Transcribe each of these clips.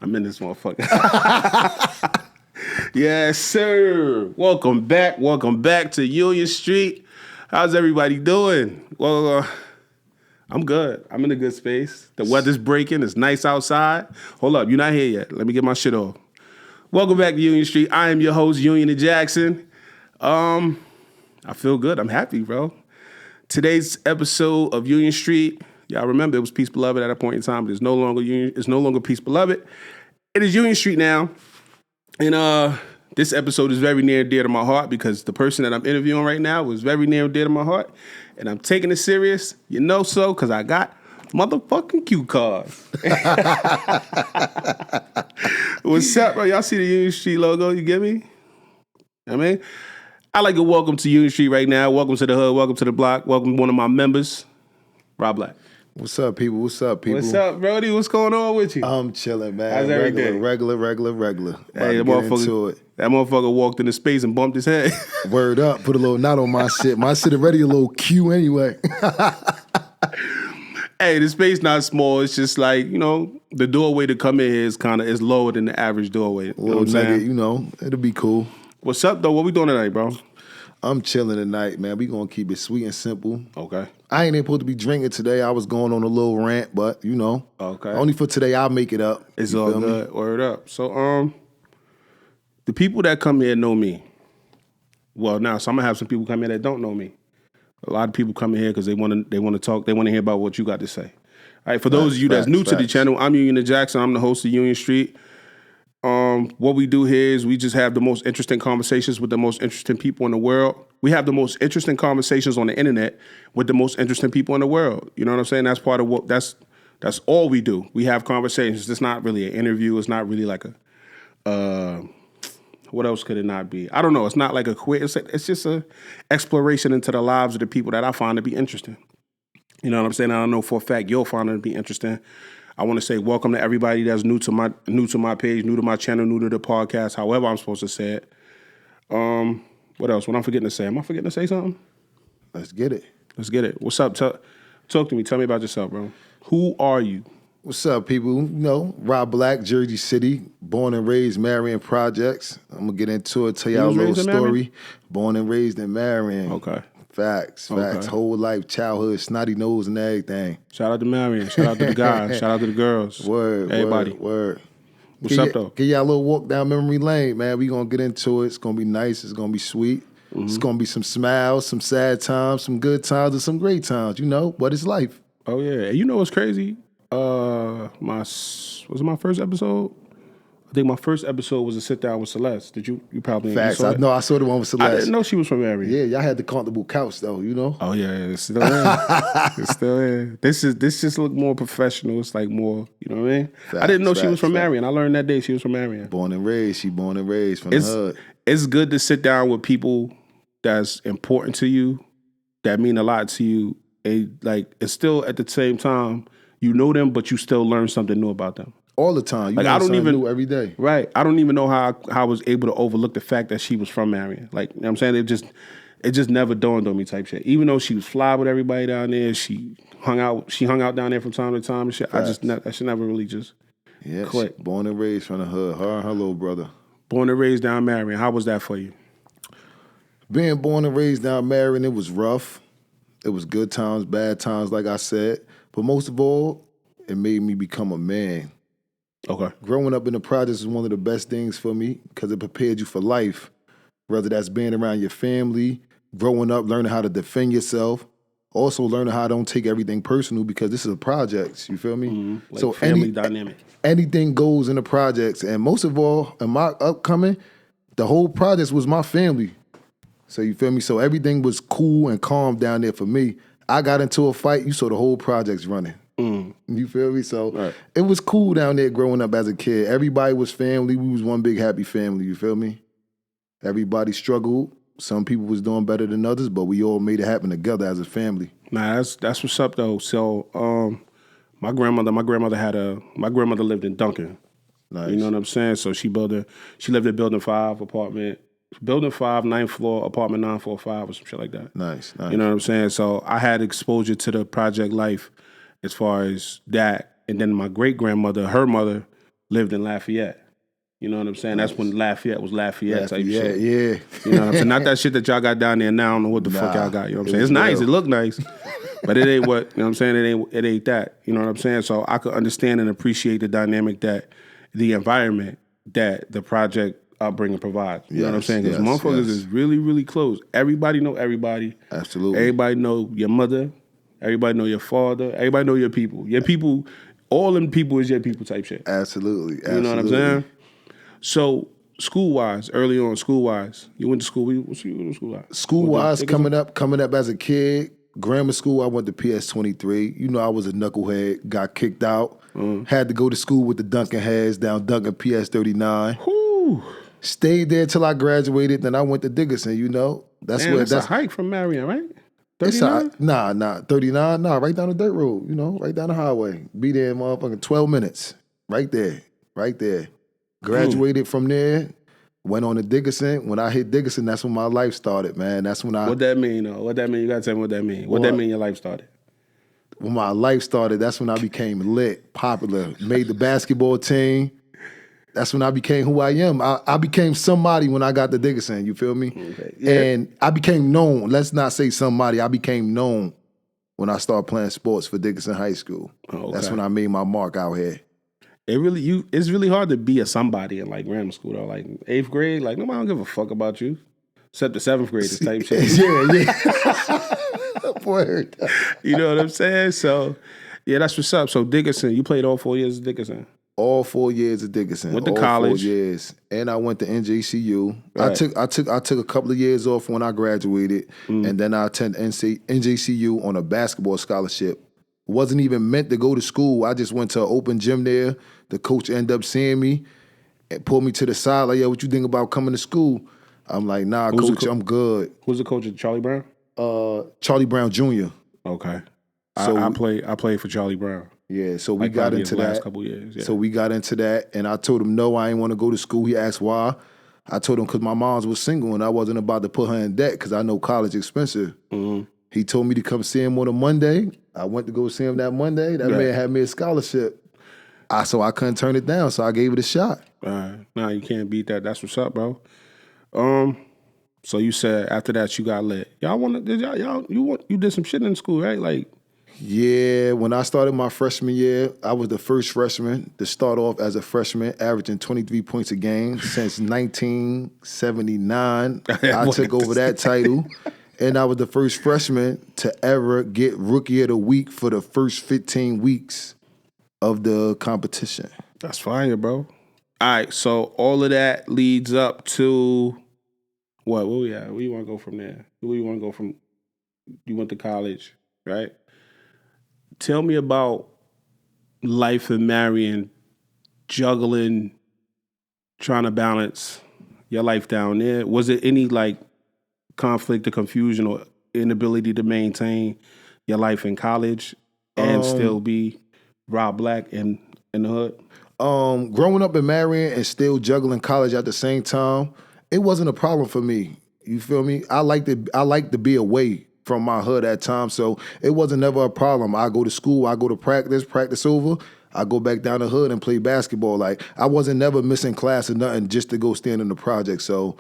I'm in this motherfucker. Yes, sir. Welcome back to Union Street. How's everybody doing? Well, I'm good. I'm in a good space. The weather's breaking. It's nice outside. Hold up, you're not here yet. Let me get my shit off. Welcome back to Union Street. I am your host, Union and Jackson. I feel good. I'm happy, bro. Today's episode of Union Street, y'all remember it was Peace Beloved at a point in time, but it's no longer Union. It's no longer Peace Beloved. It is Union Street now. And this episode is very near and dear to my heart because the person that I'm interviewing right now was very near and dear to my heart. And I'm taking it serious. You know so, because I got motherfucking cue cards. What's up, bro? Y'all see the Union Street logo? You get me? I mean, I'd like to welcome to Union Street right now. Welcome to the hood. Welcome to the block. Welcome one of my members, Rah Black. What's up, people? What's up, people? What's up, Brody? What's going on with you? I'm chilling, man. How's everything? Regular. Hey, that motherfucker walked into space and bumped his head. Word up. Put a little knot on my shit. My shit already a little Q anyway. Hey, the space not small. It's just like, you know, the doorway to come in here is lower than the average doorway. A little nugget, you know, it'll be cool. What's up, though? What we doing tonight, bro? I'm chilling tonight, man. We gonna keep it sweet and simple. Okay. I ain't even supposed to be drinking today. I was going on a little rant, but you know. Okay. Only for today, I'll make it up. It's all good. Word up. So, the people that come here know me. Well, now, so I'm gonna have some people come here that don't know me. A lot of people come in here because they want to talk. They want to hear about what you got to say. All right. For those of you that's new to the channel, I'm Union and Jackson. I'm the host of Union Street. What we do here is we just have the most interesting conversations with the most interesting people in the world. We have the most interesting conversations on the internet with the most interesting people in the world. You know what I'm saying? That's part of what that's all we do. We have conversations. It's not really an interview. It's not really like a what else could it not be? I don't know. It's not like a quiz. It's just a exploration into the lives of the people that I find to be interesting. You know what I'm saying? I don't know for a fact you'll find it to be interesting. I want to say welcome to everybody that's new to my page, new to my channel, new to the podcast, however I'm supposed to say it. What else? What I'm forgetting to say? Am I forgetting to say something? Let's get it. What's up? Talk to me. Tell me about yourself, bro. Who are you? What's up, people? You know, Rah Black, Jersey City, born and raised Marion Projects. I'm going to get into it, tell y'all a little story. Born and raised in Marion. Okay. Facts. Whole life, childhood, snotty nose and everything. Shout out to Marion. Shout out to the guys. Shout out to the girls. Everybody. Word. What's up, though? Give y'all a little walk down memory lane, man. We going to get into it. It's going to be nice. It's going to be sweet. Mm-hmm. It's going to be some smiles, some sad times, some good times, and some great times, you know? But it's life. Oh, yeah. You know what's crazy? Was it my first episode? I think my first episode was a sit down with Celeste. Did you probably Facts. I know I saw the one with Celeste. I didn't know she was from Marion. Yeah, y'all had the comfortable couch though, you know? Oh yeah, it's still in. It's still in. This just look more professional. It's like more, you know what I mean? I didn't know she was from Marion. I learned that day she was from Marion. Born and raised from the hood. It's good to sit down with people that's important to you, that mean a lot to you. And like it's still at the same time, you know them, but you still learn something new about them. All the time. You like I don't even new every day. Right. I don't even know how I was able to overlook the fact that she was from Marion. Like, you know what I'm saying? It just never dawned on me type shit. Even though she was fly with everybody down there, she hung out down there from time to time and shit. Facts. That shit never really just clicked. Born and raised from the hood. Her and her little brother. Born and raised down Marion. How was that for you? Being born and raised down Marion, it was rough. It was good times, bad times, like I said. But most of all, it made me become a man. Okay. Growing up in the projects is one of the best things for me because it prepared you for life. Whether that's being around your family, growing up, learning how to defend yourself, also learning how to don't take everything personal because this is a projects, you feel me? Mm-hmm. Like so family dynamic. Anything goes in the projects. And most of all, in my upcoming, the whole projects was my family. So you feel me? So everything was cool and calm down there for me. I got into a fight, you saw the whole projects running. Mm. You feel me? So It was cool down there growing up as a kid. Everybody was family. We was one big happy family. You feel me? Everybody struggled. Some people was doing better than others, but we all made it happen together as a family. Nah, that's what's up though. So my grandmother lived in Duncan. Nice. You know what I'm saying? So she lived in building 5, apartment. Building 5, 9th floor, apartment 945 or some shit like that. Nice. You know what I'm saying? So I had exposure to the project life as far as that. And then my great-grandmother, her mother, lived in Lafayette. You know what I'm saying? That's when Lafayette was Lafayette type shit. Yeah. You know what I'm saying? Not that shit that y'all got down there now. I don't know what the fuck y'all got. You know what I'm saying? It's nice. It look nice. But it ain't what, you know what I'm saying? It ain't that. You know what I'm saying? So I could understand and appreciate the dynamic that the environment that the project upbringing provides. You know what I'm saying? Because motherfuckers is really, really close. Everybody know everybody. Absolutely. Everybody know your mother. Everybody know your father. Everybody know your people. Your people, all them people is your people type shit. Absolutely. You know what I'm saying? So, school-wise, early on, school-wise, you went to school. What you went to school at? School-wise, coming up as a kid, grammar school, I went to PS23. You know, I was a knucklehead, got kicked out, had to go to school with the Duncan heads down Duncan PS39. Whew. Stayed there till I graduated, then I went to Dickerson, you know. That's a hike from Marion, right? 39? Nah, 39, right down the dirt road, you know, right down the highway. Be there in motherfucking 12 minutes. Right there. Graduated from there, went on to Dickerson. When I hit Dickerson, that's when my life started, man. That's when What that mean, though? What that mean? You gotta tell me what that mean. What that mean your life started? When my life started, that's when I became lit, popular, made the basketball team. That's when I became who I am. I became somebody when I got to Dickerson, you feel me? Okay. Yeah. And I became known. Let's not say somebody. I became known when I started playing sports for Dickerson High School. Oh, okay. That's when I made my mark out here. It's really hard to be a somebody in like grammar school though. Like 8th grade, like nobody don't give a fuck about you. Except the 7th graders type shit. Yeah. Word. You know what I'm saying? So yeah, that's what's up. So Dickerson, you played all 4 years at Dickerson. All 4 years at Dickerson. Went to college. 4 years. And I went to NJCU. Right. I took a couple of years off when I graduated, and then I attended NJCU on a basketball scholarship. Wasn't even meant to go to school. I just went to an open gym there. The coach ended up seeing me and pulled me to the side, like, yo, what you think about coming to school? I'm like, nah, coach, I'm good. Who's the coach? Charlie Brown? Charlie Brown Jr. Okay. So I played for Charlie Brown. Yeah, so we got into that. Last couple years. Yeah. So we got into that, and I told him no, I ain't want to go to school. He asked why. I told him because my mom was single and I wasn't about to put her in debt because I know college expensive. Mm-hmm. He told me to come see him on a Monday. I went to go see him that Monday. That man had me a scholarship. So I couldn't turn it down, so I gave it a shot. Nah, you can't beat that. That's what's up, bro. So you said after that you got lit. You did some shit in school, right? Like, yeah, when I started my freshman year, I was the first freshman to start off as a freshman, averaging 23 points a game since 1979. I took over that title, and I was the first freshman to ever get Rookie of the Week for the first 15 weeks of the competition. That's fire, bro. All right, so all of that leads up to what? Where we at? Where you want to go from there? Where you want to go from? You went to college, right? Tell me about life in Marion, juggling, trying to balance your life down there. Was it any like conflict or confusion or inability to maintain your life in college and still be Rah Black in the hood? Growing up in Marion and still juggling college at the same time, it wasn't a problem for me. You feel me? I like to be away from my hood at times, so it wasn't never a problem. I go to school, I go to practice over, I go back down the hood and play basketball. Like, I wasn't never missing class or nothing just to go stand in the project. So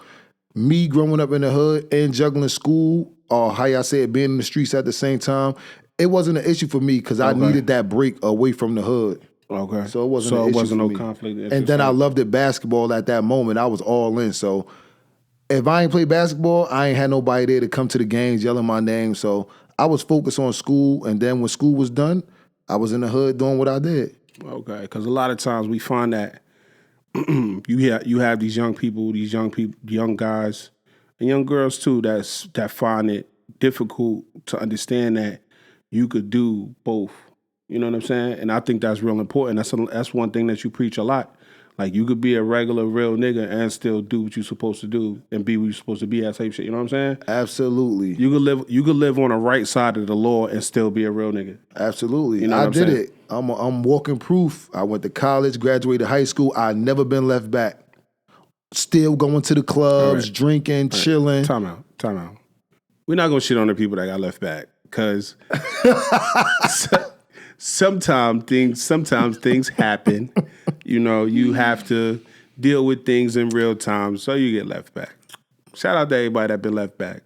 me growing up in the hood and juggling school, or how y'all say it, being in the streets at the same time, it wasn't an issue for me because I needed that break away from the hood. Okay. So it wasn't an issue for no me. conflict. And then I loved it basketball at that moment. I was all in. So if I ain't play basketball, I ain't had nobody there to come to the games yelling my name. So I was focused on school, and then when school was done, I was in the hood doing what I did. Okay, because a lot of times we find that you have these young guys, and young girls too, that find it difficult to understand that you could do both. You know what I'm saying? And I think that's real important. That's one thing that you preach a lot. Like, you could be a regular, real nigga and still do what you're supposed to do and be what you're supposed to be, that type shit. You know what I'm saying? Absolutely. You could live on the right side of the law and still be a real nigga. Absolutely. You know I what did I'm saying? it. I'm walking proof. I went to college, graduated high school. I never been left back. Still going to the clubs, drinking, chilling. Time out. We're not going to shit on the people that got left back because sometimes things happen. you have to deal with things in real time, so you get left back. Shout out to everybody that been left back.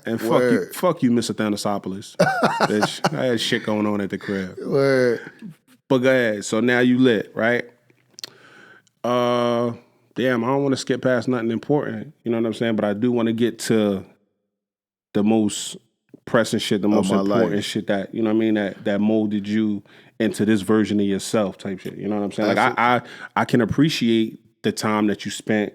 And fuck you, Mr. Thanosopoulos. Bitch, I had shit going on at the crib. Word. But go ahead. So now you lit, right? Damn, I don't want to skip past nothing important. You know what I'm saying? But I do want to get to the most pressing shit, the most important life. Shit that, you know what I mean, that molded you into this version of yourself type shit. You know what I'm saying? Like I can appreciate the time that you spent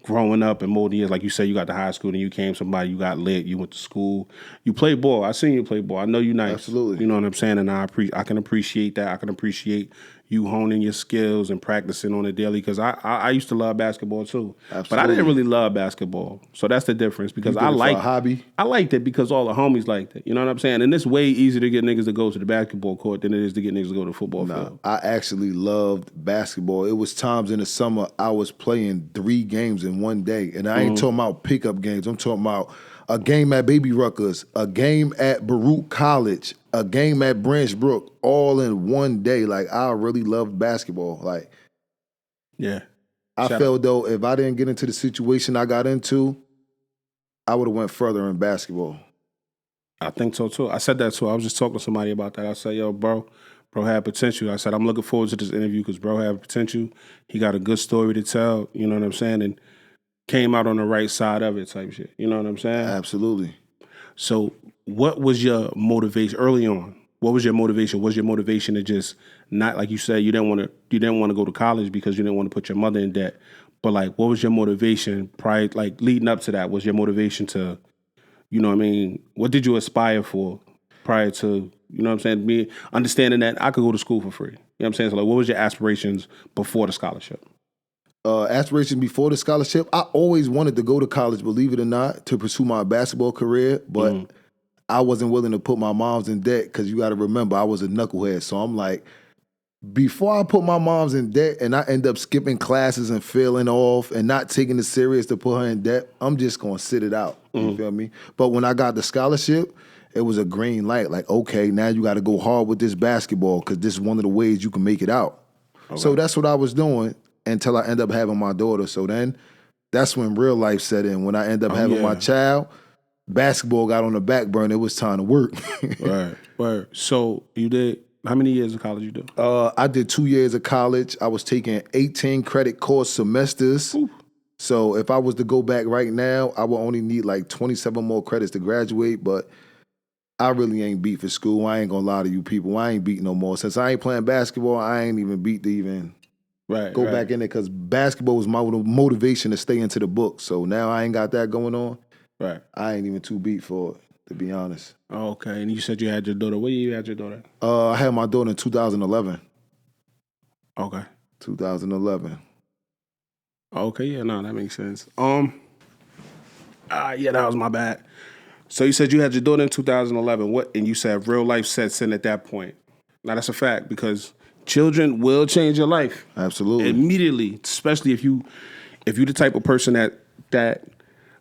growing up and molding years. Like you said, you got to high school and you came somebody, you got lit, you went to school, you played ball. I seen you play ball. I know you nice. Absolutely. You know what I'm saying? And I can appreciate that. I can appreciate you honing your skills and practicing on a daily, because I used to love basketball too. Absolutely. But I didn't really love basketball. So that's the difference, because I liked it because all the homies liked it. You know what I'm saying? And it's way easier to get niggas to go to the basketball court than it is to get niggas to go to the football field. I actually loved basketball. It was times in the summer I was playing 3 games in one day. And I ain't talking about pickup games. I'm talking about a game at Baby Ruckers, a game at Baruch College, a game at Branch Brook, all in one day. Like, I really loved basketball. Like, yeah. I felt though if I didn't get into the situation I got into, I would have went further in basketball. I think so too. I said that too. I was just talking to somebody about that. I said, yo, bro had potential. I said, I'm looking forward to this interview because bro had potential. He got a good story to tell, you know what I'm saying? And came out on the right side of it type shit. You know what I'm saying? Absolutely. So what was your motivation early on? What was your motivation? Was your motivation to just not, like you said, you didn't want to go to college because you didn't want to put your mother in debt. But like, what was your motivation prior, like leading up to that? Was your motivation to, you know what I mean? What did you aspire for prior to, you know what I'm saying? Me understanding that I could go to school for free. You know what I'm saying? So like, what was your aspirations before the scholarship? Aspiration before the scholarship, I always wanted to go to college, believe it or not, to pursue my basketball career, but I wasn't willing to put my moms in debt, because you got to remember, I was a knucklehead. So I'm like, before I put my mom's in debt and I end up skipping classes and failing off and not taking it serious to put her in debt, I'm just going to sit it out. You feel me? But when I got the scholarship, it was a green light. Like, okay, now you got to go hard with this basketball, because this is one of the ways you can make it out. Okay. So that's what I was doing until I end up having my daughter. So then that's when real life set in. When I end up having my child, basketball got on the back burner. It was time to work. Right. So you did, how many years of college you do? I did 2 years of college. I was taking 18 credit course semesters. Ooh. So if I was to go back right now, I would only need like 27 more credits to graduate, but I really ain't beat for school. I ain't gonna lie to you people. I ain't beat no more. Since I ain't playing basketball, I ain't even beat to even go back in there, because basketball was my motivation to stay into the book. So now I ain't got that going on. Right. I ain't even too beat for it, to be honest. Oh, okay. And you said you had your daughter. What year you had your daughter? I had my daughter in 2011. Okay. 2011. Okay, yeah, no, that makes sense. Yeah, that was my bad. So you said you had your daughter in 2011. What? And you said real life sets in at that point. Now that's a fact, because children will change your life. Absolutely. Immediately, especially if you the type of person that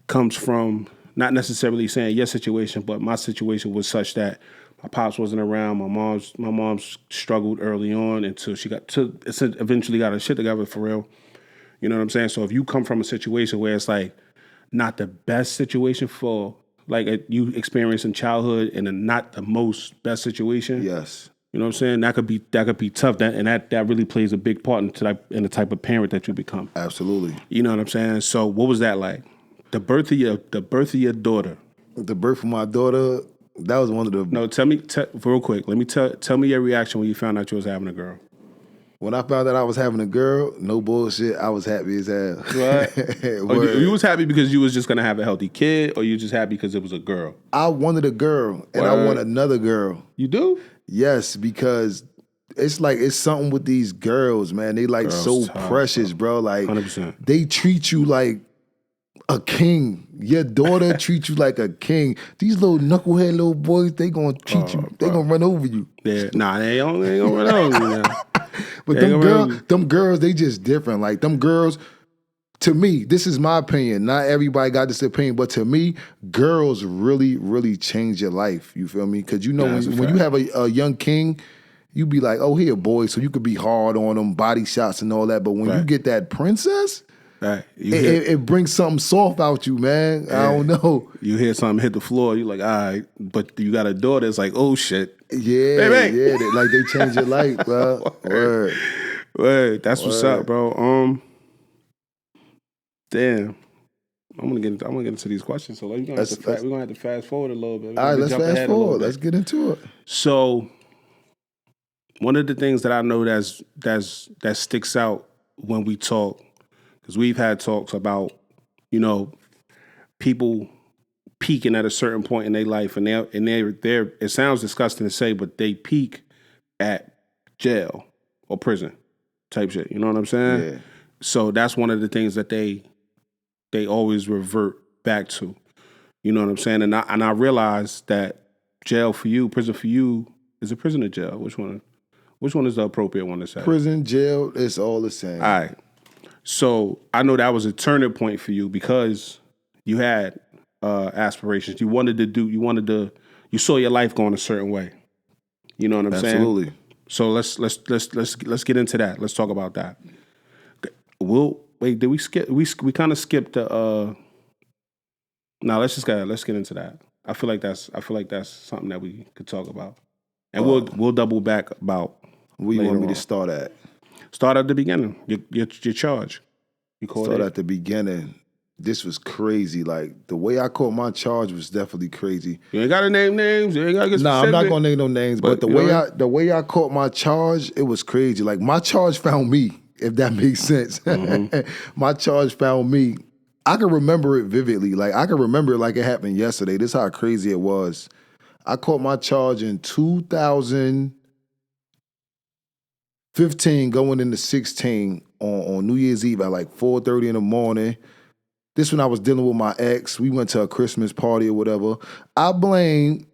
comes from, not necessarily saying your situation, but my situation was such that my pops wasn't around. My mom's struggled early on until she eventually got her shit together for real. You know what I'm saying? So if you come from a situation where it's like not the best situation for like you experience in childhood and not the most best situation. Yes. You know what I'm saying? That could be tough. That really plays a big part in the type of parent that you become. Absolutely. You know what I'm saying? So what was that like? The birth of your daughter. The birth of my daughter, that was one of the... No, tell me real quick. Let me tell me your reaction when you found out you was having a girl. When I found out I was having a girl, no bullshit, I was happy as hell. What? You was happy because you was just gonna have a healthy kid, or you just happy because it was a girl? I wanted a girl, and I want another girl. You do? Yes, because it's something with these girls, man. They like girls so tough, precious, bro. Like 100%. They treat you like a king. Your daughter treats you like a king. These little knucklehead little boys, they gonna treat you. They gonna run over you. Yeah, nah, they ain't gonna run over you now. But them girls, they just different. Like them girls, to me, this is my opinion. Not everybody got this opinion, but to me, girls really, really change your life. You feel me? Because you know when you have a young king, you be like, oh, here, boy, so you could be hard on them, body shots and all that. But when you get that princess, right. it brings something soft out you, man. I don't know. You hear something hit the floor, you like, all right. But you got a daughter, it's like, oh, shit. Yeah, Baby. like they change your life, bro. Word. That's what's up, bro. Damn. I'm gonna get into these questions. So we're gonna have to fast forward a little bit. All right, let's fast forward. Let's get into it. So one of the things that I know that sticks out when we talk, because we've had talks about, people peaking at a certain point in their life, and they're it sounds disgusting to say, but they peak at jail or prison type shit. You know what I'm saying? Yeah. So that's one of the things that they always revert back to. You know what I'm saying? And I realize that jail for you, prison for you, is a prison or jail? Which one is the appropriate one to say? Prison, jail, it's all the same. All right. So I know that was a turning point for you because you had aspirations. You saw your life going a certain way. You know what I'm saying? Absolutely. So let's get into that. Let's talk about that. Did we skip? We kind of skipped the. No, let's get into that. I feel like that's something that we could talk about, and we'll double back about. Where you want me to start at? Start at the beginning. Your charge. You called Start at the beginning. This was crazy. Like the way I caught my charge was definitely crazy. You ain't gotta name names. You ain't gotta get specific. Nah, I'm not gonna name no names. But the way I caught my charge, it was crazy. Like my charge found me, if that makes sense. Mm-hmm. My charge found me. I can remember it vividly. Like I can remember it like it happened yesterday. This is how crazy it was. I caught my charge in 2015, going into 16 on New Year's Eve at like 4:30 in the morning. This when I was dealing with my ex. We went to a Christmas party or whatever. I blame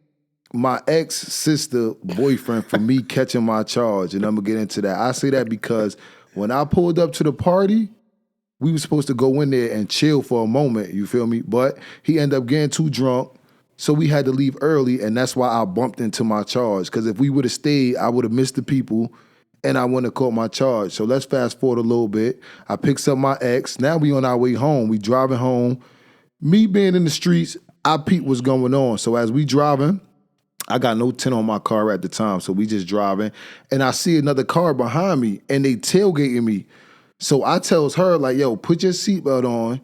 my ex-sister boyfriend for me catching my charge, and I'm going to get into that. I say that because when I pulled up to the party, we were supposed to go in there and chill for a moment, you feel me? But he ended up getting too drunk, so we had to leave early, and that's why I bumped into my charge. Because if we would have stayed, I would have missed the people, and I wouldn't have caught my charge. So let's fast forward a little bit. I picked up my ex. Now we on our way home. We driving home. Me being in the streets, I peeped what's going on. So as we driving, I got no tint on my car at the time, so we just driving. And I see another car behind me, and they tailgating me. So I tells her, like, yo, put your seatbelt on,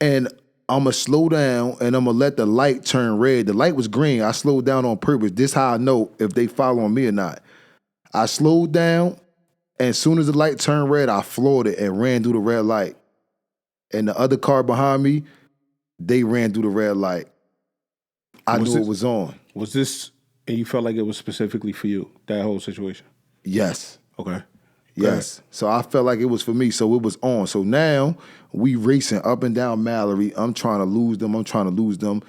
and I'm going to slow down, and I'm going to let the light turn red. The light was green. I slowed down on purpose. This how I know if they following me or not. I slowed down, and as soon as the light turned red, I floored it and ran through the red light. And the other car behind me, they ran through the red light. I knew it was on. Was this, and you felt like it was specifically for you, that whole situation? Yes. Okay. Yes. So I felt like it was for me, so it was on. So now we racing up and down Mallory. I'm trying to lose them.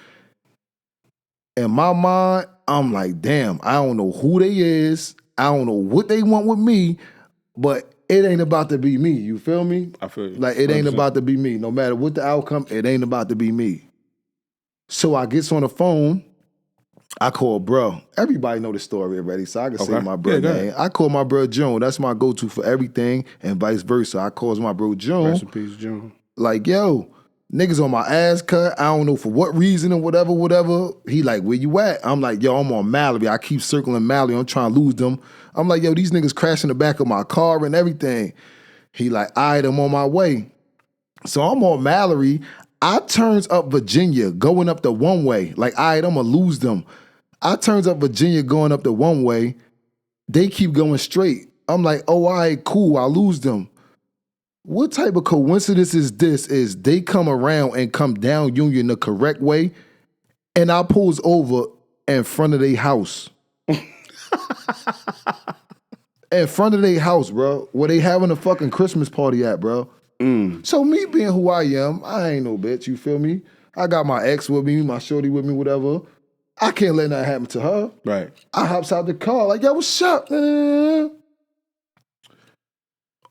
In my mind, I'm like, damn, I don't know who they is. I don't know what they want with me, but it ain't about to be me. You feel me? I feel you. Like, it ain't about to be me. No matter what the outcome, it ain't about to be me. So I gets on the phone. I call bro. Everybody know the story already, so I can say my bro name. I call my bro June. That's my go-to for everything, and vice versa. I calls my bro June. Rest in peace, June. Like, yo, niggas on my ass cut. I don't know for what reason or whatever. He like, where you at? I'm like, yo, I'm on Mallory. I keep circling Mallory. I'm trying to lose them. I'm like, yo, these niggas crashing the back of my car and everything. He like, all right, I'm on my way. So I'm on Mallory. I turns up Virginia going up the one way. Like, all right, I'm going to lose them. I turns up Virginia going up the one way. They keep going straight. I'm like, oh, all right, cool. I lose them. What type of coincidence is this? Is they come around and come down Union the correct way, and I pulls over in front of their house. In front of their house, bro, where they having a fucking Christmas party at, bro. So me being who I am, I ain't no bitch, you feel me? I got my ex with me, my shorty with me, whatever. I can't let that happen to her. Right. I hops out the car like, yo, what's up? The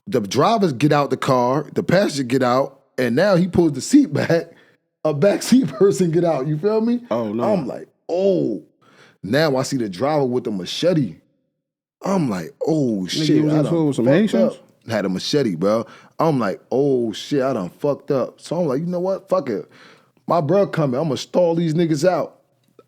drivers get out the car, the passenger get out, and now he pulls the seat back. A backseat person get out, you feel me? Oh, no. I'm like, oh. Now I see the driver with the machete. I'm like, oh Nigga, shit, you was I in done school with some fucked Haitians? up. Had a machete, bro. I'm like, oh shit, I done fucked up. So I'm like, you know what? Fuck it. My bro coming. I'm gonna stall these niggas out.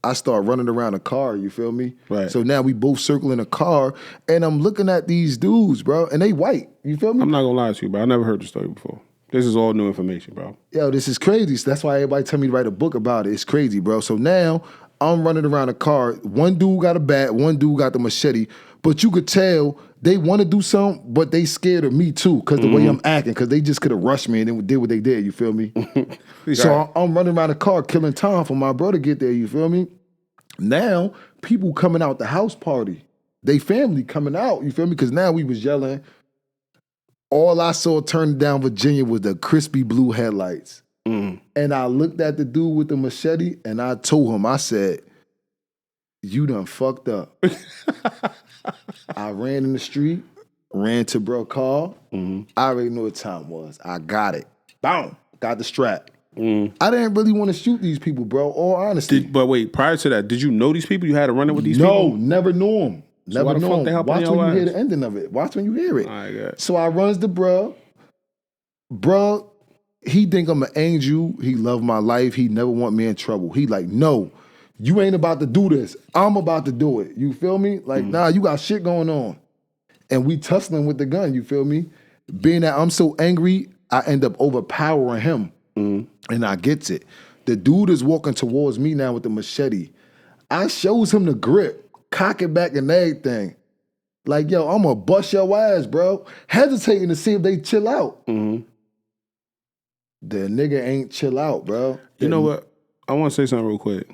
I start running around the car, you feel me? Right. So now we both circling a car, and I'm looking at these dudes, bro, and they white. You feel me? I'm not gonna lie to you, bro. I never heard the story before. This is all new information, bro. Yo, this is crazy. So that's why everybody tell me to write a book about it. It's crazy, bro. So now I'm running around the car. One dude got a bat, one dude got the machete, but you could tell they want to do something, but they scared of me too, because the way I'm acting, because they just could have rushed me and then did what they did, you feel me? So I'm running around the car killing time for my brother to get there, you feel me? Now, people coming out the house party, they family coming out, you feel me? Because now we was yelling. All I saw turning down Virginia was the crispy blue headlights. And I looked at the dude with the machete and I told him, I said, you done fucked up. I ran in the street, ran to bro car. I already knew what time it was. I got it. Boom. Got the strap. I didn't really want to shoot these people, bro, all honesty. But wait, prior to that, did you know these people? You had to run it with these people? No, never knew them. So why Never the knew fuck they them. helping Watch your when you hear ass? the ending of it. Watch when you hear it. All right, good. So I runs to bruh. Bruh, he think I'm an angel. He love my life. He never want me in trouble. He like, no, you ain't about to do this. I'm about to do it. You feel me? Like, nah, you got shit going on. And we tussling with the gun, you feel me? Being that I'm so angry, I end up overpowering him. And I gets it. The dude is walking towards me now with the machete. I shows him the grip, cock it back and everything. Like, yo, I'm gonna bust your ass, bro. Hesitating to see if they chill out. The nigga ain't chill out, bro. You know what? I want to say something real quick.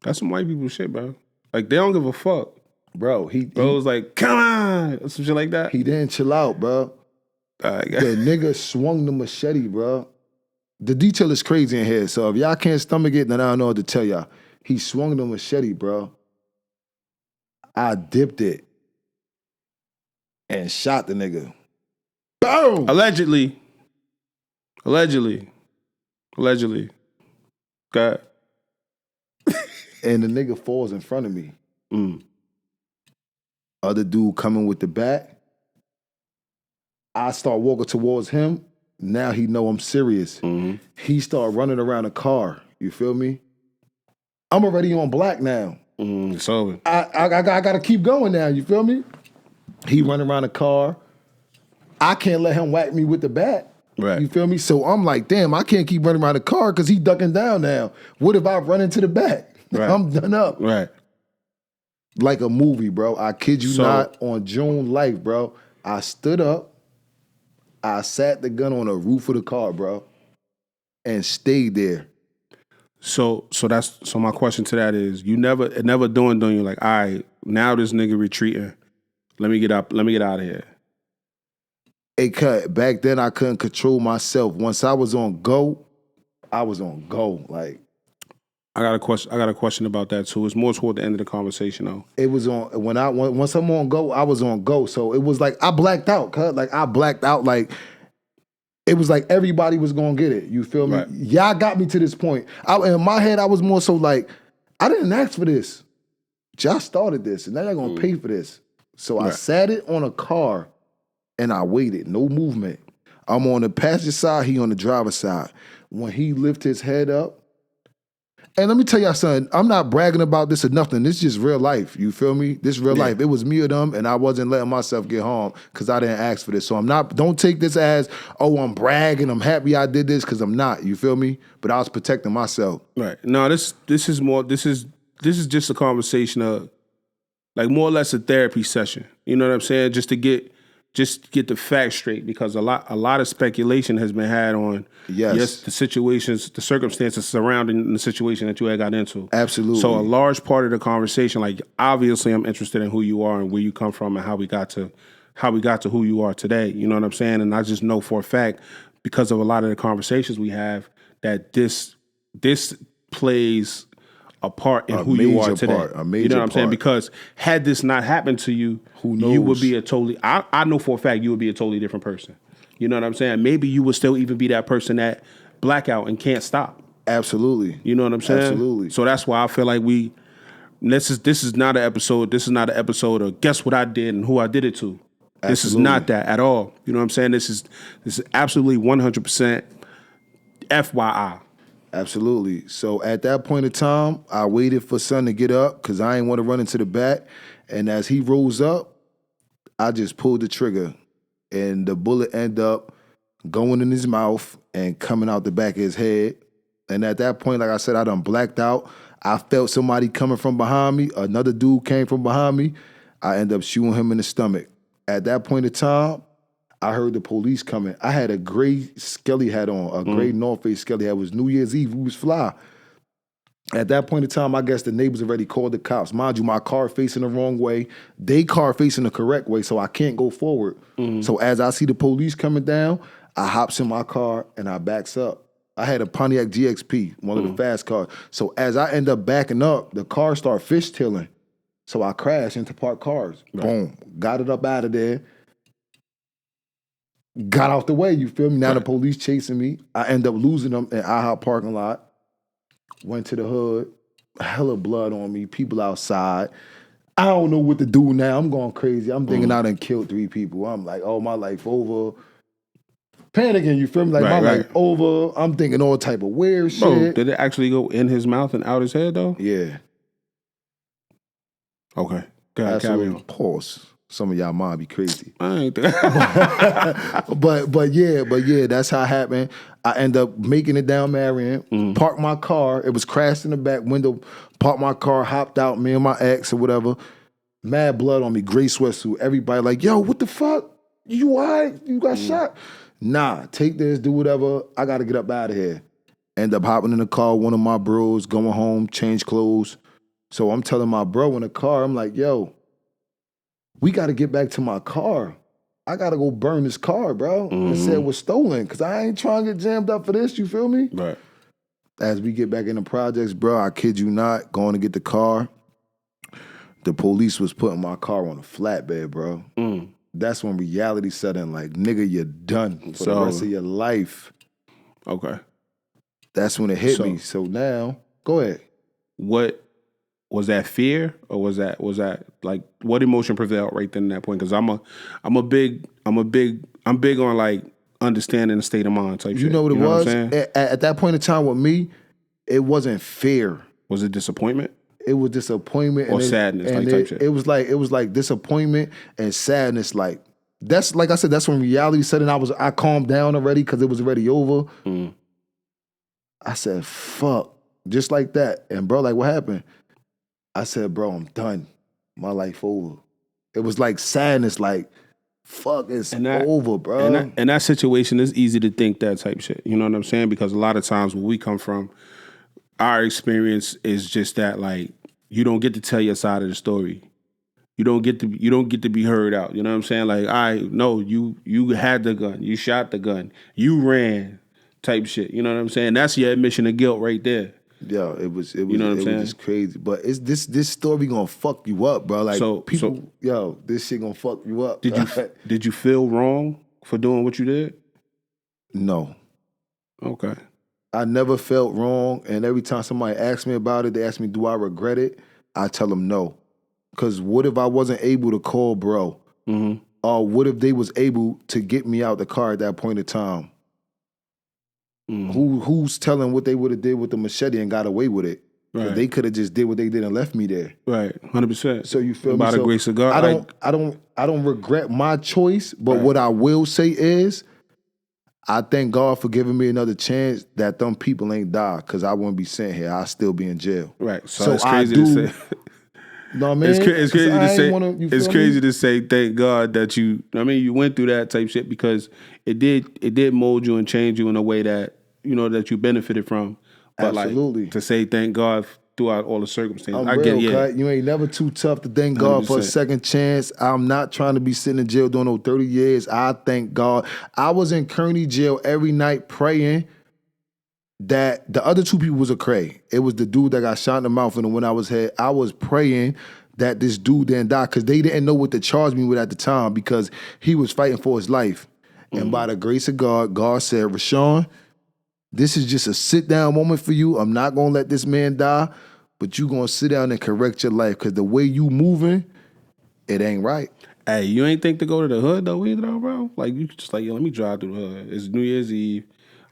That's some white people shit, bro. Like, they don't give a fuck. Bro, Bro was like, come on, or some shit like that. he didn't chill out, bro. All right, The nigga swung the machete, bro. The detail is crazy in here, so if y'all can't stomach it, then I don't know what to tell y'all. He swung the machete, bro. I dipped it and shot the nigga. Boom! Allegedly. God. And the nigga falls in front of me. Other dude coming with the bat. I start walking towards him. Now he know I'm serious. He start running around the car. You feel me? I'm already on black now. It's over. I gotta keep going now. You feel me? He running around the car. I can't let him whack me with the bat. Right. You feel me? So I'm like, damn, I can't keep running around the car because he ducking down now. What if I run into the back? Right. I'm done up. Right. Like a movie, bro. I kid you not, on June life, bro. I stood up. I sat the gun on the roof of the car, bro, and stayed there. So my question to that is, it never dawned on you like, all right, now this nigga retreating. Let me get out of here. It cut. Back then I couldn't control myself. Once I was on go, I was on go. Like, I got a question about that too. It's more toward the end of the conversation though. it was on once I'm on go, I was on go. So it was like I blacked out, cut. Like I blacked out. Like it was like everybody was gonna get it. You feel me? Right. Y'all got me to this point. In my head, I was more so like, I didn't ask for this. Y'all started this, and now y'all gonna pay for this. So I sat it on a car, and I waited. No movement. I'm on the passenger side. He on the driver's side. When he lift his head up. And let me tell y'all something, I'm not bragging about this or nothing. This is just real life. You feel me? This real life. It was me or them, and I wasn't letting myself get harmed because I didn't ask for this. So don't take this as, oh, I'm bragging, I'm happy I did this, because I'm not. You feel me? But I was protecting myself. Right. No, this is just a conversation of, like, more or less a therapy session. You know what I'm saying? Just to get the facts straight, because a lot of speculation has been had on the situations, the circumstances surrounding the situation that you had got into. Absolutely. So a large part of the conversation, like, obviously I'm interested in who you are and where you come from and how we got to who you are today. You know what I'm saying? And I just know for a fact, because of a lot of the conversations we have, that this plays a part in who you are today. A major you know what I'm saying? part. Because had this not happened to you, Who knows? you would be I know for a fact you would be a totally different person. You know what I'm saying? Maybe you would still even be that person that blackout and can't stop. Absolutely. You know what I'm saying? Absolutely. So that's why I feel like we This is not an episode. This is not an episode of guess what I did and who I did it to. This is Absolutely. not that at all. You know what I'm saying? This is absolutely 100% FYI. Absolutely. So at that point in time, I waited for son to get up because I ain't want to run into the back. And as he rose up, I just pulled the trigger, and the bullet ended up going in his mouth and coming out the back of his head. And at that point, like I said, I done blacked out. I felt somebody coming from behind me. Another dude came from behind me. I ended up shooting him in the stomach. At that point in time, I heard the police coming. I had a gray skelly hat on, a gray North Face skelly hat. It was New Year's Eve. We was fly. At that point in time, I guess the neighbors already called the cops. Mind you, my car facing the wrong way. They car facing the correct way, so I can't go forward. So as I see the police coming down, I hops in my car and I backs up. I had a Pontiac GXP, one of the fast cars. So as I end up backing up, the car start fishtailing. So I crashed into parked cars. Right. Boom. Got it up out of there. Got out the way, you feel me? Now the police chasing me. I end up losing them in IHOP parking lot. Went to the hood. Hella blood on me. People outside. I don't know what to do now. I'm going crazy. I'm thinking I done killed 3 people. I'm like, oh, my life over. Panicking, you feel me? Like, my life over. I'm thinking all type of weird shit. Bro, did it actually go in his mouth and out his head, though? Yeah. Okay. Go ahead, carry on. Pause. Some of y'all mind be crazy. I ain't but yeah, that's how it happened. I end up making it down Marion, parked my car. It was crashed in the back window. Parked my car, hopped out, me and my ex or whatever. Mad blood on me, gray sweatsuit. Everybody like, yo, what the fuck? You all right? You got shot? Nah, take this, do whatever. I got to get up out of here. End up hopping in the car, one of my bros, going home, change clothes. So I'm telling my bro in the car, I'm like, yo, we got to get back to my car. I got to go burn this car, bro. And said it was stolen because I ain't trying to get jammed up for this, you feel me? Right. As we get back in the projects, bro, I kid you not, going to get the car, the police was putting my car on a flatbed, bro. That's when reality set in, like, nigga, you're done for the rest of your life. Okay. That's when it hit me. So now, go ahead. What was that, fear, or was that like, what emotion prevailed right then at that point? Because I'm big on like understanding the state of mind type shit. You know what it was? At that point in time with me, it wasn't fear. Was it disappointment? It was disappointment or sadness, like type shit. It was like disappointment and sadness. Like that's, like I said, that's when reality set in. I calmed down already because it was already over. I said, fuck, just like that. And bro, like, what happened? I said, bro, I'm done. My life over. It was like sadness, like, fuck, it's over, bro. And that situation, is easy to think that type shit. You know what I'm saying? Because a lot of times where we come from, our experience is just that, like, you don't get to tell your side of the story. You don't get to be heard out. You know what I'm saying? Like, no, you had the gun, you shot the gun, you ran, type shit. You know what I'm saying? That's your admission of guilt right there. Yo, it was you know what I'm saying? Just crazy. But it's this story gonna fuck you up, bro. Like, this shit gonna fuck you up. Did you feel wrong for doing what you did? No. Okay. I never felt wrong, and every time somebody asks me about it, they ask me, do I regret it? I tell them no. Because what if I wasn't able to call bro? Or what if they was able to get me out the car at that point in time? Who's telling what they would have did with the machete and got away with it? Right. They could have just did what they did and left me there. Right, 100%. So you feel me? By the grace of God, I don't regret my choice. But what I will say is, I thank God for giving me another chance. That them people ain't die, because I wouldn't be sitting here. I'd still be in jail. Right. So it's crazy to say. No, man. It's crazy to say. It's crazy to say. Thank God that you went through that type shit, because it did mold you and change you in a way that that you benefited from. But absolutely. Like, to say thank God throughout all the circumstances. I get it. You ain't never too tough to thank God 100%. For a second chance. I'm not trying to be sitting in jail doing no 30 years. I thank God. I was in Kearney jail every night praying that the other 2 people was a cray. It was the dude that got shot in the mouth, and when I was here, I was praying that this dude didn't die, because they didn't know what to charge me with at the time, because he was fighting for his life. And by the grace of God, God said, Rashawn, this is just a sit-down moment for you. I'm not going to let this man die, but you gonna sit down and correct your life because the way you moving, it ain't right. Hey, you ain't think to go to the hood though either, though, bro? Like you just like, yo, let me drive through the hood. It's New Year's Eve.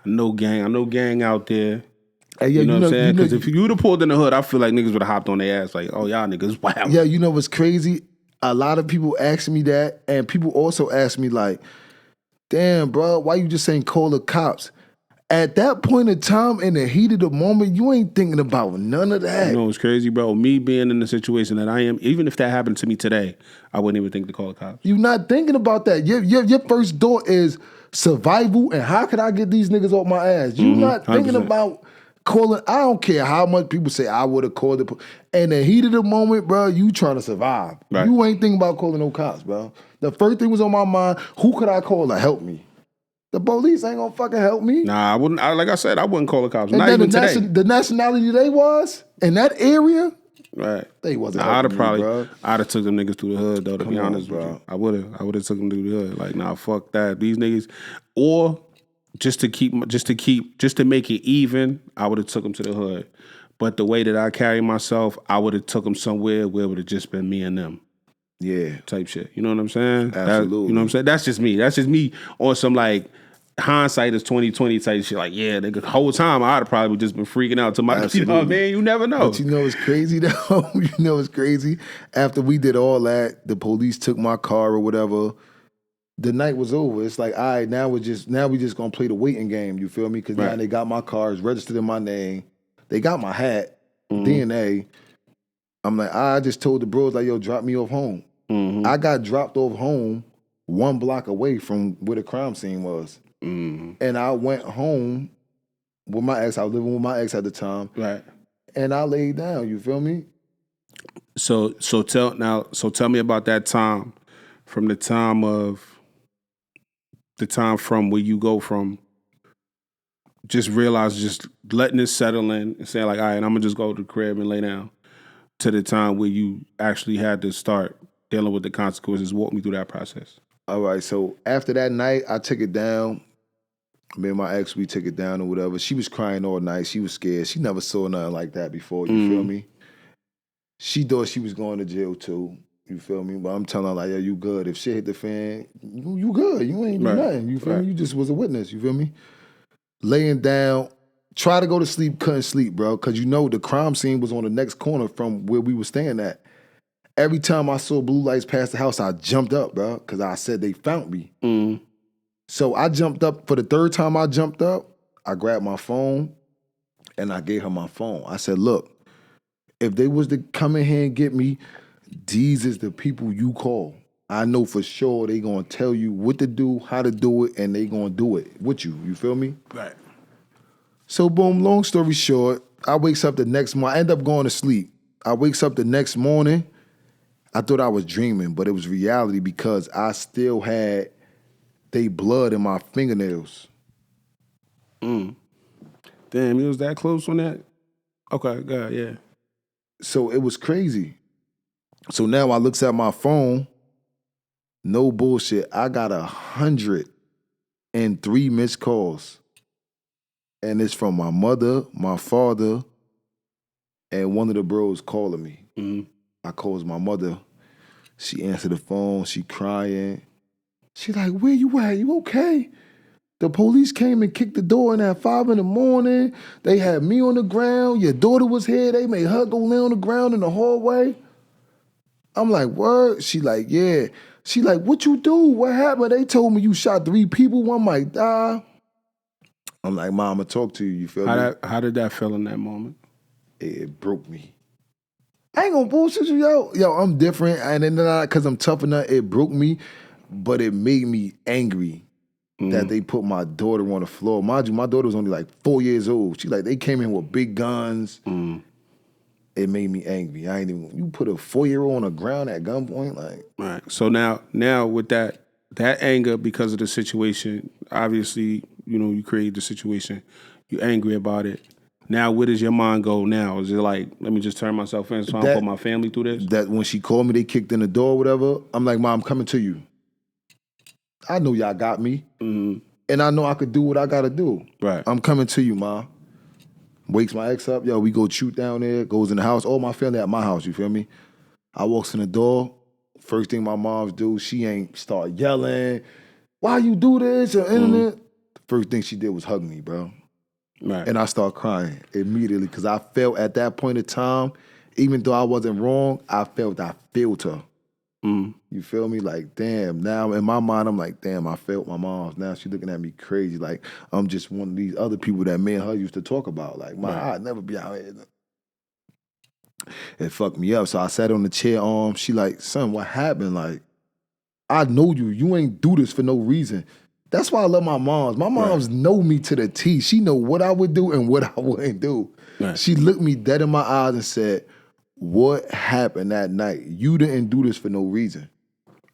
I know gang out there. Hey, yeah, You know what I'm saying? Because if you would have pulled in the hood, I feel like niggas would have hopped on their ass like, oh, y'all niggas, wow. Yeah, you know what's crazy? A lot of people ask me that, and people also ask me like, damn, bro, why you just ain't call the cops? At that point in time, in the heat of the moment, you ain't thinking about none of that. You know what's crazy, bro? Me being in the situation that I am, even if that happened to me today, I wouldn't even think to call the cops. You not thinking about that. Your first thought is survival and how can I get these niggas off my ass? You not thinking 100%. about calling. I don't care how much people say I would have called the. In the heat of the moment, bro, you trying to survive. Right. You ain't thinking about calling no cops, bro. The first thing was on my mind, who could I call to help me? The police ain't gonna fucking help me. Nah, I wouldn't. Like I said, I wouldn't call the cops. And Not then even today. the nationality they was in that area, Right. they wasn't I'd helping have me, bro. I'd have took them niggas through the hood though. To be honest with bro. you, I would have took them through the hood. Like, nah, fuck that. These niggas, or just to make it even, I would have took them to the hood. But the way that I carry myself, I would have took them somewhere where it would have just been me and them. Yeah. Type shit. You know what I'm saying? Absolutely. You know what I'm saying? That's just me. That's just me on some like hindsight is 20/20 type shit. Like, yeah, nigga, the whole time I'd have probably just been freaking out to my, you know what I mean? You never know. But you know what's crazy though? You know what's crazy? After we did all that, the police took my car or whatever. The night was over. It's like, all right, now we just gonna play the waiting game. You feel me? Because now they got my cars registered in my name. They got my hat, DNA. I'm like, I just told the bros like, yo, drop me off home. I got dropped off home 1 block away from where the crime scene was. And I went home with my ex. I was living with my ex at the time. Right. And I laid down, you feel me? So tell me about that time, from where you go from just letting it settle in and saying like, all right, I'm gonna just go to the crib and lay down, to the time where you actually had to start dealing with the consequences. Walk me through that process. All right, so after that night, I took it down. Me and my ex, we took it down or whatever. She was crying all night. She was scared. She never saw nothing like that before, you feel me? She thought she was going to jail too, you feel me? But I'm telling her like, yeah, you good. If shit hit the fan, you good. You ain't do nothing, you feel me? You just was a witness, you feel me? Laying down, try to go to sleep, couldn't sleep, bro, because you know the crime scene was on the next corner from where we were staying at. Every time I saw blue lights pass the house, I jumped up, bro, because I said they found me. So I jumped up. For the third time I jumped up, I grabbed my phone and I gave her my phone. I said, look, if they was to come in here and get me, these is the people you call. I know for sure they gonna tell you what to do, how to do it, and they gonna do it with you. You feel me? Right. So boom, long story short, I wakes up the next morning. I end up going to sleep. I wakes up the next morning. I thought I was dreaming, but it was reality because I still had they blood in my fingernails. Damn, you was that close on that? Okay, God, yeah. So it was crazy. So now I looks at my phone, no bullshit, I got 103 missed calls. And it's from my mother, my father, and one of the bros calling me. I calls my mother. She answered the phone, she crying. She like, where you at? You okay? The police came and kicked the door in at 5 a.m. They had me on the ground. Your daughter was here. They made her go lay on the ground in the hallway. I'm like, word? She like, yeah. She like, what you do? What happened? They told me you shot 3 people. One might die. I'm like, Mom, I'm going to talk to you. You feel me? How did that feel in that moment? It broke me. I ain't gonna bullshit you, yo. Yo, I'm different. And then because I'm tough enough, it broke me. But it made me angry that they put my daughter on the floor. Mind you, my daughter was only like 4 years old. She like, they came in with big guns. It made me angry. You put a 4-year-old on the ground at gunpoint, like. Right. So now with that anger because of the situation, obviously, you know, you created the situation. You're angry about it. Now, where does your mind go now? Is it like, let me just turn myself in so I don't put my family through this? That when she called me, they kicked in the door or whatever, I'm like, Mom, I'm coming to you. I know y'all got me. And I know I could do what I got to do. Right. I'm coming to you, Ma. Wakes my ex up, yo, we go shoot down there, goes in the house, all my family at my house, you feel me? I walks in the door, first thing my moms do, she ain't start yelling, why you do this, your internet? The first thing she did was hug me, bro. Right. And I start crying immediately because I felt at that point in time, even though I wasn't wrong, I felt her. You feel me? Like, damn, now in my mind, I'm like, damn, I felt my mom's. Now she looking at me crazy. Like, I'm just one of these other people that me and her used to talk about. Like, I'd never be out here. It fucked me up. So I sat on the chair arm. She like, son, what happened? Like, I know you. You ain't do this for no reason. That's why I love my moms. My moms know me to the T. She know what I would do and what I wouldn't do. Right. She looked me dead in my eyes and said, what happened that night? You didn't do this for no reason.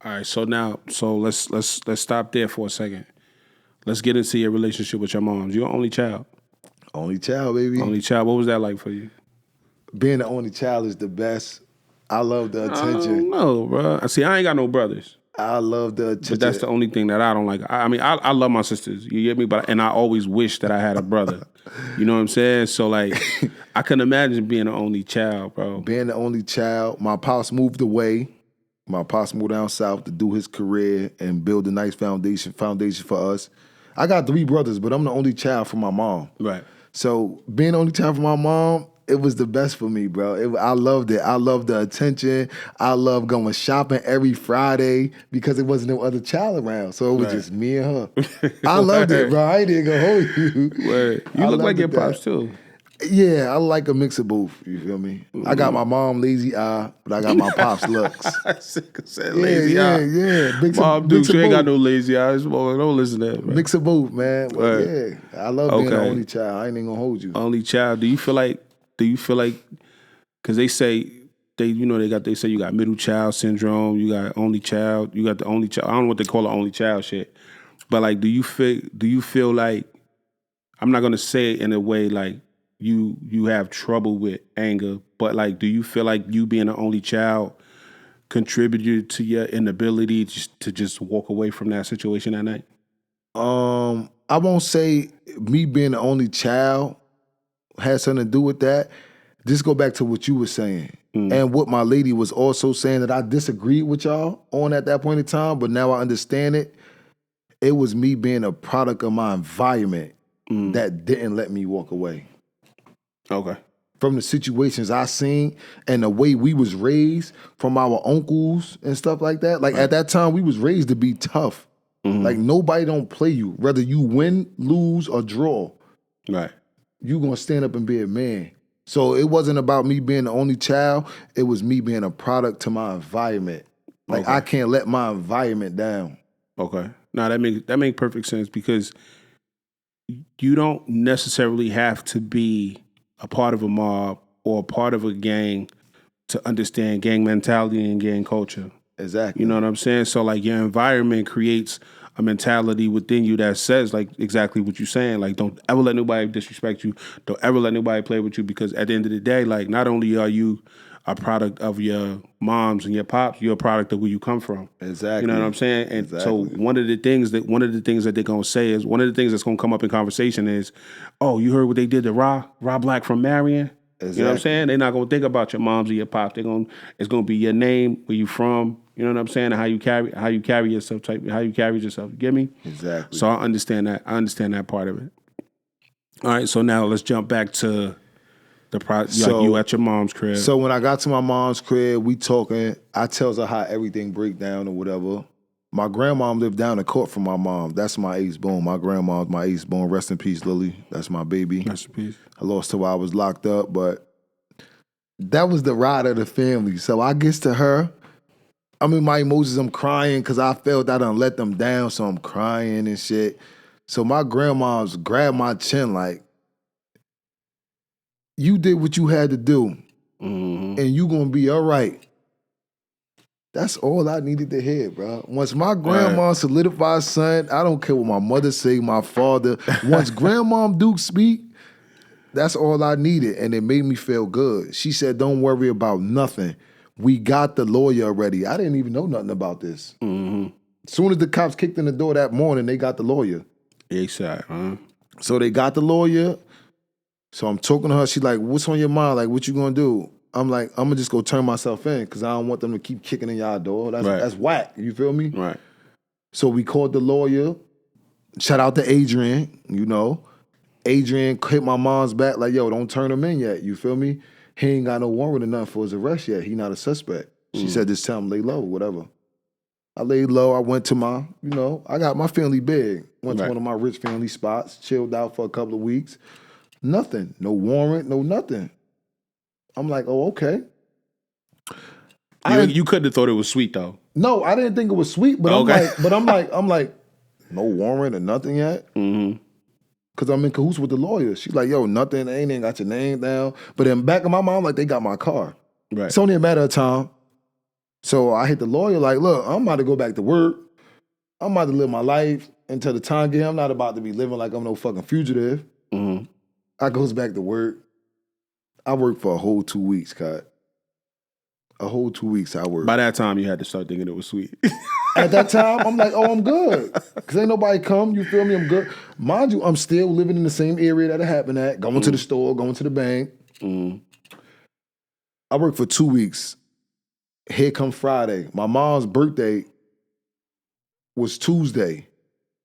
All right, so let's stop there for a second. Let's get into your relationship with your moms. You're an only child. Only child, baby. Only child. What was that like for you? Being the only child is the best. I love the attention. No, bro. See, I ain't got no brothers. I love the attention. But that's the only thing that I don't like. I mean, I love my sisters. You get me? And I always wish that I had a brother. You know what I'm saying? So, like, I couldn't imagine being the only child, bro. Being the only child. My pops moved away. My pops moved down south to do his career and build a nice foundation for us. I got 3 brothers, but I'm the only child for my mom. Right. So being the only child for my mom, it was the best for me, bro. I loved it. I loved the attention. I loved going shopping every Friday because there wasn't no other child around. So it was just me and her. I loved it, bro. I ain't gonna hold you. Word. You look like your pops too. Yeah, I like a mix of both. You feel me? I got my mom lazy eye, but I got my pops looks. Lazy eye. Yeah. Mom, dude, you ain't got no lazy eyes. Don't listen to that, bro. Mix of both, man. Yeah, I love being the only child. I ain't even gonna hold you. Only child. Do you feel like? Because they say they say you got middle child syndrome. You got only child. You got the only child. I don't know what they call it, only child shit. But like, do you feel like? I'm not gonna say it in a way like you have trouble with anger, but like, do you feel like you being the only child contributed to your inability to just walk away from that situation that night? I won't say me being the only child had something to do with that. Just go back to what you were saying. And what my lady was also saying that I disagreed with y'all on at that point in time, but now I understand it. It was me being a product of my environment that didn't let me walk away. Okay. From the situations I seen and the way we was raised from our uncles and stuff like that. Like at that time, we was raised to be tough. Like nobody don't play you. Whether you win, lose, or draw. Right. You gonna stand up and be a man. So it wasn't about me being the only child. It was me being a product to my environment. Like I can't let my environment down. Okay. Now that make perfect sense because you don't necessarily have to be a part of a mob or a part of a gang to understand gang mentality and gang culture. Exactly. You know what I'm saying? So like your environment creates a mentality within you that says like exactly what you're saying. Like don't ever let nobody disrespect you. Don't ever let nobody play with you because at the end of the day, like not only are you a product of your moms and your pops, you're a product of where you come from. Exactly. You know what I'm saying? And so one of the things that they're gonna say is one of the things that's gonna come up in conversation is, oh, you heard what they did to Rah Black from Marion? Exactly. You know what I'm saying? They're not gonna think about your moms or your pops. It's gonna be your name, where you from. You know what I'm saying? And how you carry yourself, how you carry yourself. You get me? Exactly. So I understand that. I understand that part of it. All right. So now let's jump back to you at your mom's crib. So when I got to my mom's crib, we talking. I tells her how everything break down or whatever. My grandmom lived down the court from my mom. That's my ace bone. My grandma's my ace bone. Rest in peace, Lily. That's my baby. Rest in peace. I lost her while I was locked up, but that was the ride of the family. So I gets to her. I'm in my emotions. I'm crying because I felt I done let them down, so I'm crying and shit. So my grandma's grabbed my chin like, you did what you had to do, and you gonna be all right. That's all I needed to hear, bro. Once my grandma solidified, son, I don't care what my mother say, my father. Once Grandmom Duke speak, that's all I needed, and it made me feel good. She said, don't worry about nothing. We got the lawyer already. I didn't even know nothing about this. As soon as the cops kicked in the door that morning, they got the lawyer. Exactly. So they got the lawyer. So I'm talking to her. She like, what's on your mind? Like, what you gonna do? I'm like, I'm gonna just go turn myself in because I don't want them to keep kicking in y'all door. That's whack. You feel me? Right. So we called the lawyer. Shout out to Adrian, Adrian hit my mom's back like, yo, don't turn him in yet. You feel me? He ain't got no warrant or nothing for his arrest yet. He not a suspect. She said, just tell him lay low, whatever. I laid low. I went to my, I got my family big. Went to one of my rich family spots, chilled out for a couple of weeks. Nothing. No warrant, no nothing. I'm like, oh, okay. You couldn't have thought it was sweet though. No, I didn't think it was sweet, but I'm like, no warrant or nothing yet. Mm-hmm. Cause I'm in cahoots with the lawyer. She's like, yo, nothing, they ain't got your name down. But in back of my mind, like they got my car. Right. It's only a matter of time. So I hit the lawyer like, look, I'm about to go back to work. I'm about to live my life until the time get. I'm not about to be living like I'm no fucking fugitive. Mm-hmm. I goes back to work. I worked for a whole 2 weeks, cut. A whole 2 weeks I worked. By that time, you had to start thinking it was sweet. At that time, I'm like, oh, I'm good. Because ain't nobody come, you feel me? I'm good. Mind you, I'm still living in the same area that it happened at, going to the store, going to the bank. I worked for 2 weeks. Here come Friday. My mom's birthday was Tuesday.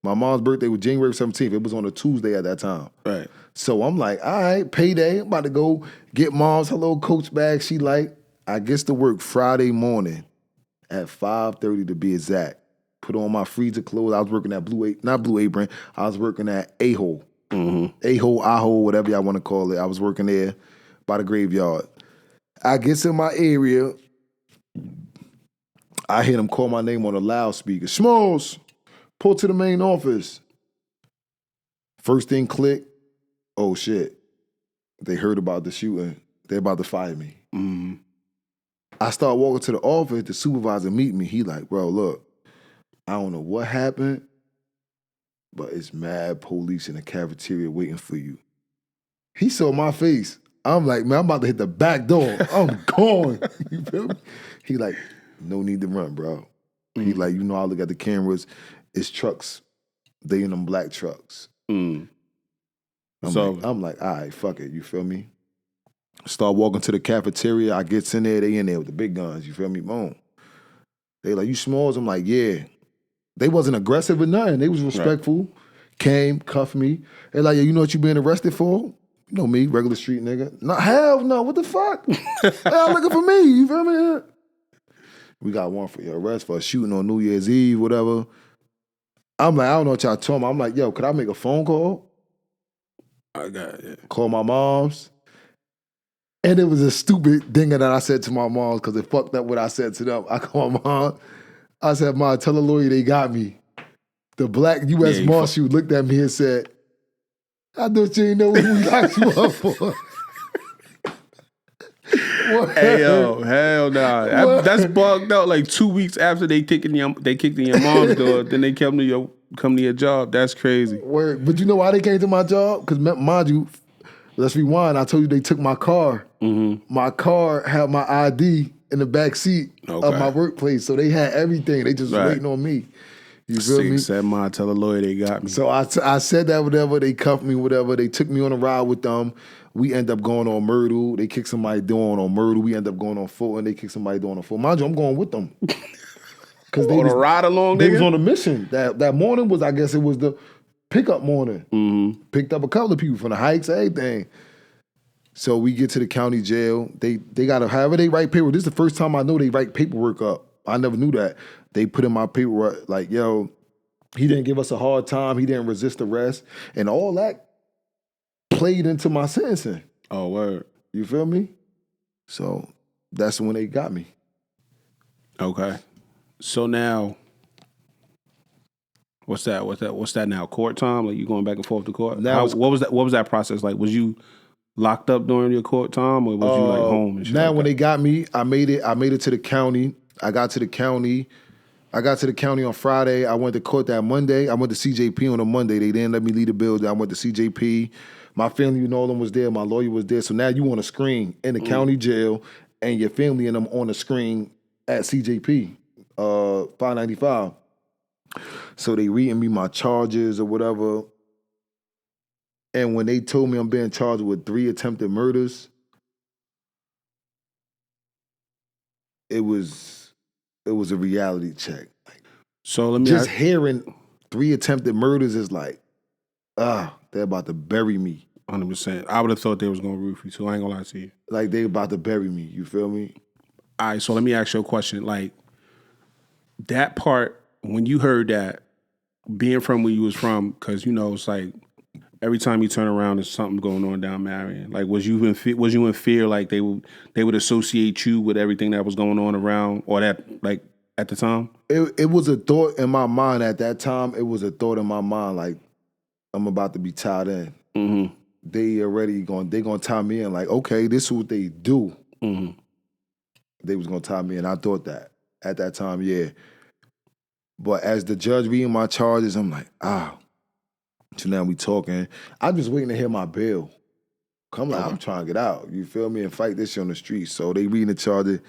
My mom's birthday was January 17th. It was on a Tuesday at that time. Right. So I'm like, all right, payday. I'm about to go get mom's her little Coach bag she like. I gets to work Friday morning at 5:30 to be exact. Put on my freezer clothes. I was working at not Blue Apron. I was working at A-Hole. A-Hole, I-Hole, whatever y'all want to call it. I was working there by the graveyard. I gets in my area. I hear them call my name on a loudspeaker. Smalls, pull to the main office. First thing click. Oh shit. They heard about the shooting. They're about to fire me. I start walking to the office. The supervisor meet me. He like, bro, look, I don't know what happened, but it's mad police in the cafeteria waiting for you. He saw my face. I'm like, man, I'm about to hit the back door. I'm going. You feel me? He like, no need to run, bro. He like, I look at the cameras. It's trucks. They in them black trucks. I'm like, all right, fuck it. You feel me? Start walking to the cafeteria. I gets in there. They in there with the big guns. You feel me? Boom. They like, you Smalls? I'm like, yeah. They wasn't aggressive or nothing. They was respectful. Right. Came, cuffed me. They like, yeah, you know what you being arrested for? You know me, regular street nigga. No, hell no. What the fuck? Y'all looking for me. You feel me? We got one for your arrest for a shooting on New Year's Eve, whatever. I'm like, I don't know what y'all told me. I'm like, yo, could I make a phone call? I got it. Call my mom's. And it was a stupid thing that I said to my mom because it fucked up what I said to them. I called my mom. I said, Mom, tell the lawyer they got me. The black U.S. Marshal looked at me and said, I thought you didn't know what we got you up for. Hey, yo, hell nah. That's bugged out. Like 2 weeks after they kicked in your mom's door, then they come to your job. That's crazy. Word. But you know why they came to my job? Because, mind you, let's rewind. I told you they took my car. My car had my ID in the back seat of my workplace. So they had everything. They just waiting on me. You feel me? Said, Ma, tell the lawyer they got me. So I said that, whatever. They cuffed me, whatever. They took me on a ride with them. We end up going on Myrtle. They kick somebody doing on Myrtle. We end up going on Fulton. They kick somebody doing on Fulton. Mind you, I'm going with them. Because they was, a ride along, they was on a mission. That morning was, I guess it was the pickup morning. Picked up a couple of people from the hikes, everything. So we get to the county jail. They got to, however they write paperwork. This is the first time I know they write paperwork up. I never knew that. They put in my paperwork like, yo, he didn't give us a hard time. He didn't resist arrest. And all that played into my sentencing. Oh, word. You feel me? So that's when they got me. Okay. So now, what's that now? Court time? Like you going back and forth to court? Now, what was that process like? Was you locked up during your court time, or was you like home and shit? Now, like when that? they got me, I made it to the county. I got to the county on Friday. I went to court that Monday. I went to CJP on a Monday. They didn't let me leave the building. I went to CJP. My family and all of them was there. My lawyer was there. So now you on a screen in the county jail, and your family and them on the screen at CJP, 595. So they reading me my charges or whatever. And when they told me I'm being charged with 3 attempted murders, it was a reality check. So let me Just ask, hearing 3 attempted murders is like, they're about to bury me. 100%. I would have thought they was gonna roof you too. I ain't gonna lie to you. Like they about to bury me. You feel me? All right, so let me ask you a question. Like that part, when you heard that, being from where you was from, because you know it's like every time you turn around, there's something going on down Marion. Like, was you in fear? Like they would associate you with everything that was going on around, or that like at the time? It was a thought in my mind at that time. It was a thought in my mind like I'm about to be tied in. Mm-hmm. They gonna tie me in. Like, okay, this is what they do. Mm-hmm. They was gonna tie me in. I thought that at that time, yeah. But as the judge reading my charges, I'm like, So now we talking. I'm just waiting to hear my bail. I'm trying to get out. You feel me? And fight this shit on the street. So they reading the charges.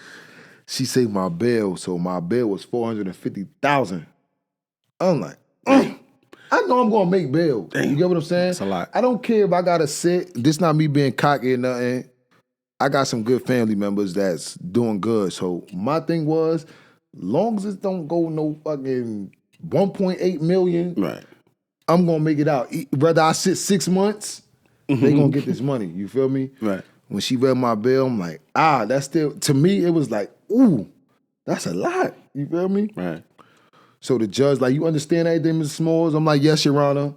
She say my bail. So my bail was $450,000. I'm like, I know I'm gonna make bail. Damn. You get what I'm saying? That's a lot. I don't care if I gotta sit. This not me being cocky or nothing. I got some good family members that's doing good. So my thing was, long as it don't go no fucking 1.8 million, Right. I'm gonna make it out. Whether I sit 6 months, they gonna get this money. You feel me? Right. When she read my bill, I'm like, that's still, to me, it was like, ooh, that's a lot. You feel me? Right. So the judge, like, you understand everything, Mr. Smalls? I'm like, yes, Your Honor.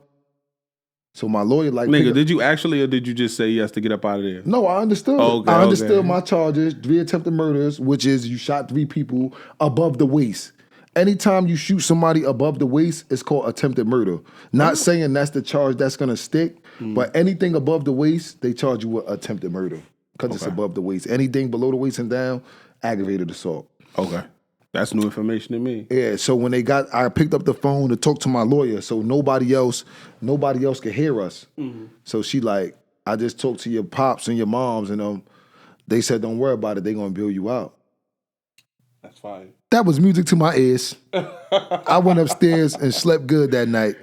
So my lawyer, like, Nigga, did you actually, or did you just say yes to get up out of there? No, I understood. Okay, I understood okay. my charges, 3 attempted murders, which is you shot 3 people above the waist. Anytime you shoot somebody above the waist, it's called attempted murder. Not saying that's the charge that's gonna stick, but anything above the waist, they charge you with attempted murder because it's above the waist. Anything below the waist and down, aggravated assault. Okay. That's new information to me. Yeah, so when I picked up the phone to talk to my lawyer, so nobody else could hear us. Mm-hmm. So she like, I just talked to your pops and your moms, and they said, don't worry about it, they gonna bail you out. That's fine. That was music to my ears. I went upstairs and slept good that night.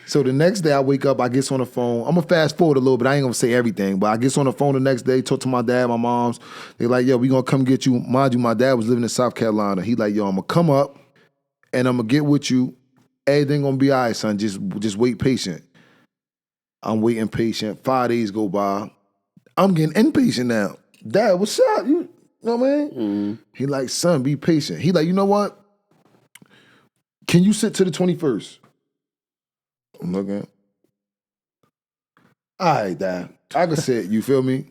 So the next day I wake up, I get on the phone. I'm gonna fast forward a little bit. I ain't gonna say everything, but I get on the phone the next day, talk to my dad, my moms. They like, yo, we gonna come get you. Mind you, my dad was living in South Carolina. He like, yo, I'm gonna come up and I'm gonna get with you. Everything gonna be all right, son. Just wait patient. I'm waiting patient. 5 days go by. I'm getting impatient now. Dad, what's up? You know what I mean? Mm-hmm. He like, son, be patient. He like, you know what? Can you sit to the 21st? I'm looking. All right, Dad. I can sit. You feel me?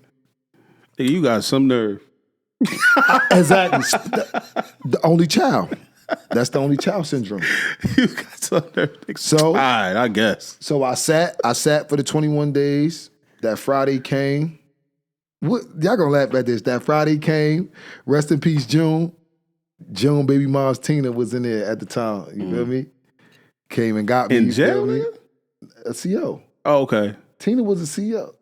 Hey, you got some nerve. Exactly. The only child. That's the only child syndrome. You got some nerve. So, all right, I guess. So I sat for the 21 days. That Friday came. What y'all gonna laugh at this? That Friday came. Rest in peace, June. June, baby mom's Tina was in there at the time. You feel me? Came and got me. In jail, nigga? A CO. Oh, okay. Tina was a CO.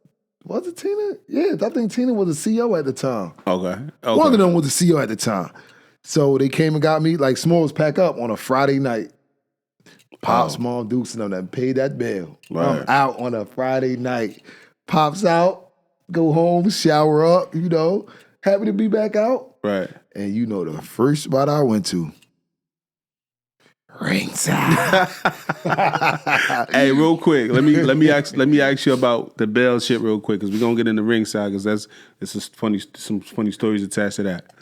Was it Tina? Yeah, I think Tina was a CO at the time. Okay. One of them was a CO at the time. So they came and got me, like Smalls pack up on a Friday night. Pops, Mom, Dukes, and them that paid that bill. Right. I'm out on a Friday night. Pops out, go home, shower up, happy to be back out. Right. And the first spot I went to, ringside. Hey, real quick, let me ask you about the bail shit real quick, because we're gonna get into ringside, because some funny stories attached to that.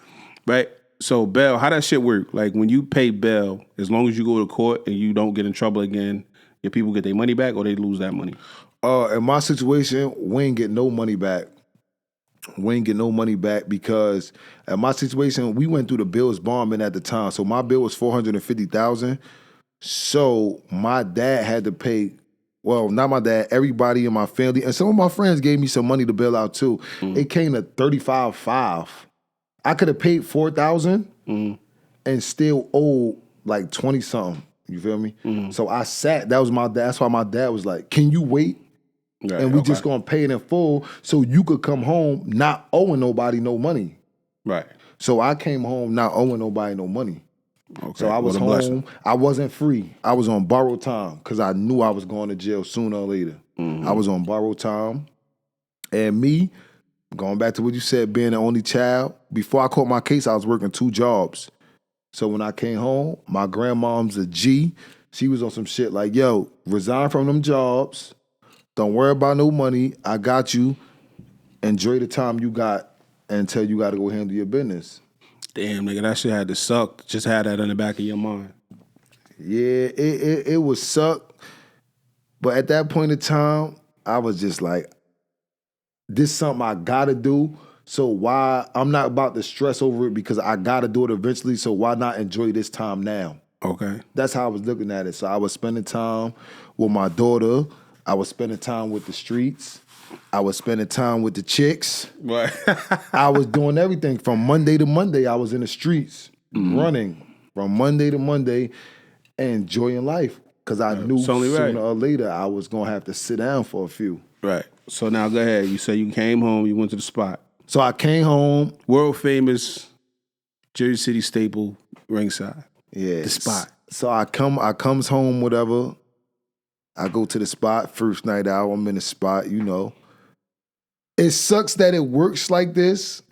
Right? So bail, how that shit work? Like when you pay bail, as long as you go to court and you don't get in trouble again, your people get their money back, or they lose that money? In my situation, we ain't get no money back. We ain't get no money back because in my situation, we went through the bills bombing at the time. So my bill was $450,000. So my dad had to pay, well, not my dad, everybody in my family, and some of my friends gave me some money to bail out too. It came to $35,500. I could have paid $4,000 and still owed like 20 something. You feel me? So I sat. That's why my dad was like, "Can you wait?" Right, and we just gonna pay it in full so you could come home not owing nobody no money. Right. So I came home not owing nobody no money. Okay. So I was home. Blessing. I wasn't free. I was on borrowed time because I knew I was going to jail sooner or later. I was on borrowed time. And me, going back to what you said, being the only child, before I caught my case, I was working 2 jobs. So when I came home, my grandmom's a G. She was on some shit like, yo, resign from them jobs. Don't worry about no money. I got you. Enjoy the time you got until you got to go handle your business. Damn, nigga, that shit had to suck. Just had that in the back of your mind. Yeah, it would suck. But at that point in time, I was just like, this is something I gotta do. So why, I'm not about to stress over it because I gotta do it eventually. So why not enjoy this time now? Okay. That's how I was looking at it. So I was spending time with my daughter. I was spending time with the streets. I was spending time with the chicks. What? I was doing everything from Monday to Monday. I was in the streets running from Monday to Monday and enjoying life because I knew sooner or later I was going to have to sit down for a few. Right. So now go ahead. You say you came home, you went to the spot. So I came home. World famous Jersey City staple, Ringside. Yeah. The spot. So I comes home, whatever. I go to the spot, first night out, I'm in the spot, you know. It sucks that it works like this,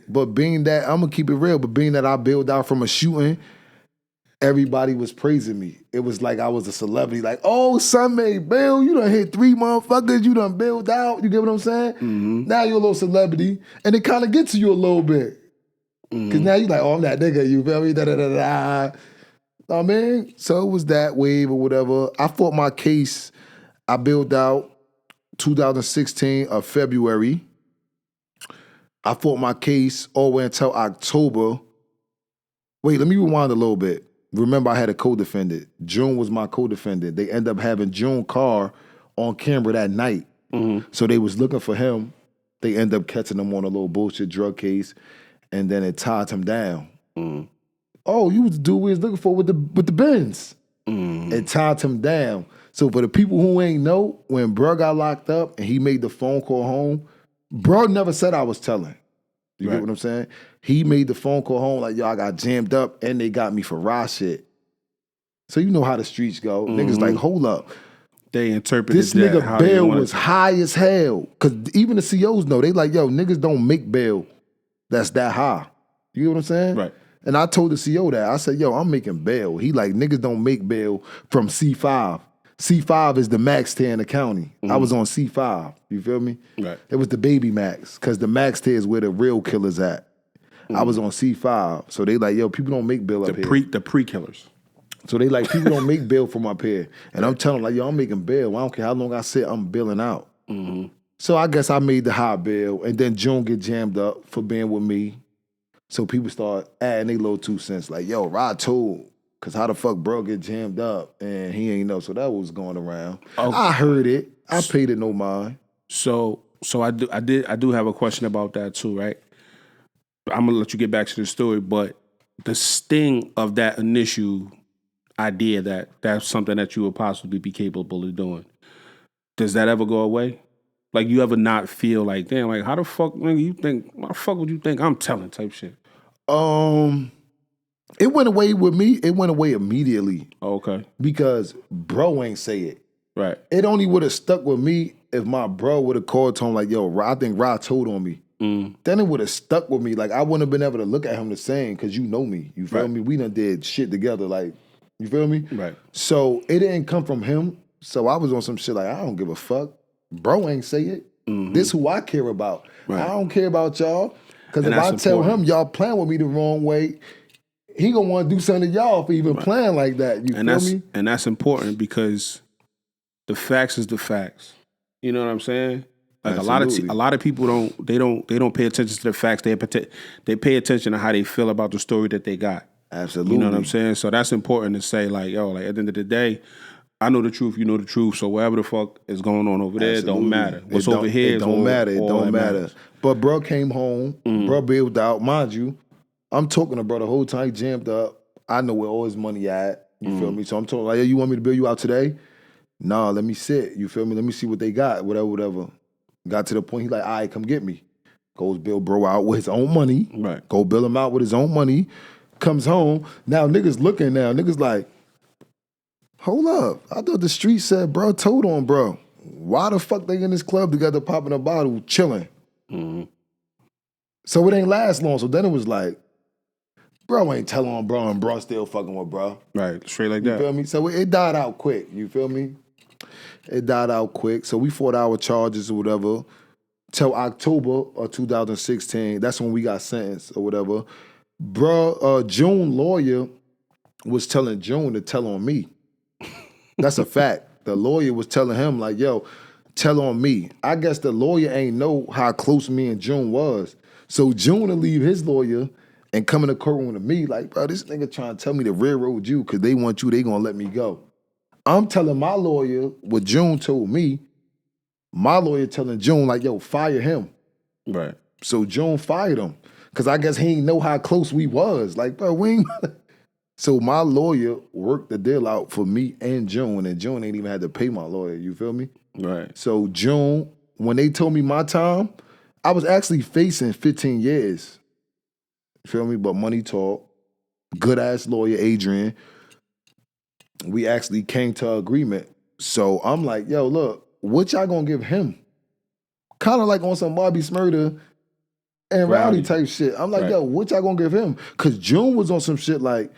but being that, I'm gonna keep it real, but being that I bailed out from a shooting, everybody was praising me. It was like I was a celebrity, like, oh, son made bail, you done hit 3 motherfuckers, you done bailed out, you get what I'm saying? Mm-hmm. Now you're a little celebrity, and it kind of gets to you a little bit. Because now you're like, oh, I'm that nigga, you feel me? Da-da-da-da. I mean, so it was that wave or whatever. I fought my case. I bailed out 2016 of February. I fought my case all the way until October. Wait, let me rewind a little bit. Remember, I had a co-defendant. June was my co-defendant. They ended up having June Carr on camera that night. Mm-hmm. So they was looking for him. They ended up catching him on a little bullshit drug case, and then it tied him down. Mm. Oh, you was the dude we was looking for with the Benz. Mm. It tied him down. So for the people who ain't know, when bro got locked up and he made the phone call home, bro never said I was telling. You get what I'm saying? He made the phone call home like, yo, I got jammed up and they got me for raw shit. So you know how the streets go. Mm-hmm. Niggas like, hold up. They interpreted this nigga bail was high as hell. Cause even the COs know, they like, yo, niggas don't make bail that's that high. You get what I'm saying? Right. And I told the CO that. I said, yo, I'm making bail. He like, niggas don't make bail from C5. C5 is the max tier in the county. Mm-hmm. I was on C5. You feel me? Right. It was the baby max, because the max tier is where the real killers at. Mm-hmm. I was on C5. So they like, yo, people don't make bail up here. The pre-killers. So they like, people don't make bail from up here. And I'm telling them, like, yo, I'm making bail. I don't care how long I sit, I'm bailing out. Mm-hmm. So I guess I made the high bail. And then June get jammed up for being with me. So people start adding their little 2 cents. Like, yo, Rod told, because how the fuck bro get jammed up and he ain't know. So that was going around. Okay. I heard it. I paid it no mind. So I do have a question about that too, right? I'm gonna let you get back to the story, but the sting of that initial idea that that's something that you would possibly be capable of doing, does that ever go away? Like, you ever not feel like, damn, like, how the fuck, nigga, you think, why the fuck would you think I'm telling type shit? It went away with me. It went away immediately. Okay. Because bro ain't say it. Right. It only would have stuck with me if my bro would have called to him like, yo, I think Rod told on me. Mm. Then it would have stuck with me. Like, I wouldn't have been able to look at him the same, because you know me. You feel me? We done did shit together. Like, you feel me? Right. So it didn't come from him. So I was on some shit like, I don't give a fuck. Bro ain't say it. Mm-hmm. This who I care about. Right. I don't care about y'all. Because if I tell him y'all playing with me the wrong way, he gonna want to do something to y'all for even playing like that. You feel me? And that's important, because the facts is the facts. You know what I'm saying? Like, a lot of people don't pay attention to the facts. They pay attention to how they feel about the story that they got. Absolutely. You know what I'm saying? So that's important to say, like, yo, like, at the end of the day, I know the truth, you know the truth, so whatever the fuck is going on over there, it don't matter. What's over here is don't matter. It don't matter. But bro came home, bro bailed out. Mind you, I'm talking to bro the whole time, he jammed up. I know where all his money at. You feel me? So I'm talking like, yo, you want me to bail you out today? Nah, let me sit. You feel me? Let me see what they got, whatever. Got to the point, he like, all right, come get me. Goes bail bro out with his own money. Right. Go bail him out with his own money. Comes home. Now niggas looking now. Niggas like, hold up. I thought the street said bro told on bro. Why the fuck they in this club together popping a bottle, chilling? Mm-hmm. So it ain't last long. So then it was like, bro ain't telling on bro and bro still fucking with bro. Right, straight like You that. feel me? So it died out quick. You feel me? It died out quick. So we fought our charges or whatever till October of 2016. That's when we got sentenced or whatever. Bro, June lawyer was telling June to tell on me. That's a fact. The lawyer was telling him like, yo, tell on me. I guess the lawyer ain't know how close me and June was. So June will leave his lawyer and come in the courtroom to me like, bro, this nigga trying to tell me to railroad you because they want you, they gonna let me go. I'm telling my lawyer what June told me. My lawyer telling June like, yo, fire him. Right. So June fired him because I guess he ain't know how close we was. Like, bro, we ain't... So my lawyer worked the deal out for me and June ain't even had to pay my lawyer. You feel me? Right. So June, when they told me my time, I was actually facing 15 years. You feel me? But money talk, good ass lawyer Adrian. We actually came to an agreement. So I'm like, yo, look, what y'all gonna give him? Kind of like on some Bobby Smurda and Rowdy type shit. I'm like, yo, what y'all gonna give him? Cause June was on some shit like,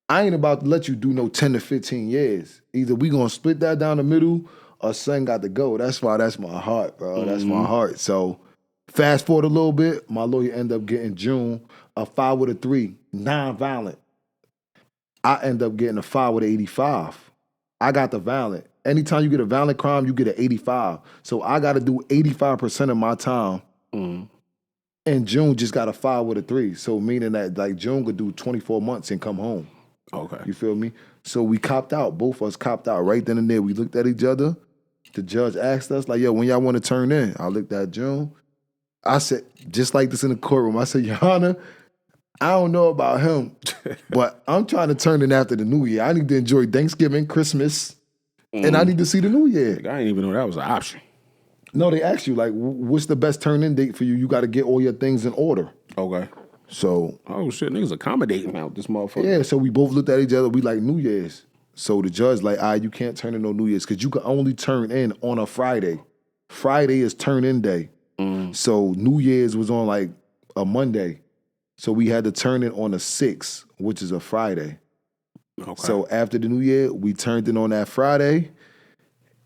I ain't about to let you do no 10 to 15 years. Either we gonna split that down the middle or son got to go. That's why that's my heart, bro. That's my heart. So fast forward a little bit, my lawyer ended up getting June a 5 with a 3, non-violent. I end up getting a 5 with an 85. I got the violent. Anytime you get a violent crime, you get an 85. So I got to do 85% of my time. And June just got a 5 with a 3. So meaning that like June could do 24 months and come home. Okay. You feel me? So we copped out. Both of us copped out right then and there. We looked at each other. The judge asked us, like, yo, when y'all want to turn in? I looked at June. I said, just like this in the courtroom, I said, Your Honor, I don't know about him, but I'm trying to turn in after the New Year. I need to enjoy Thanksgiving, Christmas, and I need to see the New Year. I didn't even know that was an option. No, they asked you, like, what's the best turn-in date for you? You got to get all your things in order. Okay. So. Oh, shit, niggas accommodating out this motherfucker. Yeah, so we both looked at each other. We like New Year's. So the judge like, you can't turn in no New Year's because you can only turn in on a Friday. Friday is turn-in day. So New Year's was on like a Monday. So we had to turn in on the 6th, which is a Friday. Okay. So after the New Year, we turned in on that Friday,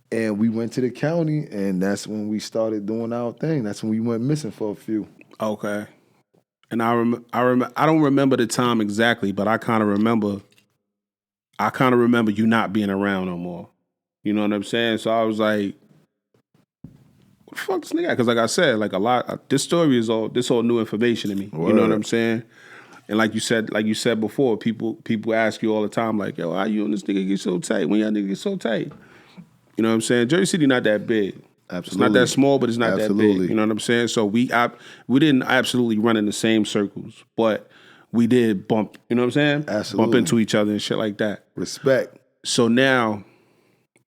and we went to the county, and that's when we started doing our thing. That's when we went missing for a few. Okay. And I don't remember the time exactly, but I kind of remember you not being around no more. You know what I'm saying? So I was like, what the fuck this nigga at? Because like I said, like this story is all new information to me. Word. You know what I'm saying? And like you said before, people ask you all the time, like, yo, how you and this nigga get so tight? When y'all nigga get so tight? You know what I'm saying? Jersey City not that big. Absolutely. It's not that small, but it's not that big. You know what I'm saying? So we didn't absolutely run in the same circles, but we did bump, you know what I'm saying? Absolutely. Bump into each other and shit like that. Respect. So now,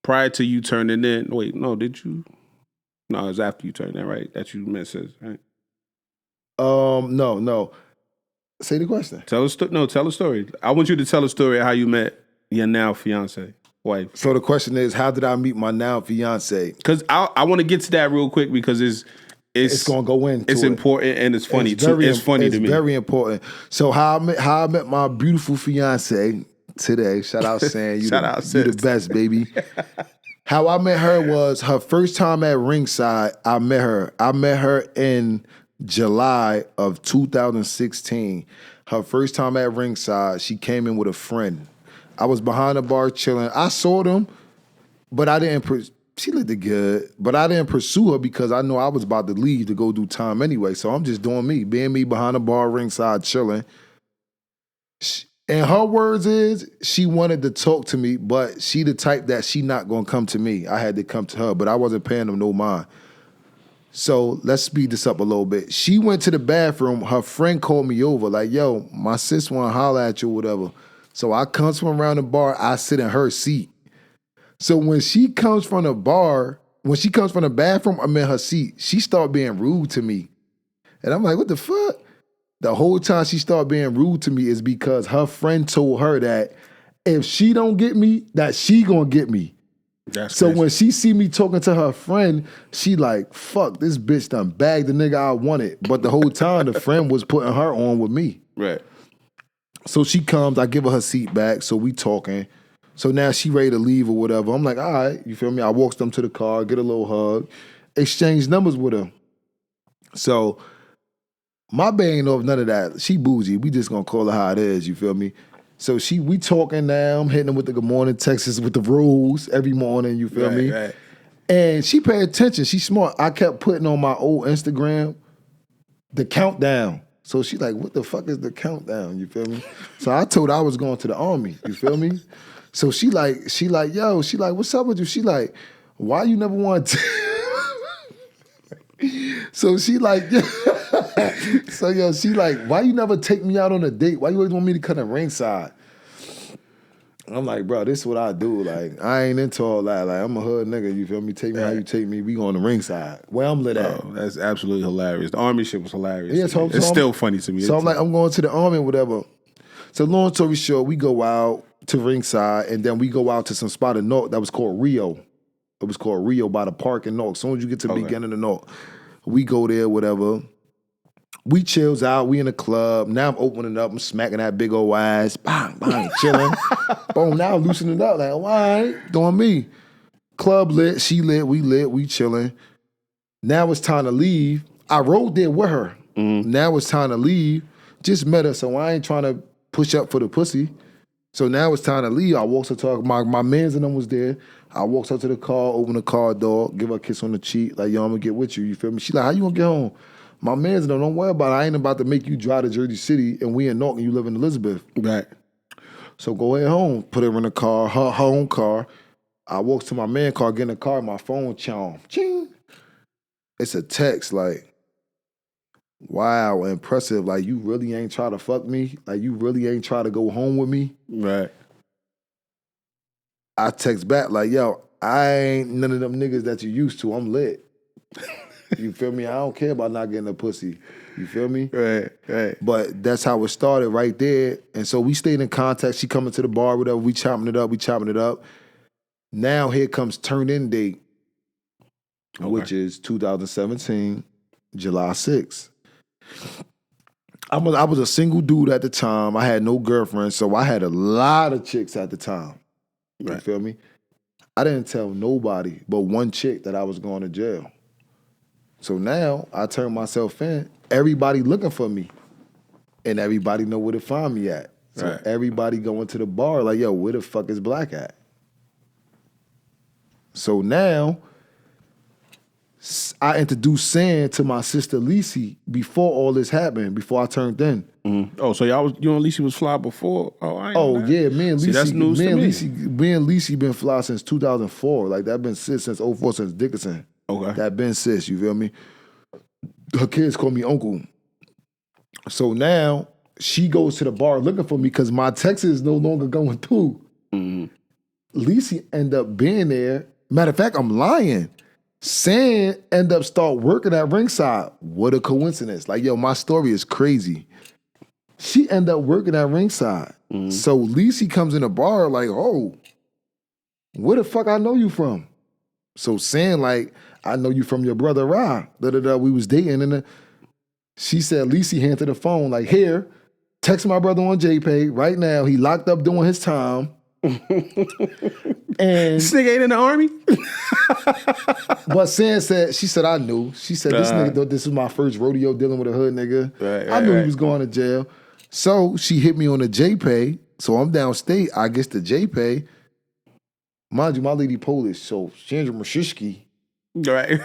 prior to you turning in, wait, no, did you? No, it was after you turned in, right? That you met sis, right? No. Say the question. Tell a story. I want you to tell a story of how you met your now fiance, wife. So the question is, how did I meet my now fiance? Because I want to get to that real quick because it's gonna go into it's important and it's funny too. It's funny to me. It's very important. So how I met my beautiful fiance today. Shout out Sam. You the best, baby. How I met her was her first time at ringside. I met her in July of 2016. Her first time at ringside, she came in with a friend. I was behind the bar chilling. I saw them, but I didn't. She looked good, but I didn't pursue her because I know I was about to leave to go do time anyway. So I'm just doing me, being me behind the bar ringside chilling. And her words is she wanted to talk to me, but she the type that she not gonna come to me. I had to come to her, but I wasn't paying them no mind. So let's speed this up a little bit. She went to the bathroom. Her friend called me over like, yo, my sis want to holler at you or whatever. So I comes from around the bar. I sit in her seat. So when she comes from the bathroom, I'm in her seat. She start being rude to me. And I'm like, what the fuck? The whole time she started being rude to me is because her friend told her that if she don't get me, that she gonna get me. That's So crazy. when she see me talking to her friend, she like, fuck, this bitch done bagged the nigga I wanted. But the whole time, the friend was putting her on with me. Right. So she comes, I give her seat back, so we talking. So now she ready to leave or whatever. I'm like, all right, you feel me? I walks them to the car, get a little hug, exchange numbers with her. So my bae ain't know none of that. She bougie. We just gonna call her how it is, you feel me? So we talking now. I'm hitting her with the good morning Texas with the rules every morning, you feel me? Right. And she paid attention. She smart. I kept putting on my old Instagram the countdown. So she like, what the fuck is the countdown? You feel me? So I told her I was going to the army. You feel me? So she like, yo, she like, what's up with you? She like, why you never want to? So she like, so yo, she like, why you never take me out on a date? Why you always want me to cut a ringside? I'm like, bro, this is what I do. Like, I ain't into all that. Like, I'm a hood nigga, you feel me? Take me how you take me. We going to ringside. Where I'm lit at. Oh, that's absolutely hilarious. The army shit was hilarious. Yeah, so it's still funny to me. So I'm like, I'm going to the army or whatever. So long story short, we go out to ringside, and then we go out to some spot in North that was called Rio. It was called Rio by the park in North. As soon as you get to the beginning of North, we go there, whatever. We chills out. We in the club. Now I'm opening up. I'm smacking that big old ass. Bang, bang, chilling. Boom, now I'm loosening up. Like, all right, doing me. Club lit, she lit, we chilling. Now it's time to leave. I rode there with her. Now it's time to leave. Just met her, so I ain't trying to push up for the pussy. So now it's time to leave. I walks up to her. My mans and them was there. I walks up to the car, open the car door, give her a kiss on the cheek, like, yo, I'm gonna get with you. You feel me? She like, how you gonna get home? My mans and them, don't worry about it. I ain't about to make you drive to Jersey City and we in Norton, you live in Elizabeth. Right. So go ahead home. Put her in the car, her own car. I walks to my man car, get in the car, my phone chime. Ching. It's a text like, wow, impressive. Like, you really ain't try to fuck me? Like, you really ain't try to go home with me? Right. I text back like, yo, I ain't none of them niggas that you used to. I'm lit. You feel me? I don't care about not getting a pussy. You feel me? Right. But that's how it started right there. And so we stayed in contact. She coming to the bar, whatever. We chopping it up. Now here comes turn-in date, which is 2017, July 6th. I was a single dude at the time. I had no girlfriend, so I had a lot of chicks at the time. You feel me? I didn't tell nobody but one chick that I was going to jail. So now I turn myself in. Everybody looking for me. And everybody know where to find me at. So everybody going to the bar like, yo, where the fuck is Black at? So now I introduced Sam to my sister Lisi before all this happened, before I turned in. Mm-hmm. Oh, so you and Lisi was fly before? Oh, I ain't know that. Yeah, me and Lisi. See, that's news to me. Me and Lisi been fly since 2004. Like, that been sis since 04, since Dickinson. Okay. That been sis, you feel me? Her kids call me uncle. So now she goes to the bar looking for me because my text is no longer going through. Mm-hmm. Lisi end up being there. Matter of fact, I'm lying. Sam end up start working at ringside. What a coincidence. Like, yo, my story is crazy. She end up working at ringside. Mm-hmm. So Lisi comes in the bar like, oh, where the fuck I know you from? So Sam like, I know you from your brother Rah. We was dating and she said, Lisi handed the phone like, here, text my brother on JPay right now. He locked up doing his time. And this nigga ain't in the army? But Sam said, she said, I knew. She said, this nigga thought this was my first rodeo dealing with a hood nigga. I knew he was going to jail. So she hit me on the JPay. So I'm downstate. I guess the JPay. Mind you, my lady Polish, so Sandra Mashishki. Right.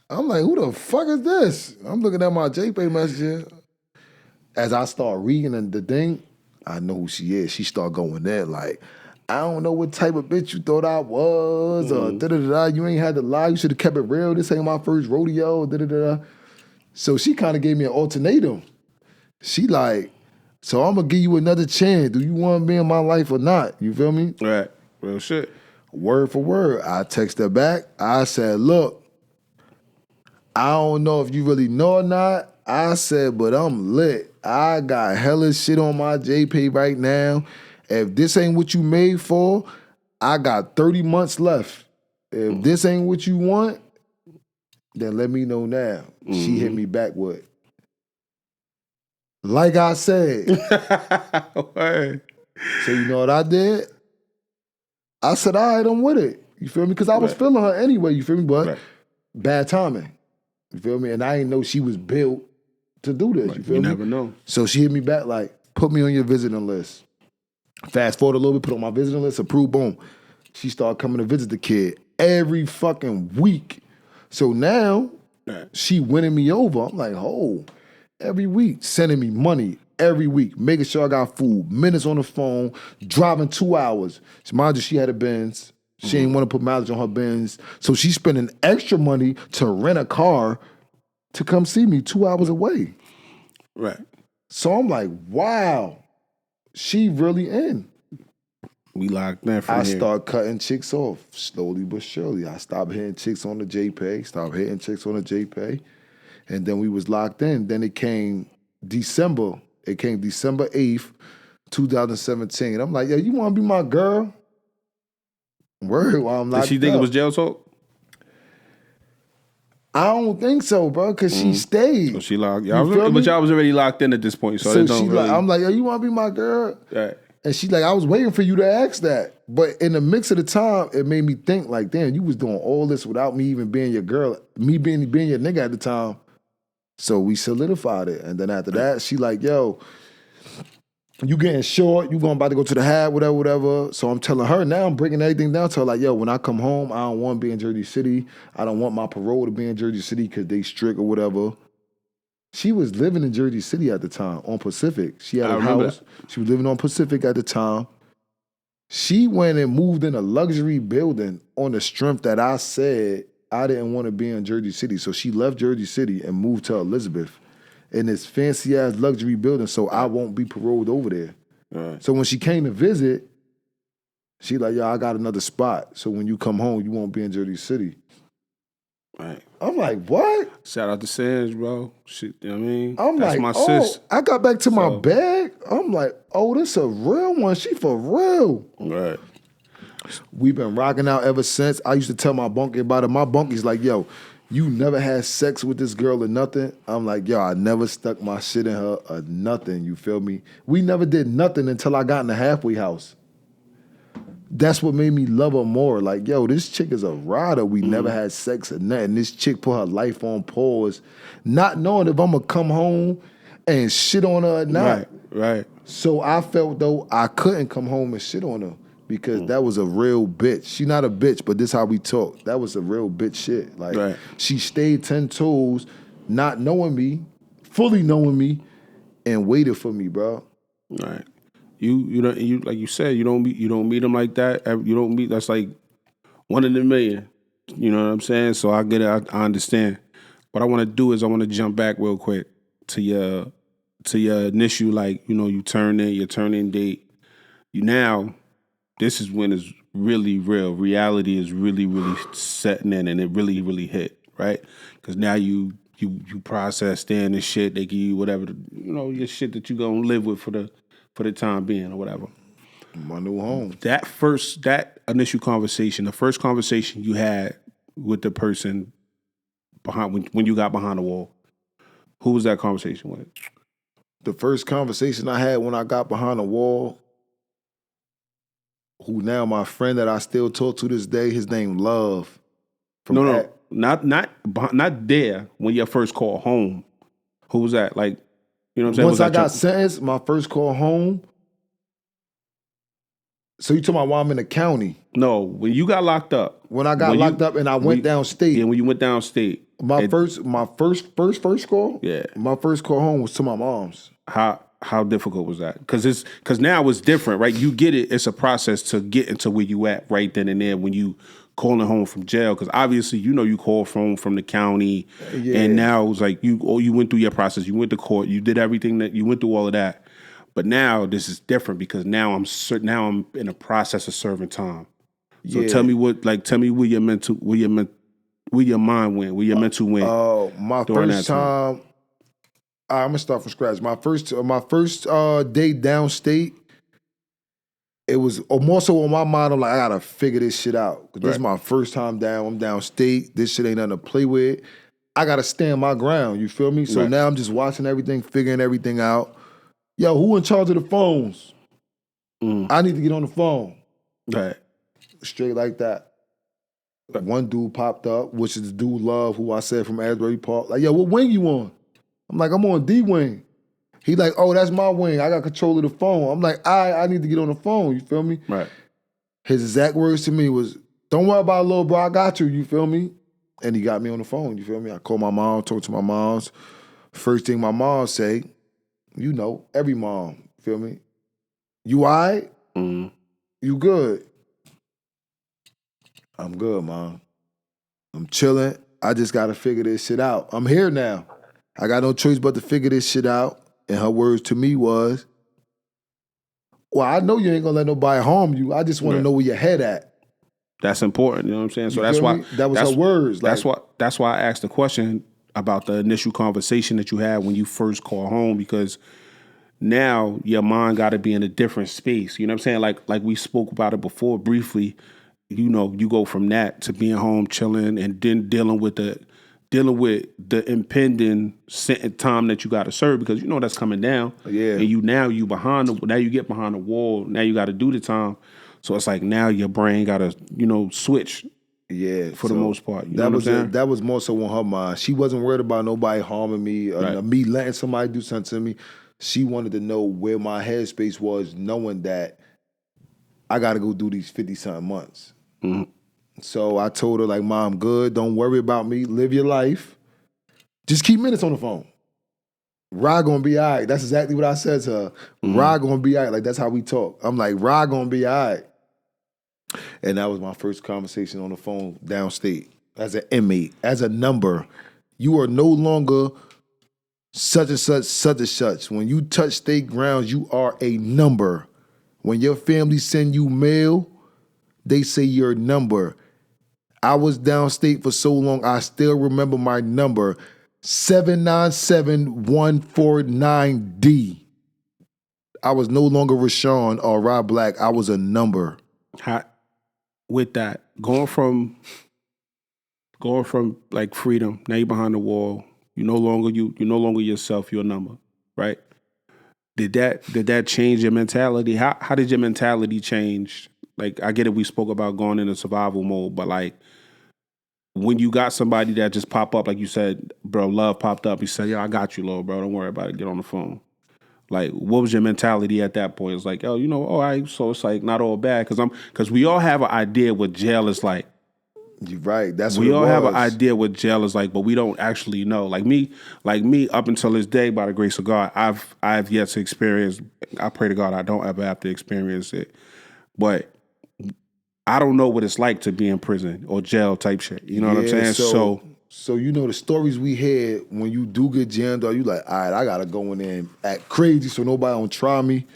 I'm like, who the fuck is this? I'm looking at my JPay message. As I start reading the thing, I know who she is. She start going there like, I don't know what type of bitch you thought I was, or da-da-da-da. You ain't had to lie. You should have kept it real. This ain't my first rodeo, da-da-da-da. So she kind of gave me an ultimatum. She like, so I'm going to give you another chance. Do you want to be in my life or not? You feel me? Right. Real shit. Word for word. I text her back. I said, look, I don't know if you really know or not. I said, but I'm lit. I got hella shit on my JPay right now. If this ain't what you made for, I got 30 months left. If this ain't what you want, then let me know now. She hit me back with, like I said. So you know what I did? I said, all right, I'm with it. You feel me? Because I was feeling her anyway, you feel me? But bad timing. You feel me? And I didn't know she was built to do this. You feel me? You never know. So she hit me back like, put me on your visiting list. Fast forward a little bit, put on my visiting list, approved, boom. She started coming to visit the kid every fucking week. So now she winning me over. I'm like, oh, every week, sending me money every week, making sure I got food, minutes on the phone, driving 2 hours. So mind you, she had a Benz. She didn't want to put mileage on her Benz. So she's spending extra money to rent a car to come see me 2 hours away. Right. So I'm like, wow, she really in. We locked in from I here. start cutting chicks off slowly but surely. I stopped hitting chicks on the JPay, stopped hitting chicks on the JPay. And then we was locked in. Then it came December. It came December 8th, 2017. I'm like, yo, you want to be my girl? Word while I'm locked up. Did she think it was jail talk? I don't think so, bro, because she stayed. So she locked. You feel me? But y'all was already locked in at this point. So, she really... like, I'm like, yo, you want to be my girl? Right. And she's like, I was waiting for you to ask that. But in the mix of the time, it made me think like, damn, you was doing all this without me even being your girl, me being your nigga at the time. So we solidified it. And then after that, she like, yo, you getting short, you going about to go to the hat, whatever. So I'm telling her now, I'm breaking everything down to her like, yo, when I come home, I don't want to be in Jersey City. I don't want my parole to be in Jersey City because they strict or whatever. She was living in Jersey City at the time on Pacific. She had a house. She was living on Pacific at the time. She went and moved in a luxury building on the strength that I said I didn't want to be in Jersey City. So she left Jersey City and moved to Elizabeth in this fancy-ass luxury building so I won't be paroled over there. Right. So when she came to visit, she like, yo, I got another spot. So when you come home, you won't be in Jersey City. Right. I'm like, what? Shout out to Sands, bro. Shit, you know what I mean? I'm That's like, my oh, sis. I got back to my bag. I'm like, oh, this a real one. She for real. Right. We've been rocking out ever since. I used to tell my bunkie about it. My bunkie's like, yo, you never had sex with this girl or nothing? I'm like, yo, I never stuck my shit in her or nothing, you feel me? We never did nothing until I got in the halfway house. That's what made me love her more. Like, yo, this chick is a rider. We never had sex or nothing. This chick put her life on pause, not knowing if I'm going to come home and shit on her or not. Right. So I felt though I couldn't come home and shit on her because that was a real bitch. She not a bitch, but this how we talk. That was a real bitch shit. Like, she stayed 10 toes, not knowing me, fully knowing me, and waited for me, bro. Right. You don't like you said, you don't meet them like that. You don't meet, that's like one in a million. You know what I'm saying? So I get it, I understand. What I want to do is I want to jump back real quick to your initial, like, you know, your turn in date. This is when it's really real. Reality is really, really setting in, and it really, really hit, right? Because now you processed in and shit. They give you whatever, your shit that you gonna live with for the time being or whatever. My new home. That initial conversation, the first conversation you had with the person behind when you got behind the wall, who was that conversation with? The first conversation I had when I got behind the wall, who now my friend that I still talk to this day, his name Love. Not there when your first call home. Who was that? Like, you know what I'm saying? Once I got sentenced, my first call home. So you talking about while I'm in the county? No, when you got locked up. When I got locked up and I went downstate. Yeah, when you went downstate. My first call? Yeah. My first call home was to my mom's. How difficult was that? Because now it's different, right? You get it. It's a process to get into where you at right then and there when you calling home from jail. Because obviously, you called from the county, and now it was like you went through your process. You went to court. You did everything that you went through all of that. But now this is different because now I'm in a process of serving time. So tell me where your mind went, where your mental went. My first time. I'm gonna start from scratch. My first day downstate, it was more so on my mind. I'm like, I gotta figure this shit out. 'Cause this is Right. my first time down. I'm downstate. This shit ain't nothing to play with. I gotta stand my ground. You feel me? So Right. now I'm just watching everything, figuring everything out. Yo, who in charge of the phones? I need to get on the phone. Right. Straight like that. One dude popped up, which is the dude Love, who I said from Asbury Park. Like, yo, what wing you on? I'm like, I'm on D wing. He like, oh, that's my wing. I got control of the phone. I'm like, I need to get on the phone. You feel me? Right. His exact words to me was, don't worry about it, little bro. I got you. You feel me? And he got me on the phone. You feel me? I called my mom, talked to my moms. First thing my mom say, you know, every mom, feel me? You all right? You good? I'm good, mom. I'm chilling. I just got to figure this shit out. I'm here now. I got no choice but to figure this shit out. And her words to me was, well, I know you ain't gonna let nobody harm you. I just want to know where your head at. That's important. You know what I'm saying? So You that's feel why me? That was her words. That's why I asked the question about the initial conversation that you had when you first called home, because now your mind got to be in a different space. You know what I'm saying? Like we spoke about it before briefly. You know, you go from that to being home chilling and then dealing with the impending time that you got to serve, because you know that's coming down. Yeah. And now you get behind the wall. Now you got to do the time. So it's like now your brain got to, switch. Yeah, For the most part. You know what I'm saying? That was more so on her mind. She wasn't worried about nobody harming me or me letting somebody do something to me. She wanted to know where my headspace was, knowing that I got to go do these 50-something months. So I told her, like, Mom, good. Don't worry about me. Live your life. Just keep minutes on the phone. Rah gonna be all right. That's exactly what I said to her. Rah gonna be all right. Like, that's how we talk. I'm like, Rah gonna be all right. And that was my first conversation on the phone downstate. As an inmate, as a number, you are no longer such and such, such and such. When you touch state grounds, you are a number. When your family send you mail, they say your number. I was downstate for so long, I still remember my number, 797149D. I was no longer Rashawn or Rah Black. I was a number. With that, going from like freedom, now you're behind the wall. You're no longer yourself. You're a number, right? Did that change your mentality? How did your mentality change? Like, I get it. We spoke about going into survival mode, but like when you got somebody that just pop up, like you said, bro, Love popped up. He said, "Yo, I got you, little bro. Don't worry about it. Get on the phone." Like, what was your mentality at that point? It's like, oh, all right, so it's like not all bad, because we all have an idea what jail is like. You're right. That's what We it was. all have an idea what jail is like, but we don't actually know. Like me, up until this day, by the grace of God, I've yet to experience. I pray to God I don't ever have to experience it, but I don't know what it's like to be in prison or jail type shit. You know what I'm saying? So you know the stories we had when you do get jammed up, you like, all right, I gotta go in there and act crazy so nobody don't try me.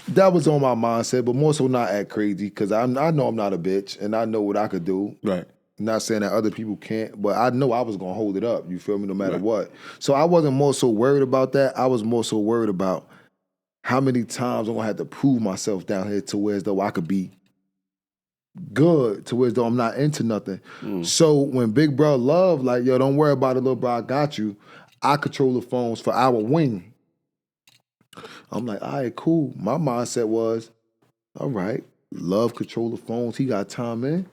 That was on my mindset, but more so not act crazy, because I know I'm not a bitch and I know what I could do. Right. Not saying that other people can't, but I know I was gonna hold it up. You feel me? No matter what. So I wasn't more so worried about that. I was more so worried about how many times I'm gonna have to prove myself down here to where as though I could be good, to where as though I'm not into nothing. So when Big Bro Love, like, yo, don't worry about it, little bro, I got you. I control the phones for our wing. I'm like, all right, cool. My mindset was, all right, Love control the phones. He got time in.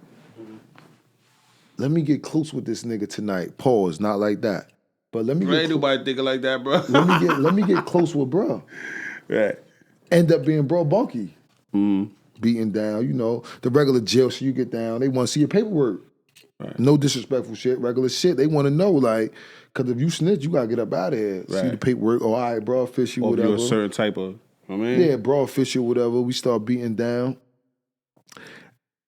Let me get close with this nigga tonight. Pause, not like that. But let me get ain't nobody thinking like that, bro. let me get close with bro. Right. End up being bro bunky. Beating down, the regular jail shit you get down. They want to see your paperwork. Right. No disrespectful shit, regular shit. They want to know, like, because if you snitch, you got to get up out of here. Right. See the paperwork. Oh, all right, bro, official, whatever. You're a certain type of, Yeah, bro, official, whatever. We start beating down.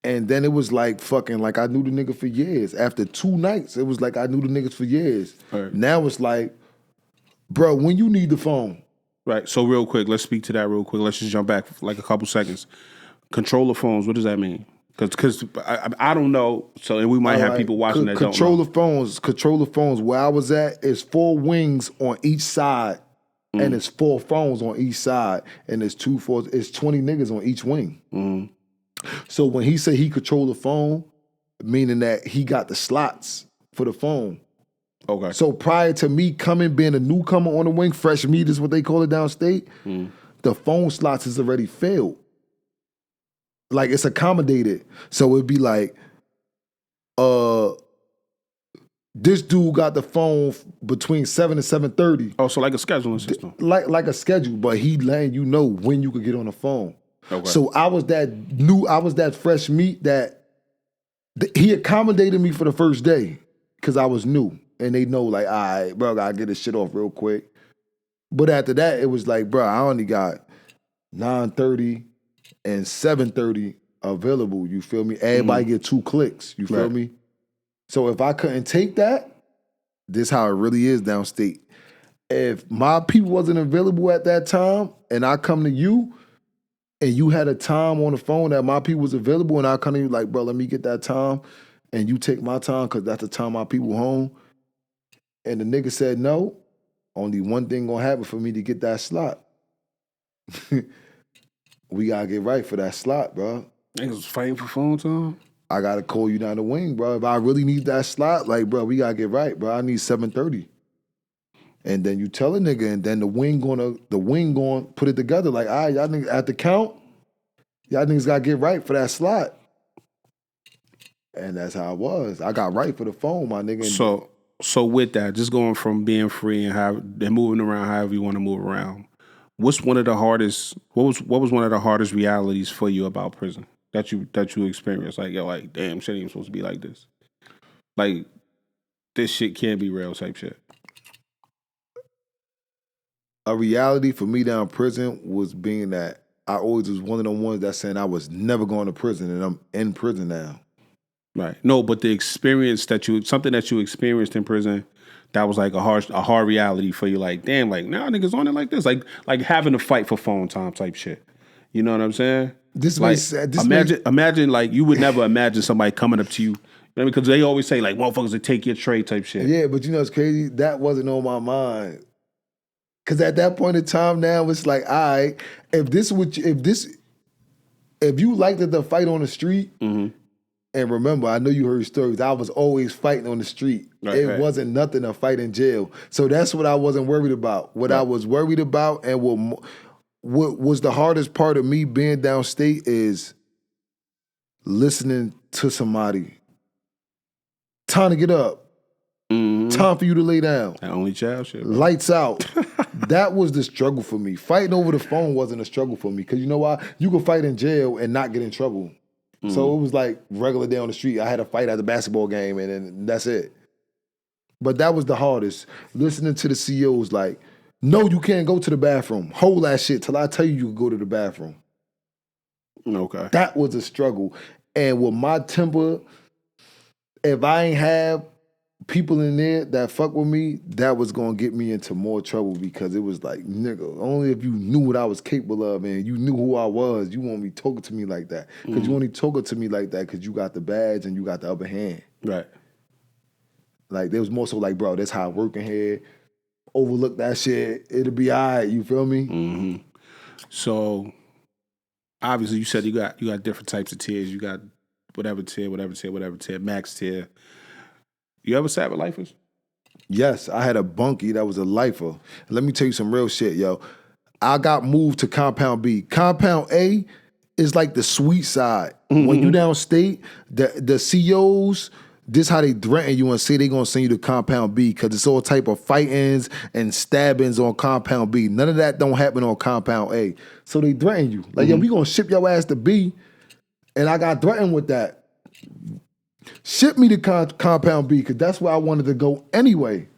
And then it was like fucking, like I knew the nigga for years. After 2 nights, it was like I knew the niggas for years. Right. Now it's like, bro, when you need the phone. Right. So real quick, let's speak to that real quick. Let's just jump back for like a couple seconds. Controller phones, what does that mean? Because I don't know. So, and we might have people watching that don't know. Controller phones, where I was at is 4 wings on each side And it's 4 phones on each side, and it's 20 niggas on each wing. So when he said he controlled the phone, meaning that he got the slots for the phone. Okay. So prior to me being a newcomer on the wing, fresh meat is what they call it downstate, the phone slots is already filled. Like, it's accommodated. So it'd be like, this dude got the phone between 7 and 7:30. Oh, so like a scheduling system. Like a schedule, but he letting you know when you could get on the phone. Okay. So I was that fresh meat that he accommodated me for the first day because I was new. And they know, like, all right, bro, I gotta get this shit off real quick. But after that, it was like, bro, I only got 9:30 and 7:30 available. You feel me? Everybody get 2 clicks. You feel me? So if I couldn't take that, this how it really is downstate. If my people wasn't available at that time and I come to you and you had a time on the phone that my people was available and I come to you like, bro, let me get that time and you take my time because that's the time my people home. And the nigga said no, only one thing gonna happen for me to get that slot. We gotta get right for that slot, bro. Niggas was fighting for phone time? I gotta call you down the wing, bro. If I really need that slot, like, bro, we gotta get right, bro. I need 7:30. And then you tell a nigga, and then the wing going put it together. Like, all right, y'all niggas at the count, y'all niggas gotta get right for that slot. And that's how it was. I got right for the phone, my nigga. So with that, just going from being free and moving around however you want to move around, what was one of the hardest realities for you about prison that you experienced? Like, yo, like, damn, shit ain't supposed to be like this. Like, this shit can't be real type shit. A reality for me down in prison was being that I always was one of the ones that saying I was never going to prison, and I'm in prison now. Right. No, but the experience something that you experienced in prison, that was like a hard reality for you. Like, damn, like, now niggas on it like this, like having to fight for phone time type shit. You know what I'm saying? Imagine like you would never imagine somebody coming up to you. Because they always say like, motherfuckers that take your tray type shit. Yeah, but you know what's crazy? That wasn't on my mind. Cause at that point in time now, it's like, all right, if you liked the fight on the street. And remember, I know you heard stories. I was always fighting on the street. It wasn't nothing to fight in jail. So that's what I wasn't worried about. What I was worried about and what was the hardest part of me being downstate is listening to somebody. Time to get up. Time for you to lay down. That only child shit. Bro. Lights out. That was the struggle for me. Fighting over the phone wasn't a struggle for me. Because you know why? You could fight in jail and not get in trouble. So it was like regular day on the street. I had a fight at the basketball game and then that's it. But that was the hardest. Listening to the CEOs like, no, you can't go to the bathroom. Hold that shit till I tell you can go to the bathroom. Okay. That was a struggle. And with my temper, if I ain't have people in there that fuck with me, that was gonna get me into more trouble because it was like, nigga, only if you knew what I was capable of and you knew who I was, you won't be talking to me like that. Because you only talking to me like that because you got the badge and you got the upper hand. Right. Like, there was more so like, bro, that's how I work in here. Overlook that shit. It'll be all right, you feel me? So, obviously, you said you got different types of tiers. You got whatever tier, max tier. You ever sat with lifers? Yes, I had a bunkie that was a lifer. Let me tell you some real shit, yo. I got moved to Compound B. Compound A is like the sweet side. When you downstate, the CEOs, this how they threaten you and say they gonna send you to Compound B because it's all type of fightings and stabbings on Compound B. None of that don't happen on Compound A. So they threaten you. Like, yo, we gonna ship your ass to B. And I got threatened with that. Ship me to Compound B because that's where I wanted to go anyway.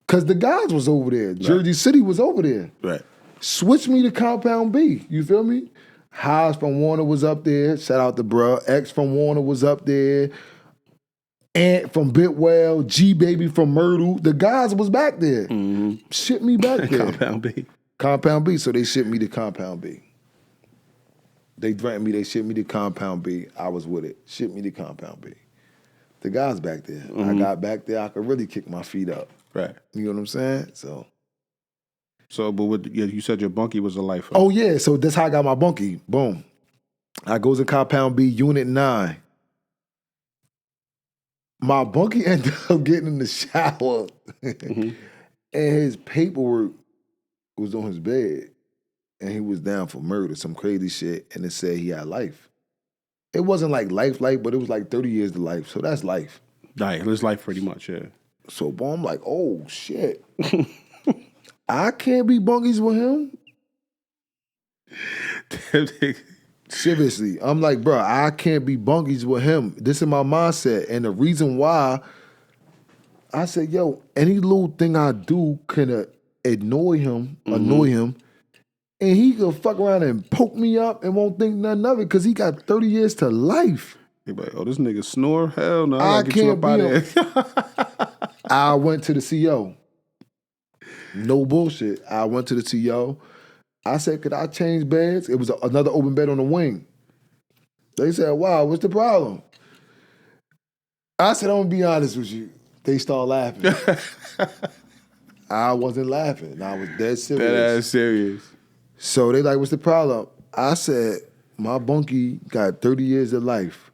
Because the guys was over there. Right. Jersey City was over there. Right. Switch me to Compound B. You feel me? Haas from Warner was up there. Shout out to bruh. X from Warner was up there. Ant from Bitwell. G Baby from Myrtle. The guys was back there. Ship me back there. Compound B. Compound B. So they shipped me to Compound B. They threatened me. They shipped me to Compound B. I was with it. Ship me to Compound B. The guys back there. I got back there. I could really kick my feet up. Right. You know what I'm saying? So So, but you said your bunkie was a lifer. Oh yeah, so that's how I got my bunkie. Boom. I goes in Compound B, Unit 9. My bunkie ended up getting in the shower, Mm-hmm. and his paperwork was on his bed, and he was down for murder, some crazy shit, and it said he had life. It wasn't like life, but it was like 30 years to life, so that's life. Right, his life pretty much, yeah. So, boy, I'm like, oh, shit. I can't be bunkies with him. Seriously. I'm like, bro, I can't be bunkies with him. This is my mindset. And the reason why, I said, yo, any little thing I do can annoy him, and he could fuck around and poke me up and won't think nothing of it because he got 30 years to life. He be like, oh, this nigga snore? Hell no, I I gotta get you can't up out be of here. I went to the CO. No bullshit. I went to the CO. I said, could I change beds? It was another open bed on the wing. They said, wow, what's the problem? I said, I'm gonna be honest with you. They started laughing. I wasn't laughing. I was dead serious. That ass serious. So they like, what's the problem? I said, my bunkie got 30 years of life.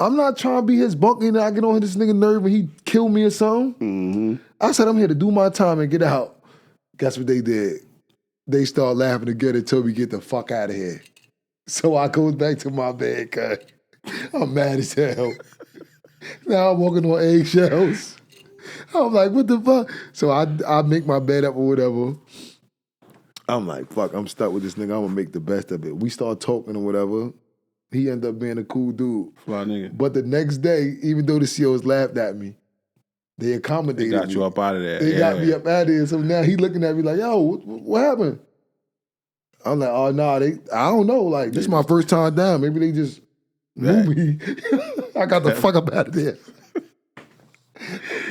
I'm not trying to be his bunkie and I get on this nigga nerve and he kill me or something. Mm-hmm. I said, I'm here to do my time and get out. Guess what they did? They start laughing again and told me get the fuck out of here. So I goes back to my bed, cuz I'm mad as hell. Now I'm walking on eggshells. I'm like, what the fuck? So I make my bed up or whatever. I'm like, fuck, I'm stuck with this nigga. I'm gonna make the best of it. We start talking or whatever. He ended up being a cool dude. Fly nigga. But the next day, even though the COs laughed at me, they accommodated me. They got you up out of there. They got me up out of there. So now he looking at me like, yo, what happened? I'm like, oh, no, I don't know. Like, this is my first time down. Maybe they just knew me. I got the fuck up out of there.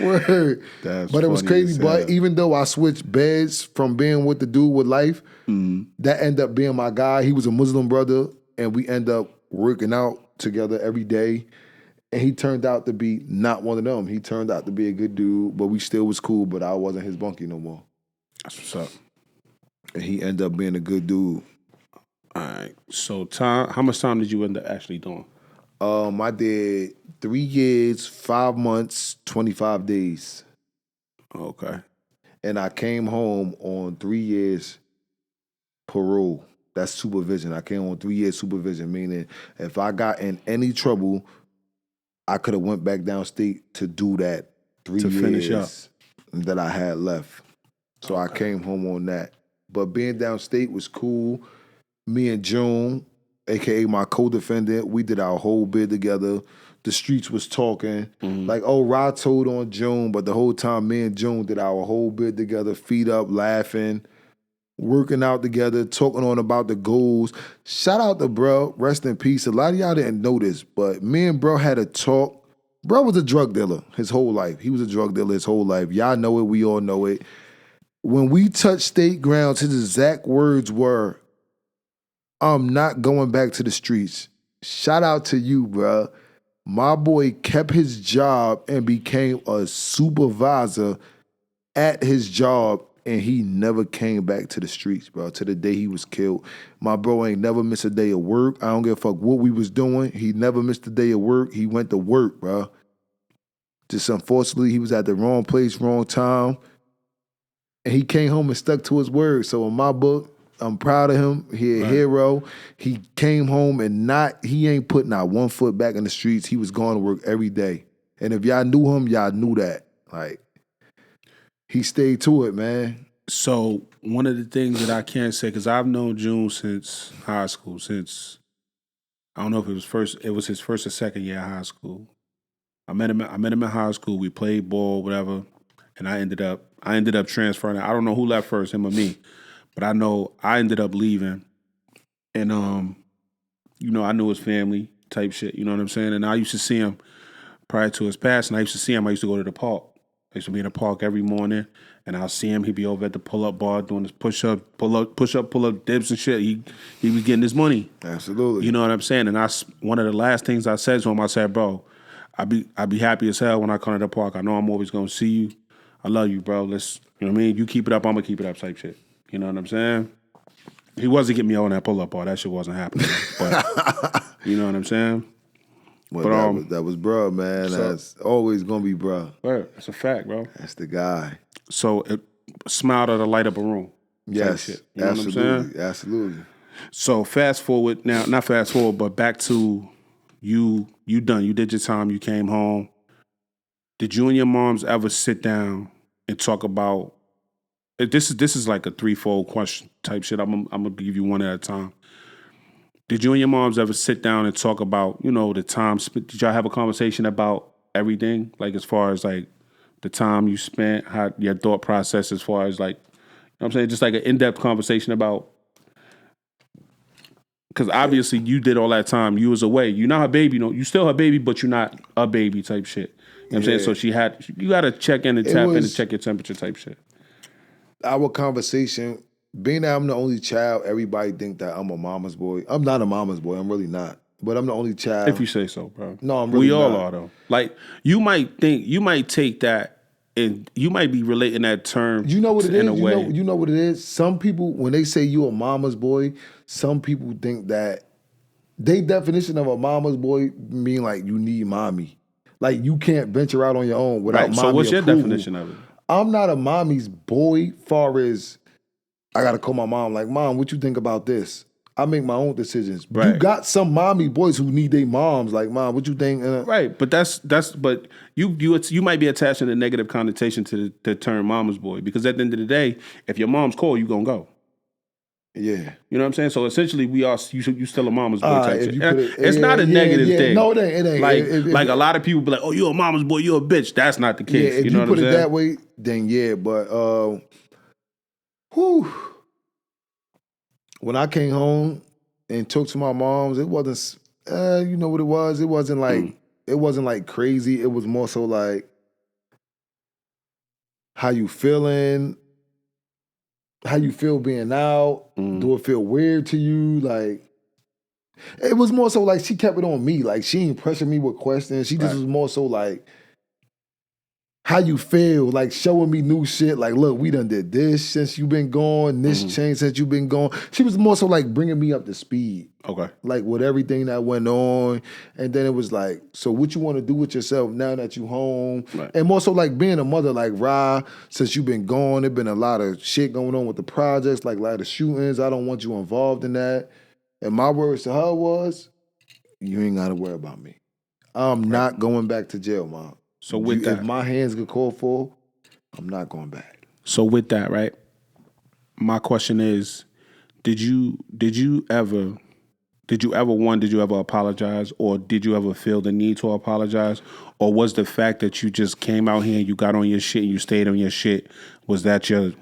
Word. But it was crazy. But even though I switched beds from being with the dude with life, that ended up being my guy. He was a Muslim brother, and we end up working out together every day. And he turned out to be not one of them. He turned out to be a good dude, but we still was cool, but I wasn't his bunkie no more. That's what's up. And he ended up being a good dude. All right. So how much time did you end up actually doing? I did 3 years, 5 months, 25 days. Okay. And I came home on 3 years parole. That's supervision. I came on 3 years supervision, meaning if I got in any trouble, I could have went back downstate to do that 3 years finish up that I had left. So I came home on that. But being downstate was cool. Me and June, a.k.a. my co-defendant, we did our whole bid together. The streets was talking. Like, oh, Rah told on June, but the whole time me and June did our whole bid together, feet up, laughing, working out together, talking on about the goals. Shout out to bro, rest in peace. A lot of y'all didn't know this, but me and bro had a talk. Bro was a drug dealer his whole life. He was a drug dealer his whole life. Y'all know it, we all know it. When we touched state grounds, his exact words were, I'm not going back to the streets. Shout out to you, bro. My boy kept his job and became a supervisor at his job, and he never came back to the streets, bro, to the day he was killed. My bro ain't never missed a day of work. I don't give a fuck what we was doing. He never missed a day of work. He went to work, bro. Just unfortunately, he was at the wrong place, wrong time. And he came home and stuck to his word. So in my book, I'm proud of him. He a hero. He came home and he ain't put not one foot back in the streets. He was going to work every day. And if y'all knew him, y'all knew that. Like, he stayed to it, man. So one of the things that I can't say, because I've known June since high school, I don't know if it was his first or second year of high school. I met him in high school. We played ball, whatever, and I ended up transferring. I don't know who left first, him or me, but I know I ended up leaving, and I knew his family type shit. You know what I'm saying? And I used to see him prior to his passing. I used to go to the park. I used to be in the park every morning, and I'll see him. He'd be over at the pull-up bar doing his push-up, pull-up dips and shit. He was getting his money. Absolutely. You know what I'm saying? And one of the last things I said to him, I said, bro, I'd be happy as hell when I come to the park. I know I'm always going to see you. I love you, bro. Let's, you know what I mean? You keep it up, I'm gonna keep it up type shit. You know what I'm saying? He wasn't getting me on that pull-up bar. That shit wasn't happening. But you know what I'm saying? Well, But that was bruh, man. That's always gonna be bruh. right, that's a fact, bro. That's the guy. So it smiled at the light up a room. Yes, shit. You know absolutely, what I'm saying? absolutely. So fast forward now, not fast forward, but back to you done. You did your time, you came home. Did you and your moms ever sit down and talk about this is like a threefold question type shit. I'm gonna give you one at a time. Did you and your moms ever sit down and talk about, you know, the time spent? Did y'all have a conversation about everything? Like as far as like the time you spent, how your thought process as far as like, you know what I'm saying? Just like an in-depth conversation about, because obviously you did all that time. You was away. You're not her baby. No, you still her baby, but you're not a baby type shit. You know what I'm saying? So you got to check in and tap in and check your temperature type shit. Our conversation, being that I'm the only child, everybody think that I'm a mama's boy. I'm not a mama's boy. I'm really not. But I'm the only child. If you say so, bro. No, I'm really We all not. are though. Like you might take that and you might be relating that term. You know what it is? in a way. You know what it is? Some people, when they say you a mama's boy, some people think that their definition of a mama's boy mean like you need mommy. Like you can't venture out on your own without mommy So what's your approval. definition of it? I'm not a mommy's boy far as I gotta call my mom like, Mom, what you think about this? I make my own decisions. Right. You got some mommy boys who need their moms like, Mom, what you think? Right, but but you might be attaching a negative connotation to the term mama's boy because at the end of the day, if your mom's call, you gonna go. Yeah. You know what I'm saying? So essentially, you still a mama's boy type shit. It's It's not a negative thing. No, it ain't. Like a lot of people be like, "Oh, you a mama's boy, you a bitch." That's not the case. Yeah, if you know what I'm put it saying? that way, then yeah. But when I came home and talked to my moms, it wasn't. You know what it was? It wasn't like crazy. It was more so like, how you feeling? How you feel being out? Do it feel weird to you? Like, it was more so like she kept it on me. Like she ain't pressing me with questions. She just was more so like, how you feel? Like showing me new shit. Like, look, we done did this since you been gone. This changed since you been gone. She was more so like bringing me up to speed. Okay. Like with everything that went on. And then it was like, so what you want to do with yourself now that you home? Right. And more so like being a mother, like Rah, since you been gone, there been a lot of shit going on with the projects, like a lot of shootings. I don't want you involved in that. And my words to her was, you ain't got to worry about me. I'm not going back to jail, Mom. So with that, if my hands get called for, I'm not going back. So with that, right? My question is, did you ever apologize, or did you ever feel the need to apologize, or was the fact that you just came out here and you got on your shit and you stayed on your shit, was that your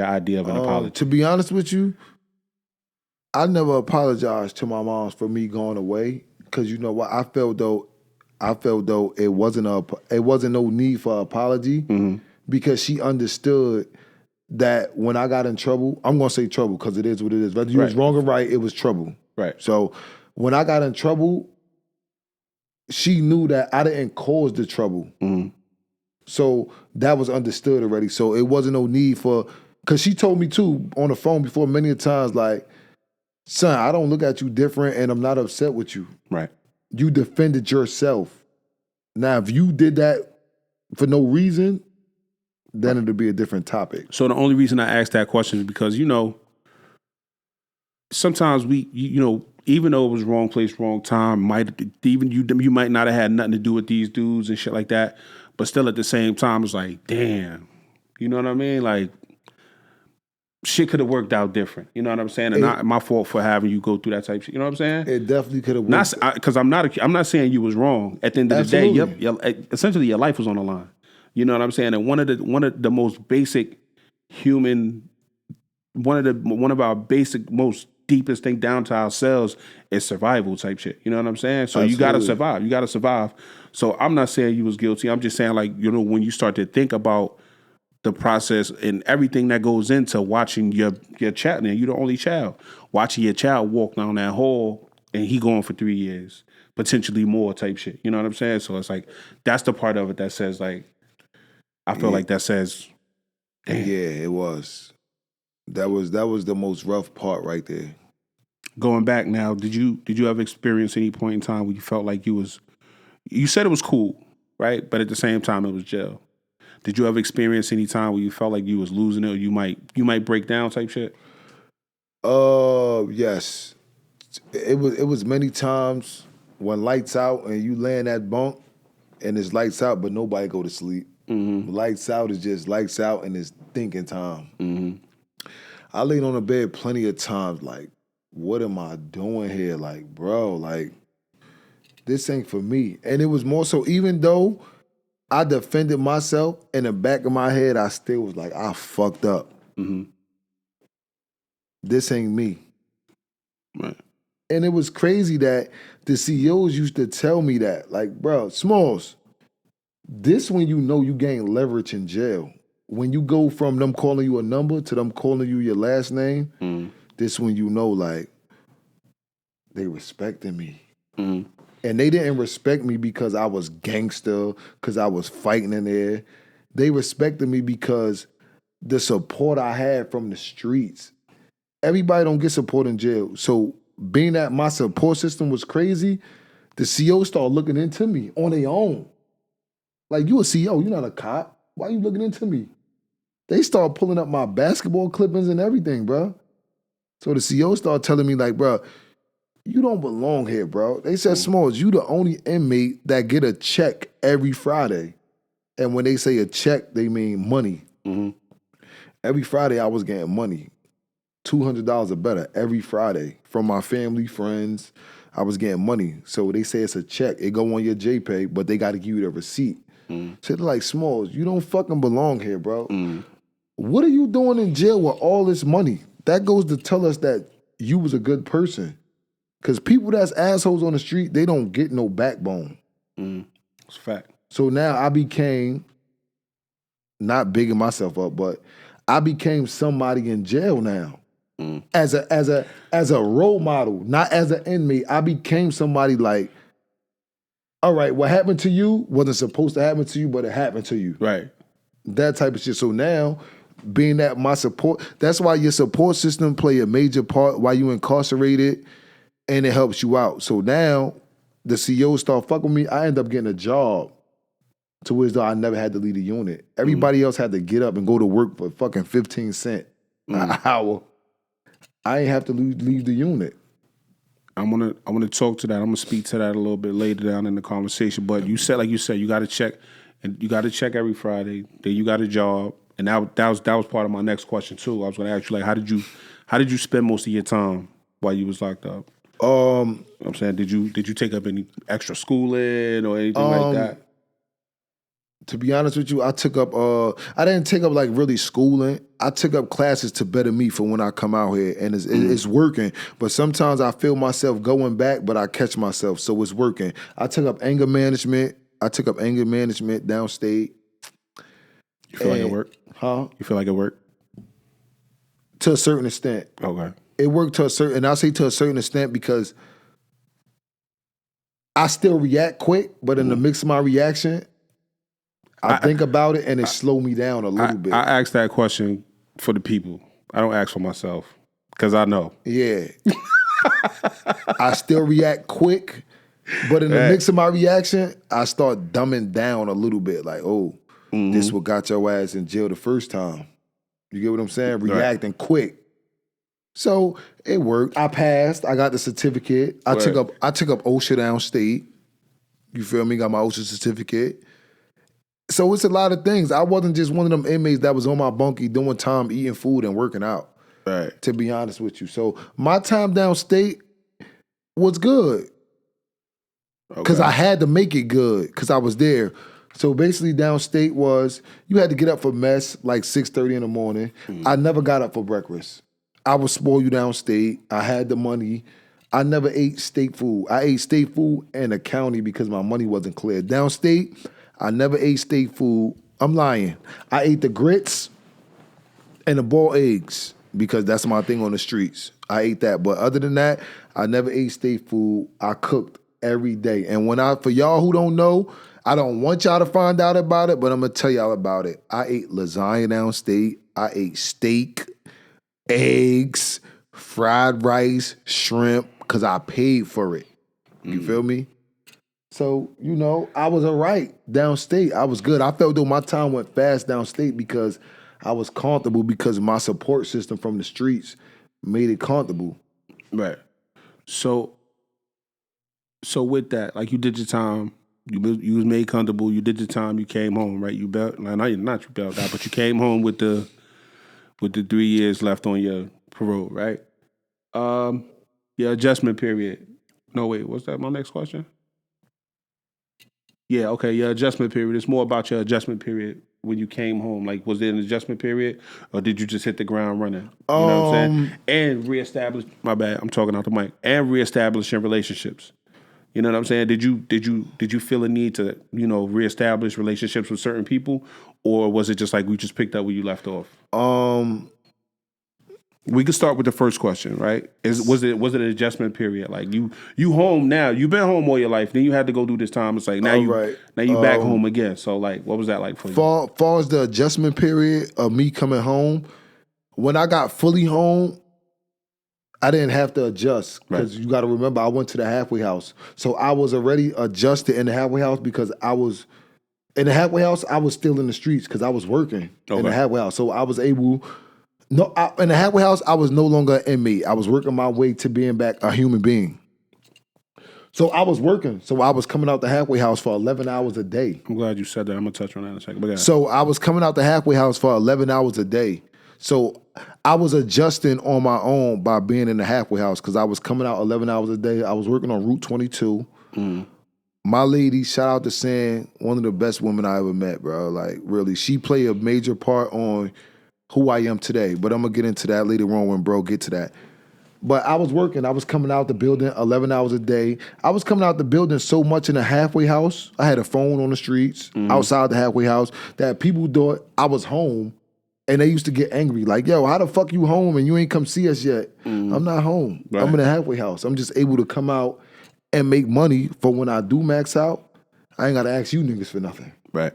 idea of an apology? To be honest with you, I never apologized to my moms for me going away, because you know what, I felt though it wasn't no need for apology, because she understood that when I got in trouble, I'm gonna say trouble because it is what it is. Whether you was wrong or right, it was trouble. Right. So when I got in trouble, she knew that I didn't cause the trouble. So that was understood already. So it wasn't no need for, because she told me too on the phone before many times, like, son, I don't look at you different and I'm not upset with you. Right. You defended yourself. Now, if you did that for no reason, then it'll be a different topic. So the only reason I asked that question is because, you know, sometimes even though it was wrong place, wrong time, you might not have had nothing to do with these dudes and shit like that, but still at the same time, it's like, damn, you know what I mean? Like, shit could have worked out different. You know what I'm saying? And not my fault for having you go through that type of shit. You know what I'm saying? It definitely could have worked. Because I'm not saying you was wrong. At the end of the day, essentially your life was on the line. You know what I'm saying? And one of the most basic human, one of our basic most deepest thing down to ourselves is survival type shit. You know what I'm saying? So you gotta survive. You gotta survive. So I'm not saying you was guilty. I'm just saying, like, you know, when you start to think about the process and everything that goes into watching your child, and you're the only child, watching your child walk down that hall and he going for 3 years, potentially more type shit. You know what I'm saying? So it's like, that's the part of it that says, like, I feel like that says, damn. Yeah, it was. That was the most rough part right there. Going back now, did you ever experience any point in time where you felt like you said it was cool, right? But at the same time, it was jail. Did you ever experience any time where you felt like you was losing it, or you might break down type shit? Yes. It was many times when lights out and you lay in that bunk and it's lights out, but nobody go to sleep. Mm-hmm. Lights out is just lights out and it's thinking time. Mm-hmm. I laid on the bed plenty of times like, what am I doing here? Like, bro, like, this ain't for me. And it was more so, even though I defended myself, in the back of my head, I still was like, I fucked up. Mm-hmm. This ain't me. Right. And it was crazy that the CEOs used to tell me that, like, bro, Smalls, this when you know you gain leverage in jail. When you go from them calling you a number to them calling you your last name, this when you know, like, they respected me. Mm-hmm. And they didn't respect me because I was gangster, because I was fighting in there. They respected me because the support I had from the streets. Everybody don't get support in jail. So being that my support system was crazy, the CO started looking into me on their own. Like, you a CO, you're not a cop. Why you looking into me? They started pulling up my basketball clippings and everything, bro. So the CO started telling me, like, bro, you don't belong here, bro. They said, Smalls, you the only inmate that get a check every Friday. And when they say a check, they mean money. Mm-hmm. Every Friday I was getting money. $200 or better every Friday from my family, friends. I was getting money. So they say it's a check. It go on your JPay, but they got to give you the receipt. So they're like, Smalls, you don't fucking belong here, bro. What are you doing in jail with all this money? That goes to tell us that you was a good person. Because people that's assholes on the street, they don't get no backbone. It's a fact. So now I became, not bigging myself up, but I became somebody in jail now. As a role model, not as an inmate. I became somebody like, all right, what happened to you wasn't supposed to happen to you, but it happened to you. Right. That type of shit. So now, being that my support, that's why your support system play a major part while you incarcerated, and it helps you out. So now, the CEOs start fucking with me. I end up getting a job to where though I never had to leave the unit. Everybody else had to get up and go to work for fucking 15 cents an hour. I ain't have to leave the unit. I want to talk to that. I'm gonna speak to that a little bit later down in the conversation. But you said you got to check, and you got to check every Friday. Then you got a job, and that was part of my next question too. I was gonna ask you, like, how did you spend most of your time while you was locked up? You know what I'm saying, did you take up any extra schooling or anything like that? To be honest with you, I took up, I didn't take up like really schooling. I took up classes to better me for when I come out here, and it's working. But sometimes I feel myself going back, but I catch myself, so it's working. I took up anger management. Downstate. You feel like it worked? Huh? You feel like it worked? To a certain extent. Okay. It worked to a certain, and I say to a certain extent because I still react quick, but in the mix of my reaction, I think about it and it slowed me down a little bit. I asked that question for the people. I don't ask for myself because I know. Yeah. I still react quick, but in the mix of my reaction, I start dumbing down a little bit. Like, this what got your ass in jail the first time. You get what I'm saying? Reacting quick. So it worked. I passed. I got the certificate. I took up OSHA downstate. You feel me? Got my OSHA certificate. So it's a lot of things. I wasn't just one of them inmates that was on my bunkie doing time, eating food and working out. Right. To be honest with you. So my time downstate was good. Because I had to make it good because I was there. So basically downstate was, you had to get up for mess like 6:30 in the morning. I never got up for breakfast. I would spoil you downstate. I had the money. I never ate state food. I ate state food in the county because my money wasn't clear. Downstate, I never ate state food. I'm lying. I ate the grits and the boiled eggs because that's my thing on the streets. I ate that. But other than that, I never ate state food. I cooked every day. And for y'all who don't know, I don't want y'all to find out about it, but I'm gonna tell y'all about it. I ate lasagna downstate. I ate steak, eggs, fried rice, shrimp, because I paid for it. You feel me? So, I was all right downstate. I was good. I felt though my time went fast downstate because I was comfortable because my support system from the streets made it comfortable. Right. So with that, like you did your time, you was made comfortable. You did your time. You came home, right? You bailed. Not you bailed out, but you came home with the 3 years left on your parole, right? Your adjustment period. No, wait, what's that? My next question. Yeah, okay. Your adjustment period. It's more about your adjustment period when you came home. Like, was there an adjustment period, or did you just hit the ground running? You know what I'm saying? And reestablish. My bad. I'm talking out the mic. And reestablishing relationships. You know what I'm saying? Did you feel a need to reestablish relationships with certain people, or was it just like we just picked up where you left off? We could start with the first question, right? Was it an adjustment period? Like you home now? You've been home all your life. Then you had to go do this time. It's like now you back home again. So like, what was that like for you? Far as the adjustment period of me coming home, when I got fully home, I didn't have to adjust because you got to remember I went to the halfway house, so I was already adjusted in the halfway house because I was in the halfway house. I was still in the streets because I was working in the halfway house, so I was able. No, in the halfway house, I was no longer an inmate. I was working my way to being back a human being. So I was working. So I was coming out the halfway house for 11 hours a day. I'm glad you said that. I'm going to touch on that in a second. So I was coming out the halfway house for 11 hours a day. So I was adjusting on my own by being in the halfway house because I was coming out 11 hours a day. I was working on Route 22. My lady, shout out to Sam, one of the best women I ever met, bro. Like, really, she played a major part on who I am today. But I'm going to get into that later on when bro get to that. But I was working. I was coming out the building 11 hours a day. I was coming out the building so much in the halfway house. I had a phone on the streets outside the halfway house that people thought I was home. And they used to get angry. Like, yo, how the fuck you home and you ain't come see us yet? I'm not home. Right. I'm in the halfway house. I'm just able to come out and make money for when I do max out. I ain't got to ask you niggas for nothing. Right.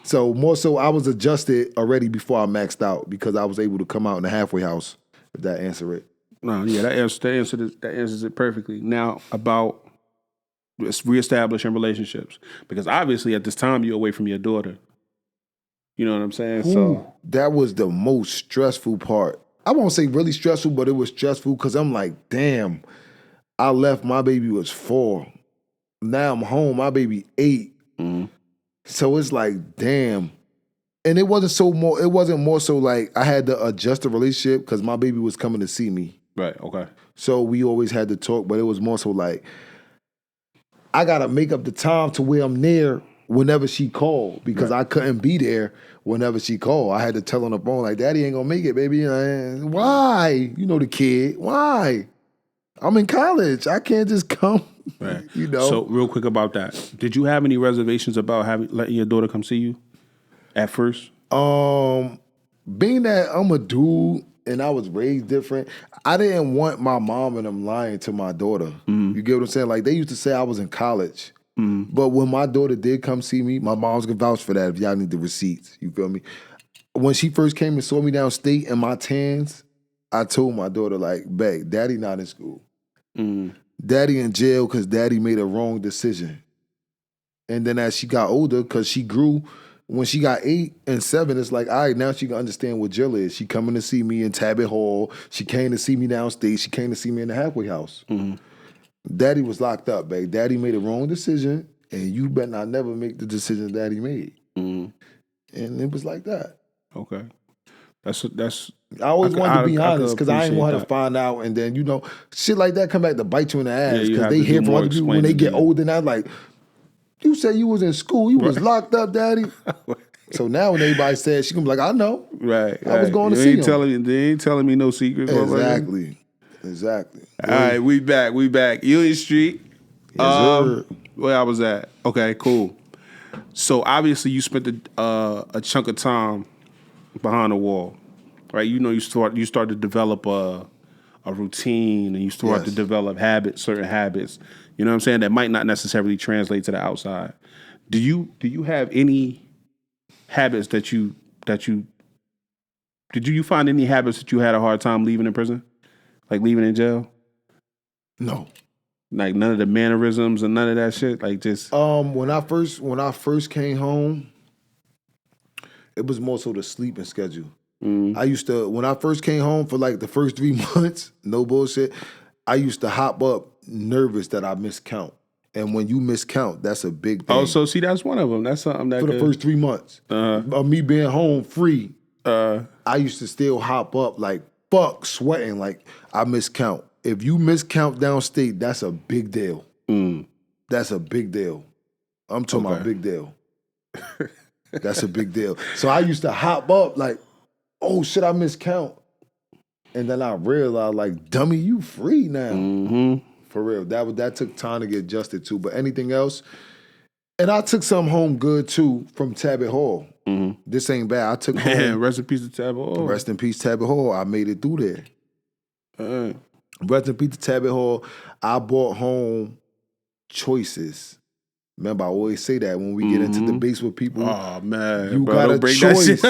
So more so I was adjusted already before I maxed out because I was able to come out in the halfway house, if that answer it. No, yeah, that answers it perfectly. Now about reestablishing relationships. Because obviously at this time you're away from your daughter. You know what I'm saying? So that was the most stressful part. I won't say really stressful, but it was stressful because I'm like, damn, I left, my baby was 4. Now I'm home, my baby 8. So it's like, damn. And it wasn't more so like I had to adjust the relationship because my baby was coming to see me. Right, okay. So we always had to talk, but it was more so like, I gotta make up the time to where I'm near whenever she called because I couldn't be there whenever she called. I had to tell on the phone, like, Daddy ain't gonna make it, baby. Why? You know the kid. Why? I'm in college. I can't just come. Right. So real quick about that. Did you have any reservations about letting your daughter come see you at first? Being that I'm a dude and I was raised different, I didn't want my mom and them lying to my daughter. You get what I'm saying? Like, they used to say I was in college. But when my daughter did come see me, my mom's gonna vouch for that if y'all need the receipts. You feel me? When she first came and saw me downstate in my tans, I told my daughter, like, babe, Daddy not in school. Daddy in jail because Daddy made a wrong decision. And then as she got older, because she grew, when she got 8 and 7, it's like, all right, now she can understand what jail is. She coming to see me in Tabby Hall. She came to see me downstate. She came to see me in the halfway house. Daddy was locked up, babe. Daddy made a wrong decision, and you better not never make the decision Daddy made. And it was like that. Okay. That's. I always wanted to be honest because I didn't want her to find out, and then shit like that come back to bite you in the ass because they hear from other people when they get older. And I'm like, you said you was in school, you was locked up, Daddy. So now when everybody says, she gonna be like, I know, right? I was going to see him. They ain't telling me no secrets. Exactly. All right, we back. Union Street. Yes, where I was at. Okay, cool. So obviously you spent a chunk of time behind the wall, right? You start to develop a a routine, and you start to develop habits, certain habits. You know what I'm saying? That might not necessarily translate to the outside. Do you have any habits that you did you find any habits that you had a hard time leaving in prison, like leaving in jail? No. Like none of the mannerisms and none of that shit. Like just when I first came home, it was more so the sleeping schedule. I used to, when I first came home for like the first 3 months, no bullshit, I used to hop up nervous that I miscount. And when you miscount, that's a big thing. oh, so see, that's one of them. That's something that For the first 3 months of me being home free, I used to still hop up like fuck, sweating like I miscount. If you miscount downstate, that's a big deal. That's a big deal. I'm talking about big deal. That's a big deal. So I used to hop up like, oh shit, I miscount. And then I realized like, dummy, you free now. For real. That took time to get adjusted to. But anything else, and I took some home good too from Tabby Hall. This ain't bad. I took home. Rest in peace to Tabby Hall. Rest in peace, Tabby Hall. I made it through there. Rest in peace to Tabby Hall. I brought home choices. Remember, I always say that when we get into debates with people. Oh man, you got a choice.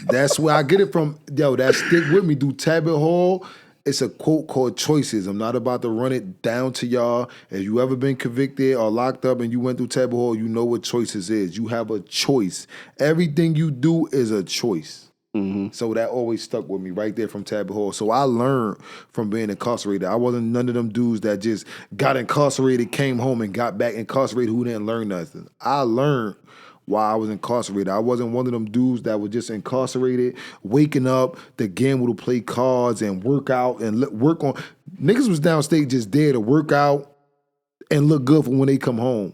That's where I get it from. Yo, that stick with me. Do Tabby Hall. It's a quote called choices. I'm not about to run it down to y'all. If you ever been convicted or locked up and you went through Tabby Hall, you know what choices is. You have a choice. Everything you do is a choice. So that always stuck with me right there from Tabby Hall. So I learned from being incarcerated. I wasn't none of them dudes that just got incarcerated, came home, and got back incarcerated who didn't learn nothing. I learned while I was incarcerated. I wasn't one of them dudes that was just incarcerated, waking up to gamble to play cards and work out and work on. Niggas was downstate just there to work out and look good for when they come home.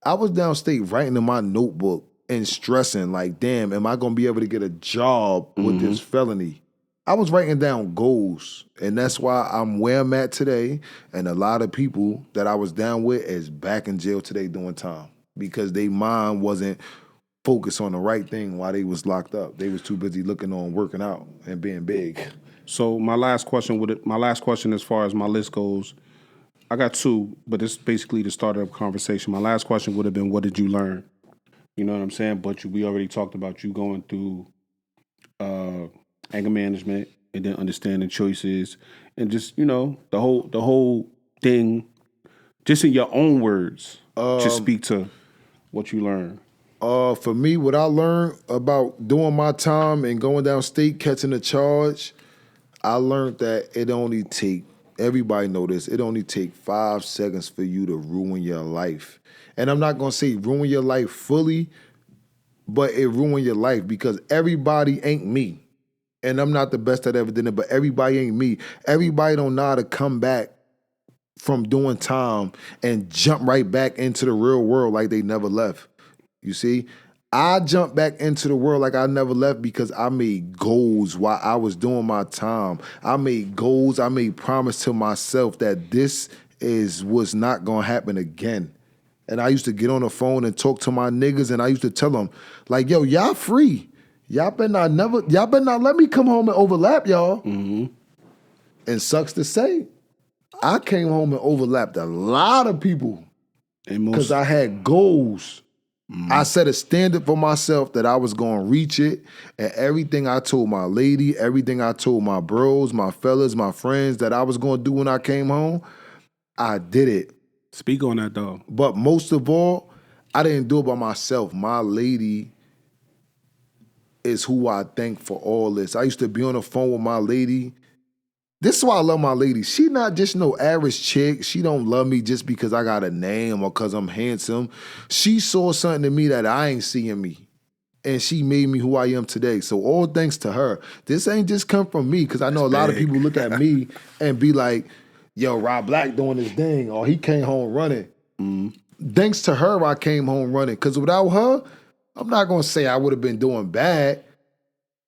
I was downstate writing in my notebook and stressing like, damn, am I going to be able to get a job with this felony? I was writing down goals, and that's why I'm where I'm at today, and a lot of people that I was down with is back in jail today doing time because their mind wasn't focused on the right thing while they was locked up. They was too busy looking on working out and being big. So my last question as far as my list goes, I got two, but it's basically the start of a conversation. My last question would have been, what did you learn? You know what I'm saying? But we already talked about you going through anger management and then understanding choices and just, you know, the whole thing, just in your own words, just speak to what you learned. For me, what I learned about doing my time and going downstate, catching a charge, I learned that it only take, everybody know this, it only take 5 seconds for you to ruin your life. And I'm not going to say ruin your life fully, but it ruined your life because everybody ain't me. And I'm not the best that ever did it, but everybody ain't me. Everybody don't know how to come back from doing time and jump right back into the real world like they never left. You see? I jumped back into the world like I never left because I made goals while I was doing my time. I made goals. I made promise to myself that this was not going to happen again. And I used to get on the phone and talk to my niggas, and I used to tell them, like, yo, y'all free. Y'all better not let me come home and overlap y'all. And sucks to say, I came home and overlapped a lot of people because I had goals. I set a standard for myself that I was going to reach it, and everything I told my lady, everything I told my bros, my fellas, my friends that I was going to do when I came home, I did it. Speak on that, though. But most of all, I didn't do it by myself. My lady is who I thank for all this. I used to be on the phone with my lady. This is why I love my lady. She not just no average chick. She don't love me just because I got a name or because I'm handsome. She saw something in me that I ain't seeing me. And she made me who I am today. So all thanks to her. This ain't just come from me because I know a lot of people look at me and be like, yo, Rah Black doing his thing, or he came home running. Thanks to her, I came home running. Because without her, I'm not going to say I would have been doing bad,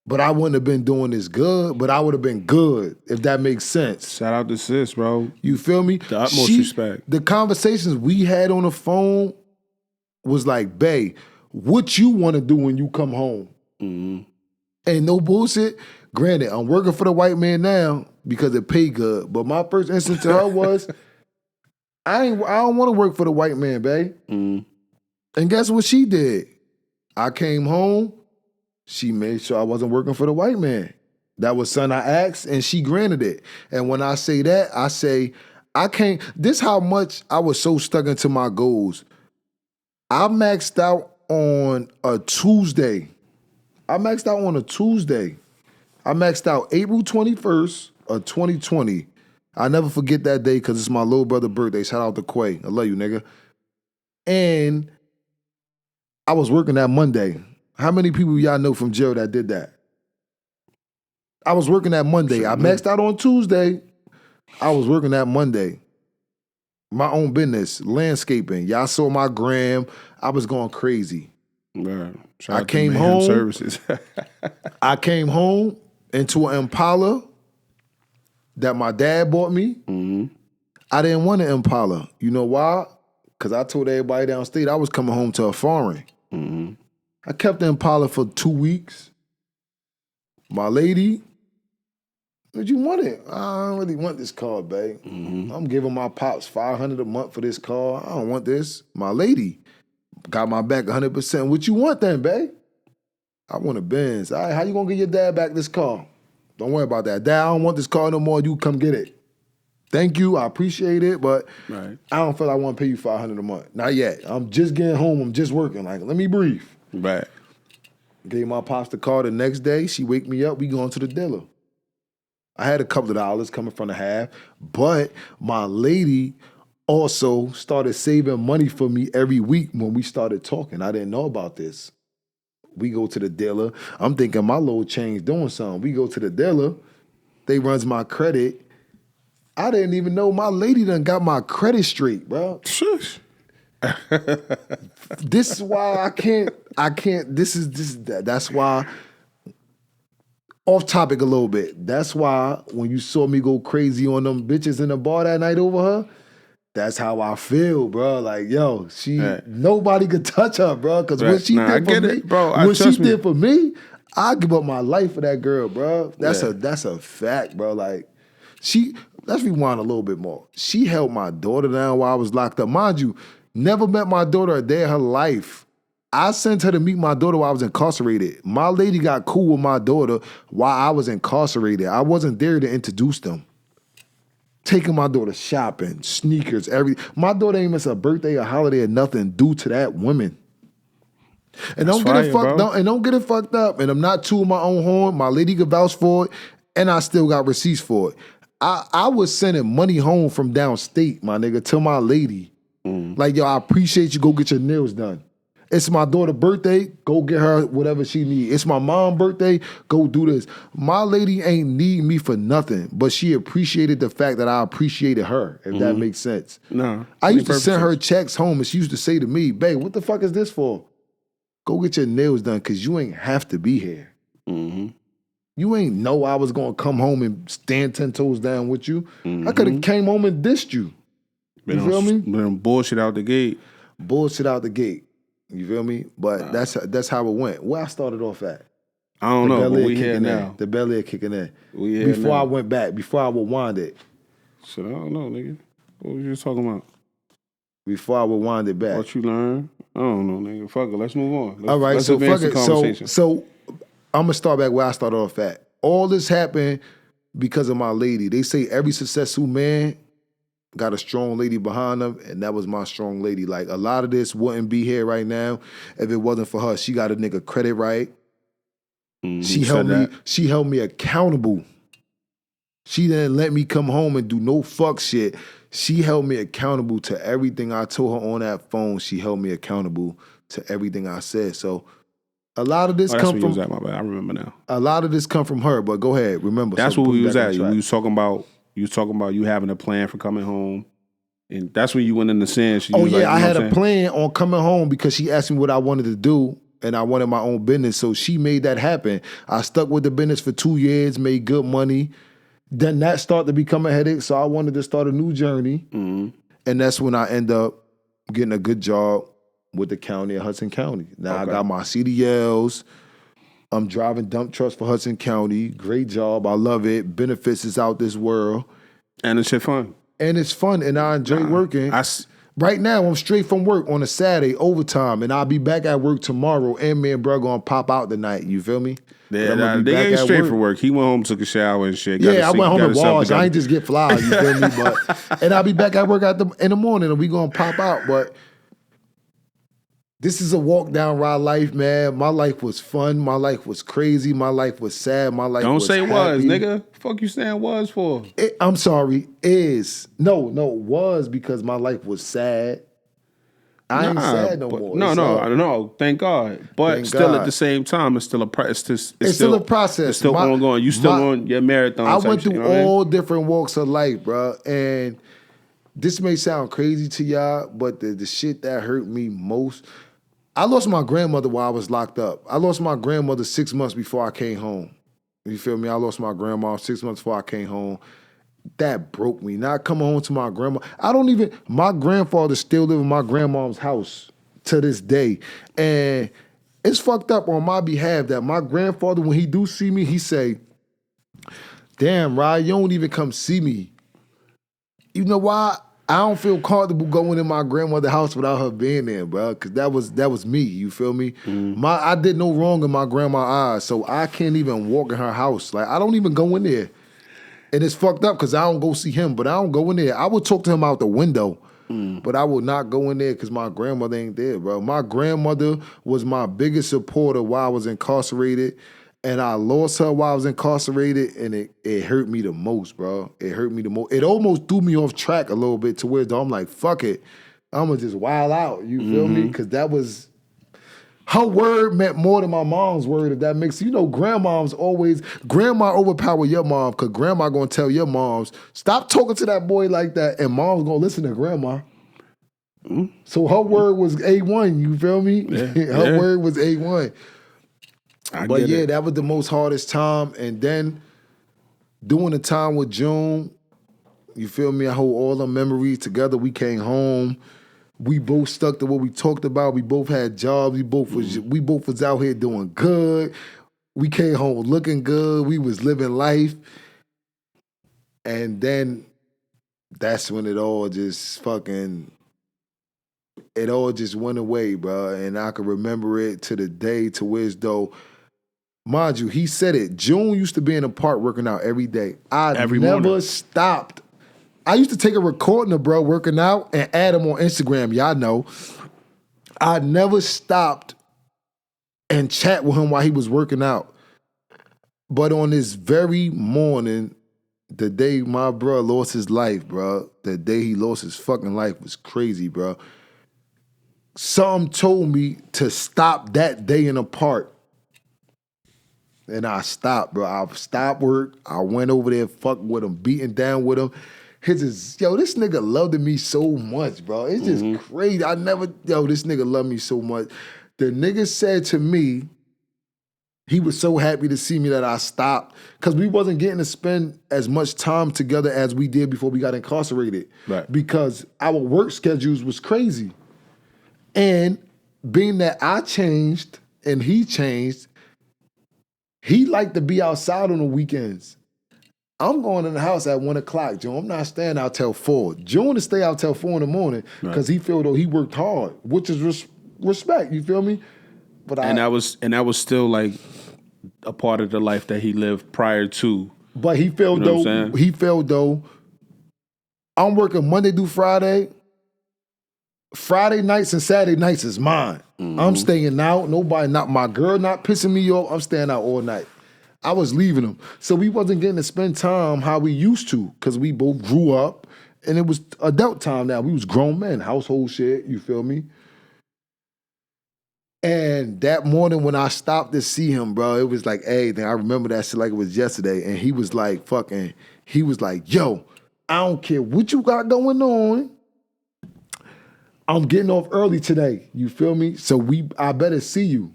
but I wouldn't have been doing this good, but I would have been good, if that makes sense. Shout out to sis, bro. You feel me? The utmost respect. The conversations we had on the phone was like, bae, what you want to do when you come home? And no bullshit, Granted, I'm working for the white man now because it pay good. But my first instinct to her was, I don't want to work for the white man, babe. Mm. And guess what she did? I came home. She made sure I wasn't working for the white man. That was something I asked, and she granted it. And when I say that, I say, I can't. This how much I was so stuck into my goals. I maxed out on a Tuesday. I maxed out April 21st of 2020. I never forget that day because it's my little brother's birthday. Shout out to Quay. I love you, nigga. And I was working that Monday. How many people y'all know from jail that did that? I was working that Monday. I maxed out on Tuesday. I was working that Monday. My own business, landscaping. Y'all saw my gram. I was going crazy. Right. I came home. Services. I came home into an Impala that my dad bought me. Mm-hmm. I didn't want an Impala. You know why? Because I told everybody downstate I was coming home to a foreign. Mm-hmm. I kept the Impala for 2 weeks. My lady, did you want it? I don't really want this car, babe. Mm-hmm. I'm giving my pops $500 a month for this car. I don't want this. My lady got my back 100%. What you want then, babe? I want a Benz. All right, how you gonna get your dad back this car? Don't worry about that. Dad, I don't want this car no more. You come get it. Thank you. I appreciate it, but Right. I don't feel I want to pay you $500 a month. Not yet. I'm just getting home. I'm just working. Like, let me breathe. Right. Gave my pops the car the next day. She wake me up. We going to the dealer. I had a couple of dollars coming from the half, but my lady also started saving money for me every week when we started talking. I didn't know about this. We go to the dealer. I'm thinking my little change doing something. We go to the dealer. They runs my credit. I didn't even know my lady done got my credit straight, bro. Shush. This is why I can't, that's why, off topic a little bit. That's why when you saw me go crazy on them bitches in the bar that night over her, that's how I feel, bro. Like, yo, nobody could touch her, bro. Because what she did for me, what she did for me, I give up my life for that girl, bro. That's a fact, bro. Like, let's rewind a little bit more. She held my daughter down while I was locked up. Mind you, never met my daughter a day of her life. I sent her to meet my daughter while I was incarcerated. My lady got cool with my daughter while I was incarcerated. I wasn't there to introduce them. Taking my daughter shopping, sneakers, everything. My daughter ain't miss a birthday, a holiday, or nothing due to that woman. And don't get it fucked up. And don't get it fucked up. And I'm not tooting my own horn. My lady could vouch for it, and I still got receipts for it. I was sending money home from downstate, my nigga, to my lady. Like, yo, I appreciate you. Go get your nails done. It's my daughter's birthday. Go get her whatever she needs. It's my mom's birthday. Go do this. My lady ain't need me for nothing, but she appreciated the fact that I appreciated her, if that makes sense. No. I used to send her checks home, and she used to say to me, babe, what the fuck is this for? Go get your nails done, because you ain't have to be here. Mm-hmm. You ain't know I was going to come home and stand 10 toes down with you. I could have came home and dissed you. You feel me? Been bullshit out the gate. Bullshit out the gate. You feel me? But that's how it went. Where I started off at. I don't know, but we here now. The belly air kicking in. We here before now. I went back, before I would wind it. Shit, I don't know, nigga. What was you talking about? Before I would wind it back. What you learned? I don't know, nigga. Fuck it. Let's move on. All right, let's so advance fuck the it. conversation. So I'm gonna start back where I started off at. All this happened because of my lady. They say every successful man got a strong lady behind them, and that was my strong lady. Like, a lot of this wouldn't be here right now if it wasn't for her. She got a nigga credit right. Mm-hmm. She held me accountable. She didn't let me come home and do no fuck shit. She held me accountable to everything I told her on that phone. She held me accountable to everything I said. So a lot of this come from. My bad. I remember now. A lot of this come from her. But go ahead. Remember, that's where we was at. We was talking about. You was talking about you having a plan for coming home, and that's when you went in the sand. I had a plan on coming home because she asked me what I wanted to do, and I wanted my own business. So she made that happen. I stuck with the business for 2 years, made good money. Then that started to become a headache, so I wanted to start a new journey, and that's when I end up getting a good job with the county of Hudson County. Now I got my CDLs. I'm driving dump trucks for Hudson County. Great job. I love it. Benefits is out this world. And it's shit fun. And it's fun, and I enjoy working. Right now, I'm straight from work on a Saturday, overtime, and I'll be back at work tomorrow, and me and bro gonna pop out tonight. You feel me? Yeah, they ain't straight for work. He went home, took a shower and shit. I went home and washed. I ain't just get fly, you feel me? And I'll be back at work in the morning, and we gonna pop out. But this is a walk down Rah life, man. My life was fun. My life was crazy. My life was sad. My life was happy. Don't say was, nigga. Fuck you saying was for? I'm sorry. Is. No, was because my life was sad. I ain't sad no more. No. Thank God. But still, at the same time, it's still a process. It's still a process. It's still ongoing. You still on your marathon. I went through all different walks of life, bro. And this may sound crazy to y'all, but the shit that hurt me most, I lost my grandmother while I was locked up. I lost my grandmother 6 months before I came home. You feel me? I lost my grandma 6 months before I came home. That broke me. Not coming home to my grandma. My grandfather still live in my grandma's house to this day. And it's fucked up on my behalf that my grandfather, when he do see me, he say, damn, Rah, you don't even come see me. You know why? I don't feel comfortable going in my grandmother's house without her being there, bro. Cause that was me. You feel me? I did no wrong in my grandma's eyes, so I can't even walk in her house. Like I don't even go in there, and it's fucked up because I don't go see him. But I don't go in there. I would talk to him out the window, but I would not go in there because my grandmother ain't there, bro. My grandmother was my biggest supporter while I was incarcerated. And I lost her while I was incarcerated, and it hurt me the most, bro. It hurt me the most. It almost threw me off track a little bit to where I'm like, fuck it. I'm going to just wild out, you feel me? Because that was, her word meant more than my mom's word, if that makes, grandma overpower your mom, because grandma going to tell your moms, stop talking to that boy like that, and mom's going to listen to grandma. So her word was A1, you feel me? Her word was A1. But yeah, that was the most hardest time. And then doing the time with June, you feel me? I hold all the memories together. We came home. We both stuck to what we talked about. We both had jobs. We both was out here doing good. We came home looking good. We was living life. And then that's when it all just went away, bro. And I can remember it to the day to where as though, mind you, he said it. June used to be in the park working out every day. Every morning. Stopped. I used to take a recording of bro working out and add him on Instagram. Y'all know. I never stopped and chat with him while he was working out. But on this very morning, the day my bro lost his life, bro, the day he lost his fucking life was crazy, bro. Some told me to stop that day in the park. And I stopped, bro. I stopped work. I went over there, fucking with him, beating down with him. This nigga loved me so much, bro. It's just crazy. This nigga loved me so much. The nigga said to me, he was so happy to see me that I stopped because we wasn't getting to spend as much time together as we did before we got incarcerated. Right. Because our work schedules was crazy. And being that I changed and he changed, he liked to be outside on the weekends. I'm going in the house at 1 o'clock, June. I'm not staying out till 4. June to stay out till 4 in the morning because he feel though he worked hard, which is respect. You feel me? But that was still like a part of the life that he lived prior to. But he felt though. I'm working Monday through Friday. Friday nights and Saturday nights is mine. I'm staying out. My girl not pissing me off. I'm staying out all night. I was leaving him. So we wasn't getting to spend time how we used to because we both grew up and it was adult time now. We was grown men, household shit, you feel me? And that morning when I stopped to see him, bro, it was like everything. I remember that shit like it was yesterday. And he was like, yo, I don't care what you got going on. I'm getting off early today. You feel me? So I better see you.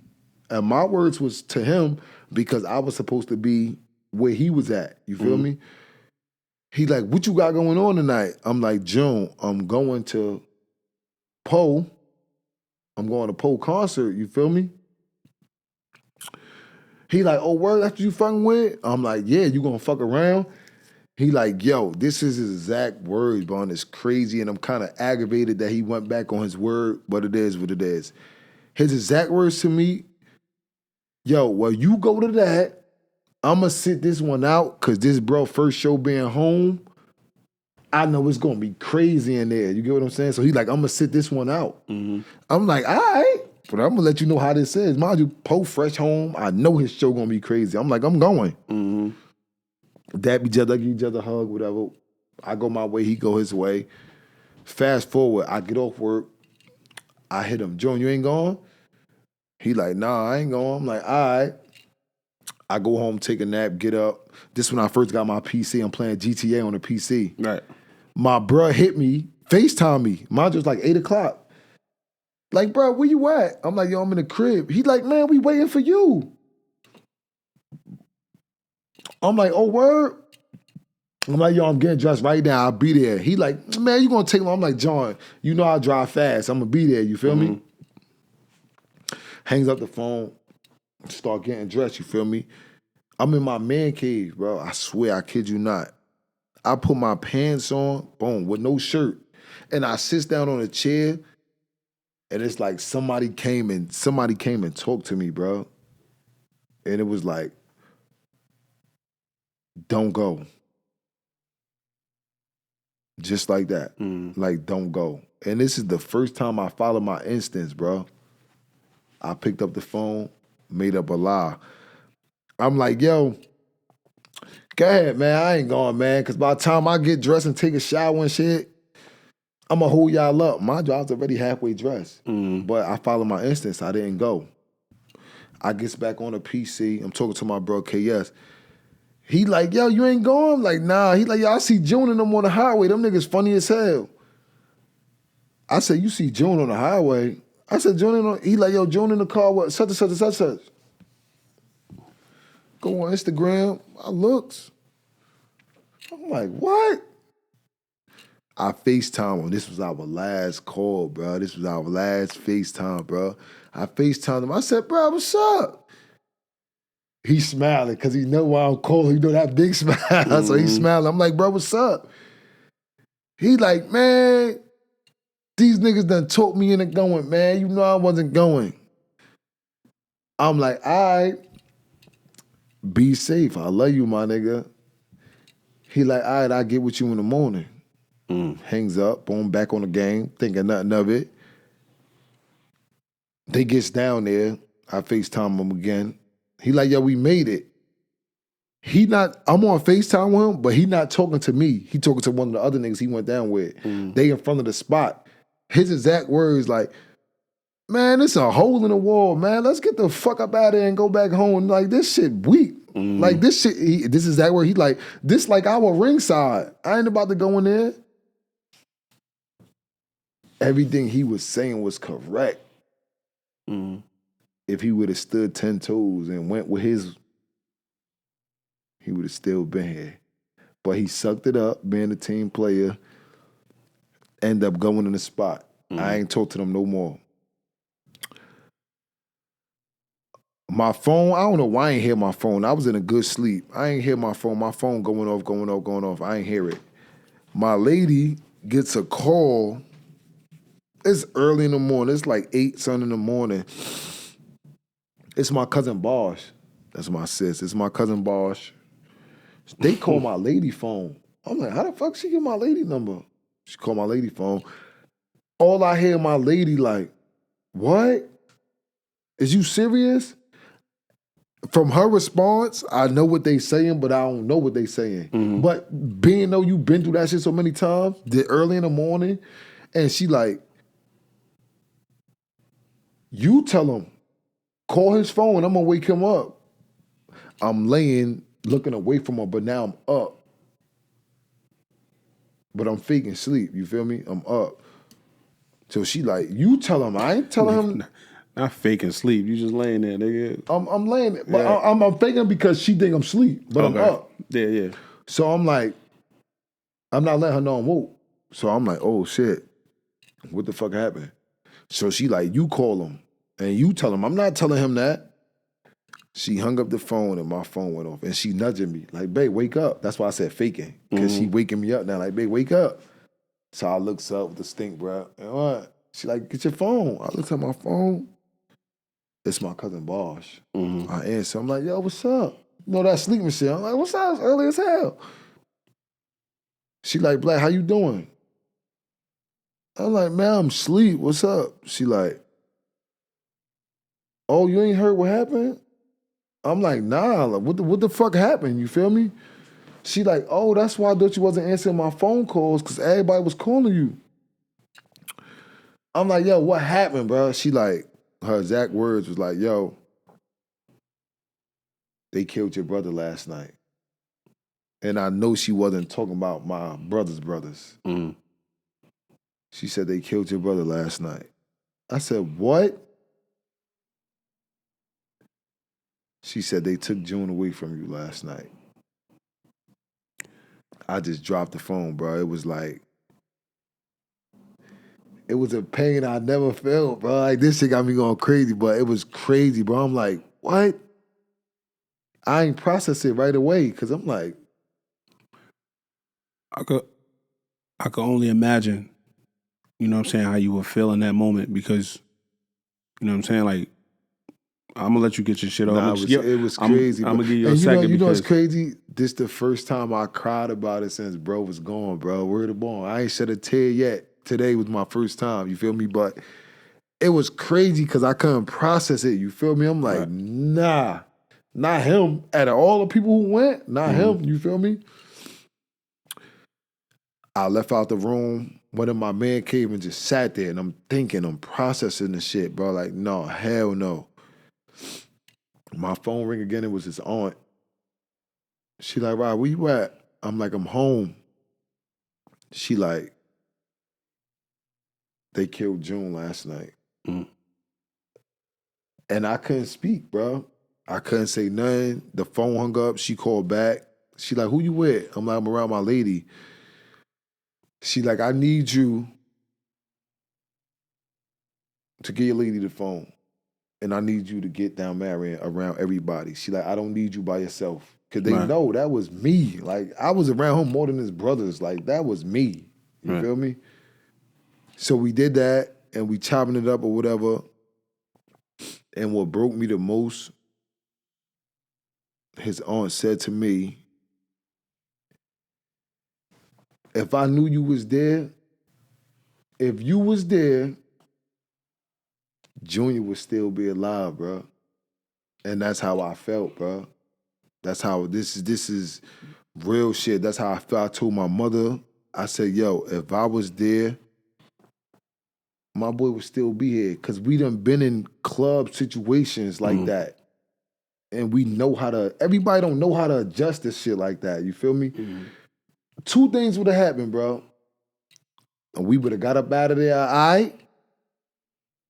And my words was to him because I was supposed to be where he was at. You feel me? He like, what you got going on tonight? I'm like, June, I'm going to Poe concert. You feel me? He like, oh, word, that's what you fucking with? I'm like, yeah, you gonna fuck around? He like, yo, this is his exact words, bro, and it's crazy, and I'm kind of aggravated that he went back on his word, but it is what it is. His exact words to me, yo, well, you go to that, I'm gonna sit this one out, because this bro, first show being home, I know it's gonna be crazy in there. You get what I'm saying? So he like, I'm gonna sit this one out. I'm like, all right, but I'm gonna let you know how this is. Mind you, Poe fresh home, I know his show gonna be crazy. I'm like, I'm going. Dab each other, give each other a hug, whatever. I go my way, he go his way. Fast forward, I get off work, I hit him, Joan, you ain't going? He like, nah, I ain't going. I'm like, all right. I go home, take a nap, get up. This when I first got my PC, I'm playing GTA on the PC. Right. My bruh hit me, FaceTime me. Mine was like 8 o'clock. Like, bro, where you at? I'm like, yo, I'm in the crib. He like, man, we waiting for you. I'm like, oh, word? I'm like, yo, I'm getting dressed right now. I'll be there. He like, man, you gonna take long? I'm like, John, you know I drive fast. I'm gonna be there. You feel me? Hangs up the phone, start getting dressed. You feel me? I'm in my man cave, bro. I swear, I kid you not. I put my pants on, boom, with no shirt, and I sit down on a chair, and it's like somebody came and talked to me, bro. And it was like, don't go. Just like that. Like, don't go. And this is the first time I followed my instincts, bro. I picked up the phone, made up a lie. I'm like, yo, go ahead, man. I ain't going, man. Because by the time I get dressed and take a shower and shit, I'm going to hold y'all up. My job's already halfway dressed. But I followed my instincts. I didn't go. I gets back on the PC. I'm talking to my bro, KS. He like, yo, you ain't going? I'm like, nah. He like, yo, I see June and them on the highway. Them niggas funny as hell. I said, you see June on the highway? I said, June in the, he like, yo, June in the car, what, such and such and such and such. Go on Instagram, I looks. I'm like, what? I FaceTime him. This was our last call, bro. This was our last FaceTime, bro. I FaceTimed him. I said, bro, what's up? He smiling because he know why I'm calling. He know that big smile. So he smiling. I'm like, bro, what's up? He like, man, these niggas done talked me into going, man. You know I wasn't going. I'm like, all right, be safe. I love you, my nigga. He like, all right, I'll get with you in the morning. Hangs up, boom, back on the game, thinking nothing of it. They gets down there. I FaceTime him again. He like, yo, we made it. I'm on FaceTime with him, but he not talking to me. He talking to one of the other niggas he went down with. They in front of the spot. His exact words like, man, it's a hole in the wall, man. Let's get the fuck up out of there and go back home. Like, this shit weak. Like, this shit, this is that word. He like, this like our ringside. I ain't about to go in there. Everything he was saying was correct. If he would have stood 10 toes and went with his, he would have still been here. But he sucked it up, being a team player, end up going in the spot. I ain't talked to them no more. My phone, I don't know why I ain't hear my phone. I was in a good sleep. I ain't hear my phone. My phone going off, going off, going off. I ain't hear it. My lady gets a call. It's early in the morning. It's like 8 something in the morning. It's my cousin Bosch. That's my sis. It's my cousin Bosch. They call my lady phone. I'm like, how the fuck she get my lady number? She called my lady phone. All I hear my lady like, what? Is you serious? From her response, I know what they saying, but I don't know what they saying. But being though you been through that shit so many times, early in the morning, and she like, you tell him, call his phone, I'm gonna wake him up. I'm laying, looking away from her, but now I'm up. But I'm faking sleep, you feel me? I'm up. So she like, you tell him, I ain't telling him. Not faking sleep. You just laying there, nigga. I'm laying there. But yeah. I'm faking because she think I'm asleep, but okay. I'm up. Yeah. So I'm like, I'm not letting her know I'm woke. So I'm like, oh shit, what the fuck happened? So she like, you call him and you tell him. I'm not telling him that. She hung up the phone and my phone went off. And she nudging me, like, babe, wake up. That's why I said faking. Because she waking me up now, like, babe, wake up. So I looks up with the stink breath. And what? She like, get your phone. I looked at my phone. It's my cousin Bosh. I answer. I'm like, yo, what's up? You know that sleeping shit. I'm like, what's up? It's early as hell. She like, Black, how you doing? I'm like, man, I'm asleep. What's up? She like, oh, you ain't heard what happened? I'm like, nah, like, what the fuck happened? You feel me? She like, oh, that's why I thought you wasn't answering my phone calls because everybody was calling you. I'm like, yo, what happened, bro? She like, her exact words was like, yo, they killed your brother last night. And I know she wasn't talking about my brother's brothers. She said, they killed your brother last night. I said, what? She said, they took June away from you last night. I just dropped the phone, bro. It was like, it was a pain I never felt, bro. Like, this shit got me going crazy, but it was crazy, bro. I'm like, what? I ain't process it right away, because I'm like, I could only imagine, you know what I'm saying, how you would feel in that moment because, you know what I'm saying, like, I'm gonna let you get your shit off. nah, it was crazy. I'm gonna give you a and second. You know what's crazy? This the first time I cried about it since bro was gone, bro. Word of bond. I ain't shed a tear yet. Today was my first time, you feel me? But it was crazy because I couldn't process it, you feel me? I'm like, Right. nah, not him. Out of all the people who went, not him, you feel me? I left out the room, went in my man cave and just sat there and I'm thinking, I'm processing the shit, bro. Like, no, hell no. My phone ring again, it was his aunt. She like, Rah, where you at? I'm like, I'm home. She like, they killed June last night. And I couldn't speak, bro. I couldn't say nothing. The phone hung up. She called back. She like, who you with? I'm like, I'm around my lady. She like, I need you to get your lady the phone. And I need you to get down marrying around everybody. She like, I don't need you by yourself. Because they know that was me. Like, I was around him more than his brothers. Like, that was me. You feel me? So we did that, and we chopping it up or whatever. And what broke me the most, his aunt said to me, if I knew you was there, if you was there, Junior would still be alive, bro. And that's how I felt, bro. That's how, this is real shit. That's how I felt. I told my mother, I said, yo, if I was there, my boy would still be here. Because we done been in club situations like that. And we know how to, everybody don't know how to adjust this shit like that. You feel me? Two things would have happened, bro. And we would have got up out of there, all right?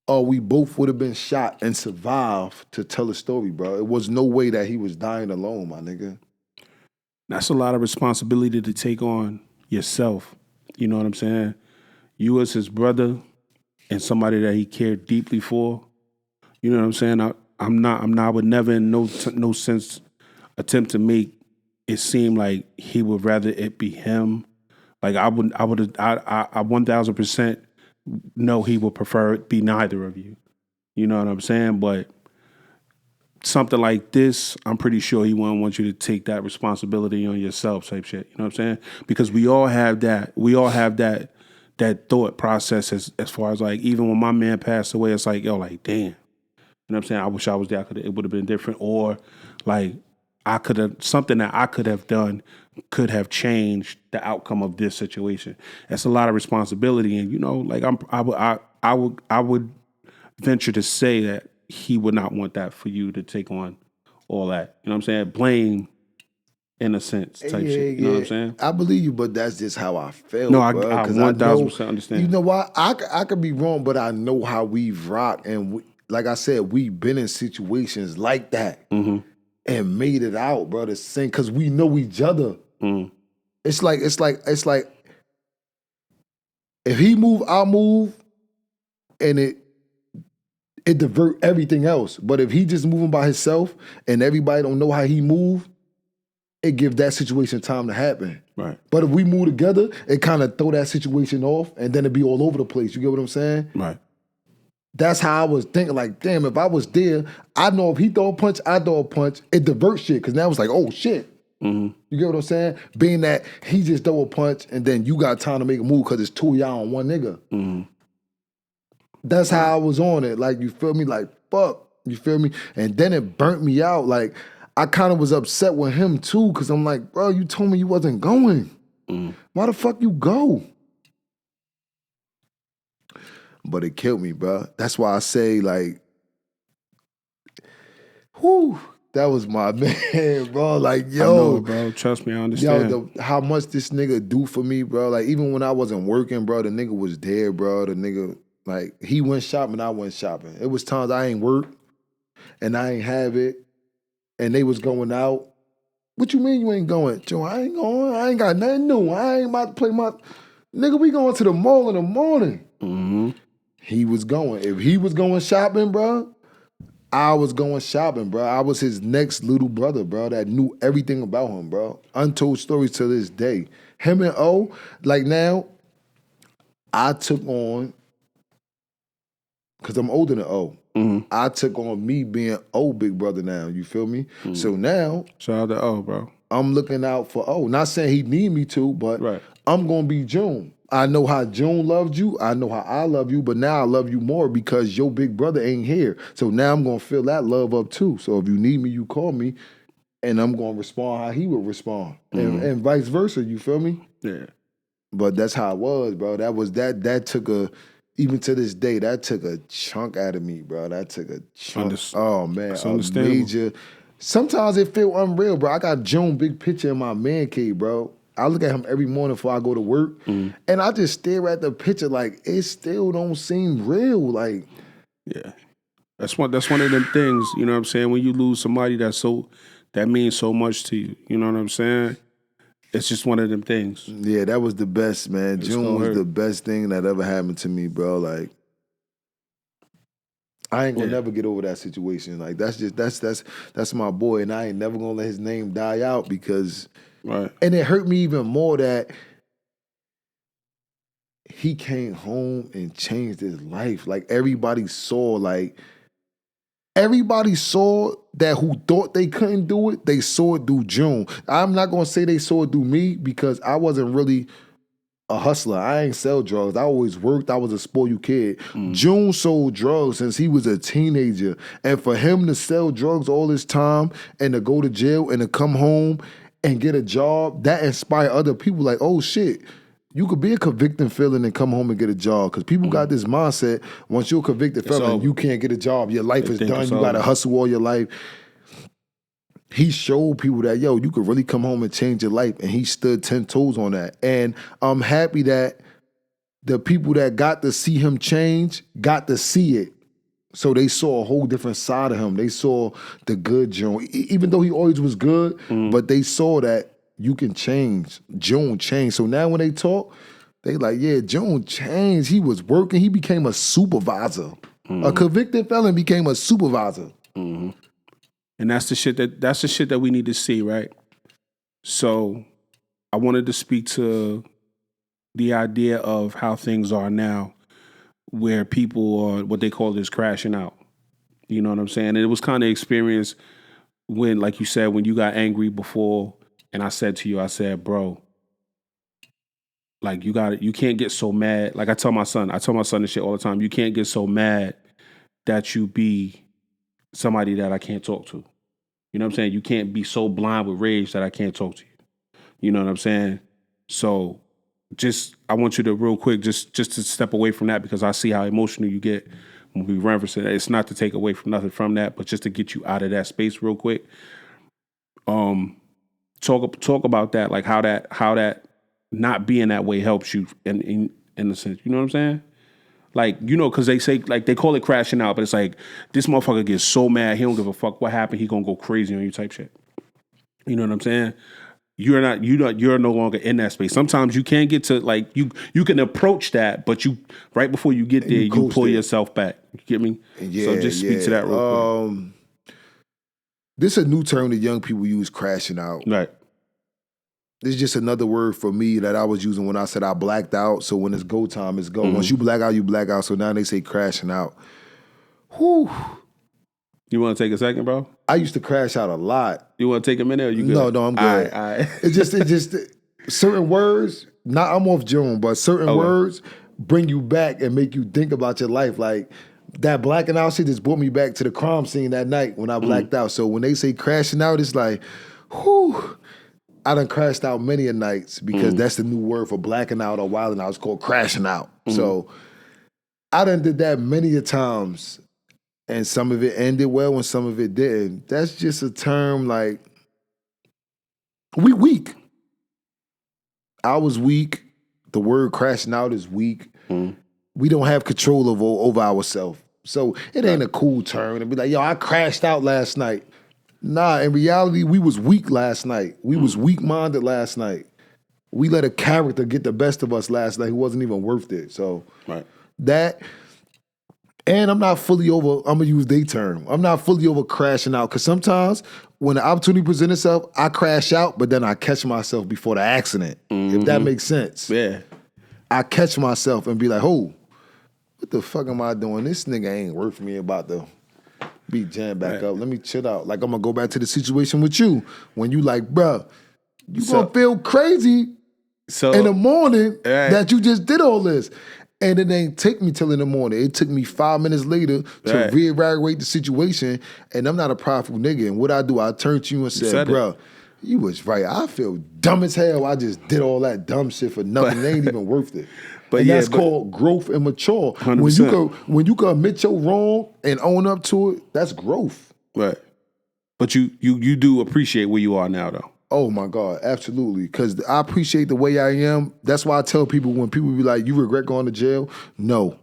Or we both would have been shot and survived to tell a story, bro. It was no way that he was dying alone, my nigga. That's a lot of responsibility to take on yourself. You know what I'm saying? You as his brother and somebody that he cared deeply for. You know what I'm saying? I would never in no sense attempt to make it seem like he would rather it be him. Like I 1000% know he would prefer it be neither of you. You know what I'm saying? But something like this, I'm pretty sure he wouldn't want you to take that responsibility on yourself type shit. You know what I'm saying? Because we all have that. We all have that thought process as far as like, even when my man passed away, it's like, yo, like, damn. You know what I'm saying? I wish I was there. It would have been different. Or like, something that I could have done could have changed the outcome of this situation. That's a lot of responsibility. And, you know, like I would venture to say that he would not want that for you to take on all that. You know what I'm saying? Blame, in a sense, type shit. You know what I'm saying? I believe you, but that's just how I felt, No, I bro. 1000% understand. You know what? I could be wrong, but I know how we've rocked. And like I said, we've been in situations like that and made it out, bro, the same, because we know each other. It's like, if he move, I'll move, and it divert everything else. But if he just moving by himself and everybody don't know how he move, it give that situation time to happen. Right. But if we move together, it kind of throw that situation off, and then it be all over the place. You get what I'm saying? Right. That's how I was thinking. Like, damn, if I was there, I know if he throw a punch, I throw a punch. It diverts shit because now it's like, oh shit. You get what I'm saying? Being that he just throw a punch, and then you got time to make a move because it's two of y'all on one nigga. That's how I was on it. Like, you feel me? Like, fuck. You feel me? And then it burnt me out. Like, I kind of was upset with him too, because I'm like, bro, you told me you wasn't going. Why the fuck you go? But it killed me, bro. That's why I say, like, whew, that was my man, bro. Like, yo. I know, bro. Trust me, I understand. Yo, how much this nigga do for me, bro. Like, even when I wasn't working, bro, the nigga was there, bro. The nigga, like, he went shopping, I went shopping. It was times I ain't work, and I ain't have it, and they was going out. What you mean you ain't going? Joe, I ain't going. I ain't got nothing new. I ain't about to play my... Nigga, we going to the mall in the morning. He was going. If he was going shopping, bro, I was going shopping, bro. I was his next little brother, bro, that knew everything about him, bro. Untold stories to this day. Him and O, like now, I took on, because I'm older than O, I took on me being O big brother now, you feel me? So now, Shout out to O, bro. I'm looking out for O. Not saying he need me to, but I'm going to be June. I know how June loved you. I know how I love you, but now I love you more because your big brother ain't here. So now I'm going to fill that love up too. So if you need me, you call me, and I'm going to respond how he would respond. And vice versa, you feel me? Yeah. But that's how it was, bro. That took a, even to this day, that took a chunk out of me, bro. That took a chunk. Oh, man. That's a understandable. major. Sometimes it feel unreal, bro. I got June big picture in my man cave, bro. I look at him every morning before I go to work, and I just stare at the picture like it still don't seem real. Like, yeah, that's one of them things. You know what I'm saying? When you lose somebody that means so much to you. You know what I'm saying? It's just one of them things. Yeah, that was the best, man. June was the best thing that ever happened to me, bro. Like, I ain't gonna never get over that situation. Like, that's my boy, and I ain't never gonna let his name die out because. Right. And it hurt me even more that he came home and changed his life. Like, everybody saw that who thought they couldn't do it, they saw it through June. I'm not going to say they saw it through me because I wasn't really a hustler. I ain't sell drugs. I always worked. I was a spoiled kid. June sold drugs since he was a teenager. And for him to sell drugs all this time and to go to jail and to come home and get a job, that inspire other people like, oh shit, you could be a convicted felon and come home and get a job. Because people got this mindset, once you're a convicted felon, you can't get a job. Your life is done. You got to hustle all your life. He showed people that, yo, you could really come home and change your life. And he stood 10 toes on that. And I'm happy that the people that got to see him change got to see it. So they saw a whole different side of him. They saw the good June, even though he always was good, but they saw that you can change. June changed. So now when they talk, they like, yeah, June changed. He was working. He became a supervisor. A convicted felon became a supervisor. And that's the shit that we need to see, right? So I wanted to speak to the idea of how things are now, where people are what they call is crashing out. You know what I'm saying? And it was kind of experience when, like you said, when you got angry before, and I said to you, I said, bro, like you can't get so mad. Like I tell my son this shit all the time. You can't get so mad that you be somebody that I can't talk to. You know what I'm saying? You can't be so blind with rage that I can't talk to you. You know what I'm saying? So I want you to real quick, just to step away from that because I see how emotional you get when we reference it. It's not to take away from nothing from that, but just to get you out of that space real quick. Talk about that, like how that not being that way helps you in a sense. You know what I'm saying? Like, you know, because they say, like, they call it crashing out, but it's like, this motherfucker gets so mad, he don't give a fuck what happened, he gonna go crazy on you type shit. You know what I'm saying? you're no longer in that space. Sometimes you can get to like you can approach that, but you right before you get there, you pull yourself back. You get me? Yeah, so just speak to that real quick. This is a new term that young people use, crashing out. Right. This is just another word for me that I was using when I said I blacked out. So when it's go time, it's go. Once you black out, you black out. So now they say crashing out. Whew. You want to take a second, bro? I used to crash out a lot. You want to take a minute? Or you good? No, I'm good. All right. It just certain words. Not I'm off June, but certain words bring you back and make you think about your life. Like that blacking out shit just brought me back to the crime scene that night when I blacked out. So when they say crashing out, it's like, whew. I done crashed out many a nights because that's the new word for blacking out or wilding out. It's called crashing out. So I done did that many a times. And some of it ended well and some of it didn't. That's just a term like, we weak. I was weak. The word crashing out is weak. We don't have control over ourselves. So it ain't a cool term to be like, yo, I crashed out last night. Nah, in reality, we was weak last night. We was weak-minded last night. We let a character get the best of us last night who wasn't even worth it. So that... And I'm not fully over, I'm going to use their term. I'm not fully over crashing out because sometimes when the opportunity presents itself, I crash out, but then I catch myself before the accident, if that makes sense. Yeah. I catch myself and be like, oh, what the fuck am I doing? This nigga ain't worth me about to be jammed back up. Let me chill out. Like I'm going to go back to the situation with you when you like, bruh, you going to feel crazy in the morning that you just did all this. And it ain't take me till in the morning. It took me 5 minutes later to reevaluate the situation. And I'm not a prideful nigga. And what I do, I turn to you and said, bro, you was right. I feel dumb as hell. I just did all that dumb shit for nothing. It ain't even worth it. And that's called growth and mature. 100%. When you can admit your wrong and own up to it, that's growth. Right. But you do appreciate where you are now, though. Oh my God, absolutely. Because I appreciate the way I am. That's why I tell people when people be like, you regret going to jail? No.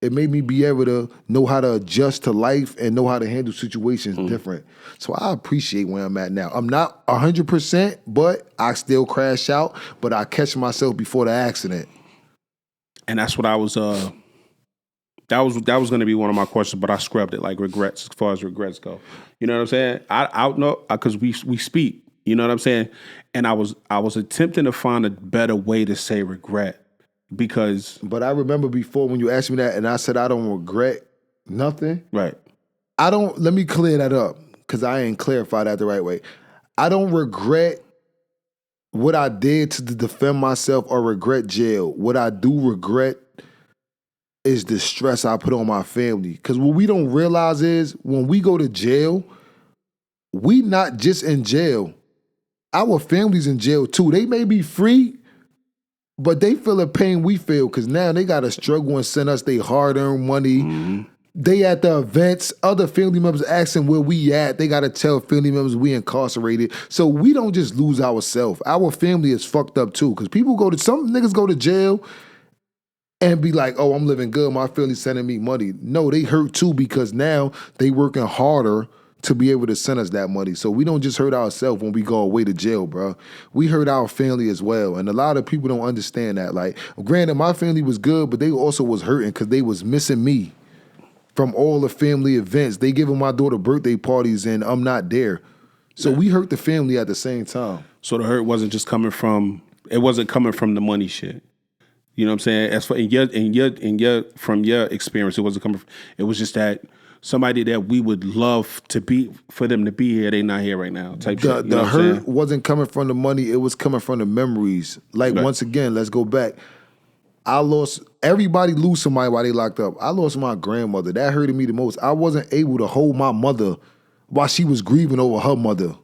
It made me be able to know how to adjust to life and know how to handle situations different. So I appreciate where I'm at now. I'm not 100%, but I still crash out, but I catch myself before the accident. And that's what I was, that was going to be one of my questions, but I scrubbed it, like regrets, as far as regrets go. You know what I'm saying? I know, because we speak. You know what I'm saying? And I was attempting to find a better way to say regret because... But I remember before when you asked me that and I said I don't regret nothing. Right. Let me clear that up because I ain't clarified that the right way. I don't regret what I did to defend myself or regret jail. What I do regret is the stress I put on my family. Because what we don't realize is when we go to jail, we not just in jail. Our family's in jail too. They may be free, but they feel the pain we feel because now they got to struggle and send us their hard-earned money. They at the events, other family members asking where we at. They got to tell family members we incarcerated. So we don't just lose ourselves. Our family is fucked up too because some niggas go to jail and be like, oh, I'm living good. My family's sending me money. No, they hurt too because now they working harder to be able to send us that money. So we don't just hurt ourselves when we go away to jail, bro. We hurt our family as well. And a lot of people don't understand that. Like, granted, my family was good, but they also was hurting because they was missing me from all the family events. They giving my daughter birthday parties and I'm not there. So we hurt the family at the same time. So the hurt wasn't just coming from the money shit. You know what I'm saying? As for from your experience, it wasn't coming from, it was just that somebody that we would love for them to be here, they not here right now. Type shit. The hurt wasn't coming from the money, it was coming from the memories. Like once again, let's go back. Everybody lose somebody while they locked up. I lost my grandmother. That hurted me the most. I wasn't able to hold my mother while she was grieving over her mother.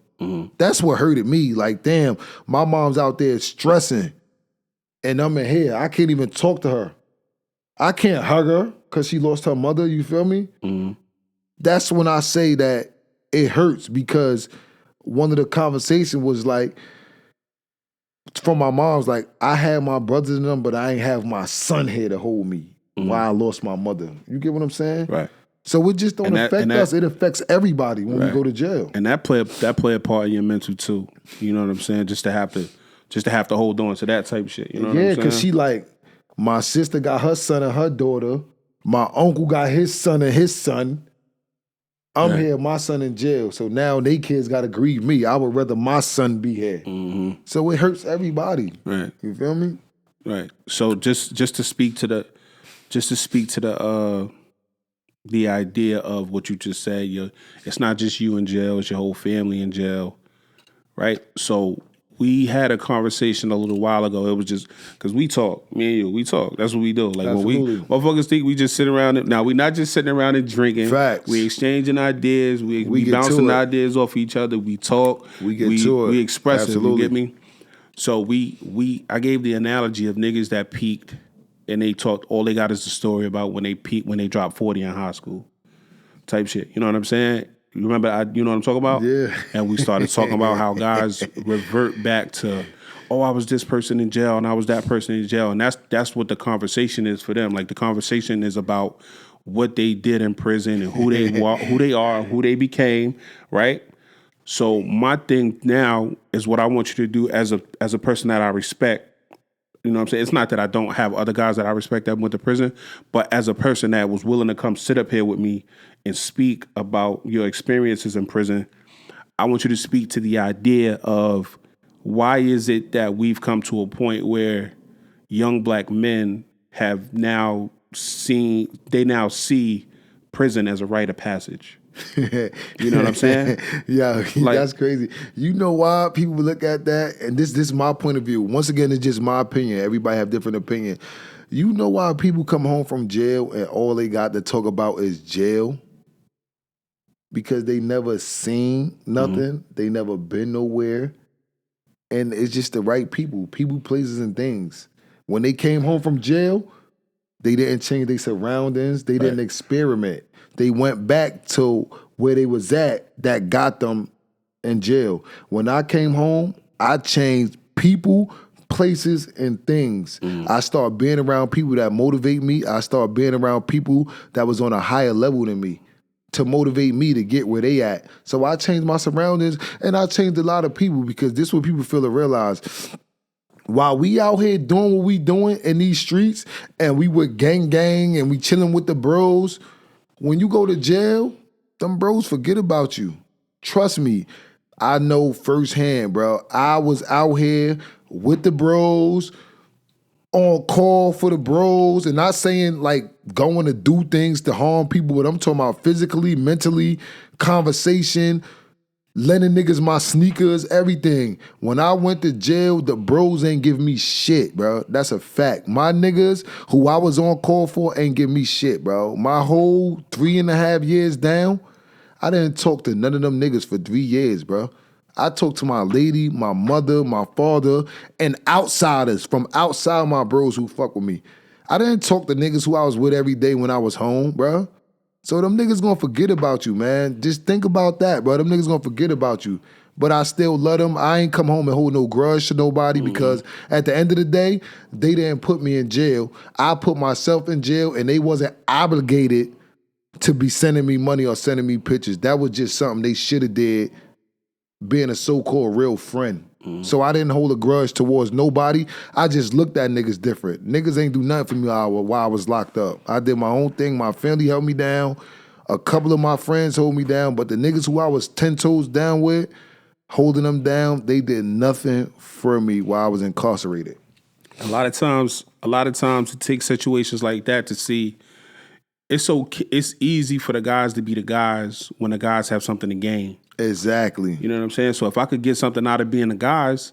That's what hurted me. Like, damn, my mom's out there stressing and I'm in here. I can't even talk to her. I can't hug her because she lost her mother, you feel me? That's when I say that it hurts because one of the conversations was like, from my mom's like, I had my brothers and them, but I ain't have my son here to hold me while I lost my mother. You get what I'm saying? Right. So it just don't affect us. It affects everybody when we go to jail. And that play a part in your mental too. You know what I'm saying? Just to have to hold on to that type of shit. You know what I'm saying? Yeah, because she like, my sister got her son and her daughter. My uncle got his son and his son. I'm here, my son in jail. So now they kids got to grieve me. I would rather my son be here. Mm-hmm. So it hurts everybody. Right. You feel me? Right. So just to speak to the the idea of what you just said, it's not just you in jail, it's your whole family in jail, right? So we had a conversation a little while ago. It was just because we talk, me and you, we talk. That's what we do. Like Absolutely. when motherfuckers think we just sit around. Now we're not just sitting around and drinking. Facts. We exchanging ideas. We bouncing ideas off each other. We talk. We get to it. We express Absolutely. it. You get me? So I gave the analogy of niggas that peaked and they talked. All they got is the story about when they peaked, when they dropped 40 in high school, type shit. You know what I'm saying? You remember, you know what I'm talking about? Yeah. And we started talking about how guys revert back to, oh, I was this person in jail and I was that person in jail. And that's what the conversation is for them. Like the conversation is about what they did in prison and who they are, who they became, right? So my thing now is what I want you to do as a person that I respect. You know what I'm saying? It's not that I don't have other guys that I respect that went to prison, but as a person that was willing to come sit up here with me and speak about your experiences in prison, I want you to speak to the idea of why is it that we've come to a point where young black men have now see prison as a rite of passage. You know what I'm saying? Yeah, like, that's crazy. You know why people look at that? And this is my point of view. Once again, it's just my opinion. Everybody have different opinion. You know why people come home from jail and all they got to talk about is jail? Because they never seen nothing. Mm-hmm. They never been nowhere. And it's just the right people, places, and things. When they came home from jail, they didn't change their surroundings. They didn't experiment. They went back to where they was at that got them in jail. When I came home, I changed people, places, and things. Mm. I started being around people that motivate me. I started being around people that was on a higher level than me to motivate me to get where they at. So I changed my surroundings, and I changed a lot of people because this is what people feel to realize. While we out here doing what we doing in these streets, and we with gang and we chilling with the bros, when you go to jail, them bros forget about you. Trust me, I know firsthand, bro. I was out here with the bros, on call for the bros, and not saying like going to do things to harm people, but I'm talking about physically, mentally, conversation, lending niggas my sneakers, everything. When I went to jail, the bros ain't give me shit, bro. That's a fact. My niggas who I was on call for ain't give me shit, bro. My whole 3.5 years down, I didn't talk to none of them niggas for 3 years, bro. I talked to my lady, my mother, my father, and outsiders from outside my bros who fuck with me. I didn't talk to niggas who I was with every day when I was home, bro. So them niggas gonna forget about you, man. Just think about that, bro. Them niggas gonna forget about you. But I still love them. I ain't come home and hold no grudge to nobody because at the end of the day, they didn't put me in jail. I put myself in jail and they wasn't obligated to be sending me money or sending me pictures. That was just something they should have did being a so-called real friend. So I didn't hold a grudge towards nobody. I just looked at niggas different. Niggas ain't do nothing for me while I was locked up. I did my own thing. My family held me down. A couple of my friends hold me down. But the niggas who I was 10 toes down with, holding them down, they did nothing for me while I was incarcerated. A lot of times it takes situations like that to see it's easy for the guys to be the guys when the guys have something to gain. Exactly. You know what I'm saying? So if I could get something out of being the guys,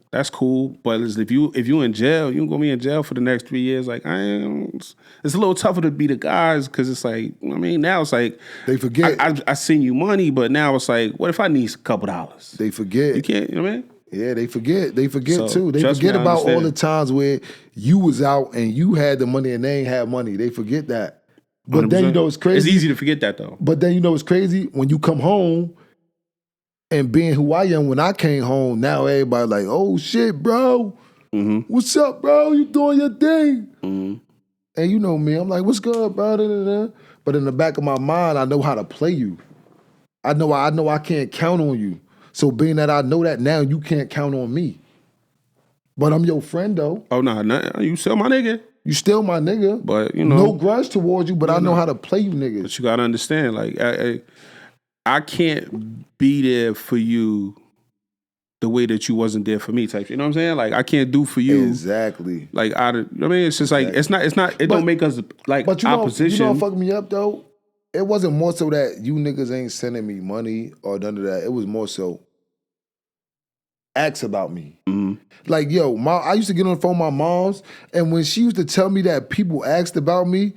that's cool. But if you in jail, you gonna be in jail for the next 3 years. Like it's a little tougher to be the guys because it's like, I mean, now it's like they forget. I send you money, but now it's like, what if I need a couple dollars? They forget. You can't. You know what I mean? Yeah, they forget. They forget too. They forget about all the times where you was out and you had the money and they ain't have money. They forget that. But 100%. Then you know it's crazy. It's easy to forget that though. But then you know it's crazy when you come home. And being who I am, when I came home, now everybody like, oh shit, bro. Mm-hmm. What's up, bro? You doing your thing. Mm-hmm. And you know me, I'm like, what's good, bro? Da, da, da. But in the back of my mind, I know how to play you. I know I can't count on you. So being that I know that now, you can't count on me. But I'm your friend though. Oh no, you still my nigga. You still my nigga. But you know, no grudge towards you, but I know how to play you niggas. But you gotta understand, like I can't be there for you the way that you wasn't there for me, type. You know what I'm saying? Like I can't do for you exactly. Like I mean, it's just like it's not. It don't make us like but opposition. You know what fucked me up though? It wasn't more so that you niggas ain't sending me money or none of that. It was more so ask about me. Mm-hmm. Like, yo, I used to get on the phone with my mom's, and when she used to tell me that people asked about me,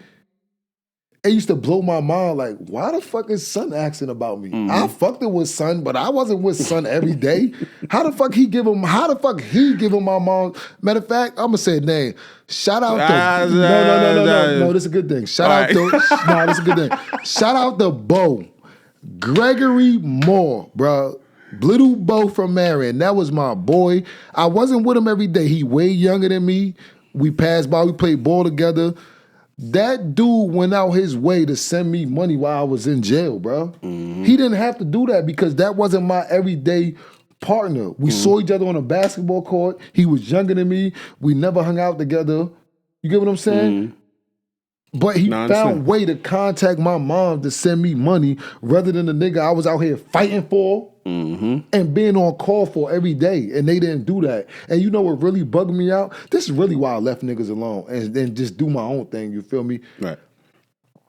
it used to blow my mind. Like, why the fuck is son asking about me? Mm-hmm. I fucked it with son, but I wasn't with son every day. How the fuck he give him my mom? Matter of fact, I'm gonna say a name. Shout out to no. This is a good thing. Shout out to this is a good thing. Shout out to Bo Gregory Moore, bro. Little Bo from Marion. That was my boy. I wasn't with him every day. He way younger than me. We passed by. We played ball together. That dude went out his way to send me money while I was in jail, bro. Mm-hmm. He didn't have to do that because that wasn't my everyday partner. We saw each other on a basketball court. He was younger than me. We never hung out together. You get what I'm saying? But he found a way to contact my mom to send me money rather than the nigga I was out here fighting for and being on call for every day. And they didn't do that. And you know what really bugged me out? This is really why I left niggas alone and then just do my own thing. You feel me? Right.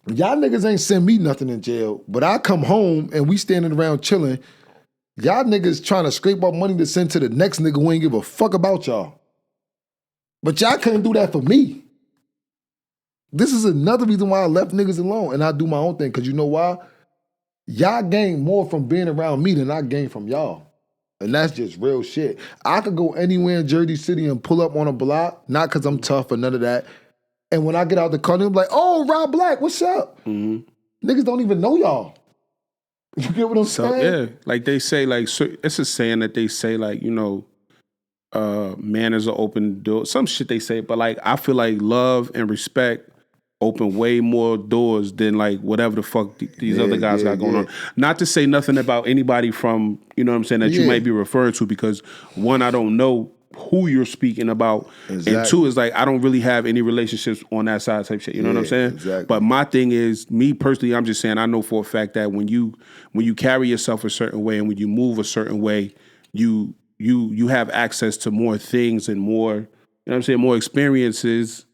Y'all niggas ain't send me nothing in jail, but I come home and we standing around chilling. Y'all niggas trying to scrape up money to send to the next nigga who ain't give a fuck about y'all. But y'all couldn't do that for me. This is another reason why I left niggas alone and I do my own thing. Because you know why? Y'all gain more from being around me than I gain from y'all. And that's just real shit. I could go anywhere in Jersey City and pull up on a block, not because I'm tough or none of that. And when I get out the car, they'll be like, oh, Rah Black, what's up? Niggas don't even know y'all. You get what I'm saying? Yeah, like they say, like, it's a saying that they say, like, you know, manners are open doors. Some shit they say, but like, I feel like love and respect open way more doors than like whatever the fuck these other guys got going on. Not to say nothing about anybody from, you know what I'm saying, that you might be referring to, because one, I don't know who you're speaking about. Exactly. And two is like, I don't really have any relationships on that side type shit. You know what I'm saying? Exactly. But my thing is, me personally, I'm just saying, I know for a fact that when you carry yourself a certain way and when you move a certain way, you have access to more things and more, you know what I'm saying, more experiences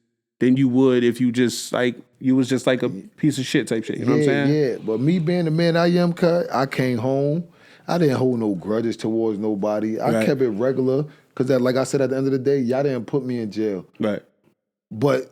than you would if you just like, you was just like a piece of shit type shit. You know what I'm saying? Yeah, but me being the man I am, cut, I came home. I didn't hold no grudges towards nobody. I kept it regular because, like I said, at the end of the day, y'all didn't put me in jail. Right. But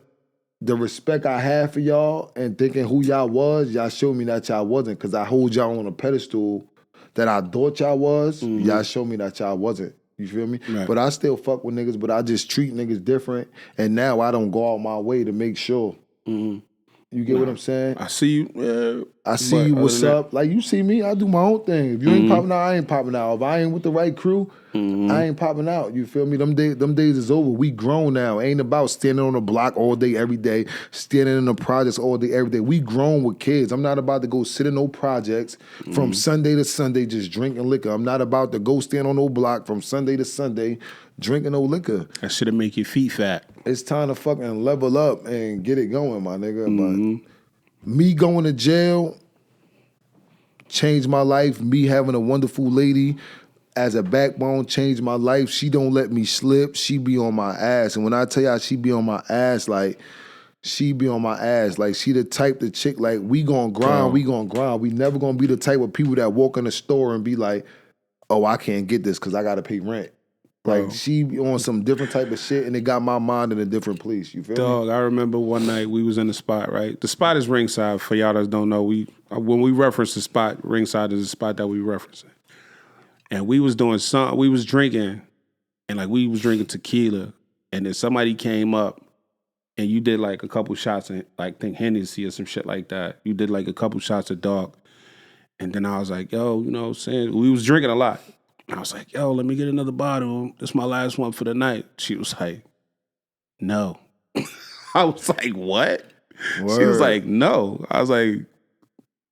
the respect I had for y'all and thinking who y'all was, y'all showed me that y'all wasn't, because I hold y'all on a pedestal that I thought y'all was. Y'all showed me that y'all wasn't. You feel me? Right. But I still fuck with niggas, but I just treat niggas different. And now I don't go out my way to make sure. You get what I'm saying? I see you. I see you. What's up? Like, you see me, I do my own thing. If you ain't popping out, I ain't popping out. If I ain't with the right crew, I ain't popping out. You feel me? Them days is over. We grown now. Ain't about standing on the block all day, every day, standing in the projects all day, every day. We grown with kids. I'm not about to go sit in no projects from Sunday to Sunday just drinking liquor. I'm not about to go stand on no block from Sunday to Sunday drinking no liquor. That shit'll make your feet fat. It's time to fucking level up and get it going, my nigga. But me going to jail changed my life. Me having a wonderful lady as a backbone changed my life. She don't let me slip. She be on my ass. And when I tell y'all she be on my ass, like, she be on my ass. Like, she the type of chick, like, we gonna grind, we gonna grind. We never gonna be the type of people that walk in the store and be like, oh, I can't get this because I gotta pay rent. Like, she be on some different type of shit, and it got my mind in a different place. You feel me? Dog, I remember one night we was in the spot, right? The spot is ringside. For y'all that don't know, when we reference the spot, ringside is the spot that we referencing. And we was doing we was drinking, and like we was drinking tequila, and then somebody came up, and you did like a couple shots, and like think Hennessy or some shit like that. You did like a couple shots of dog, and then I was like, yo, you know what I'm saying? We was drinking a lot. I was like, yo, let me get another bottle. This is my last one for the night. She was like, no. I was like, what? She was Word. like, no. I was like,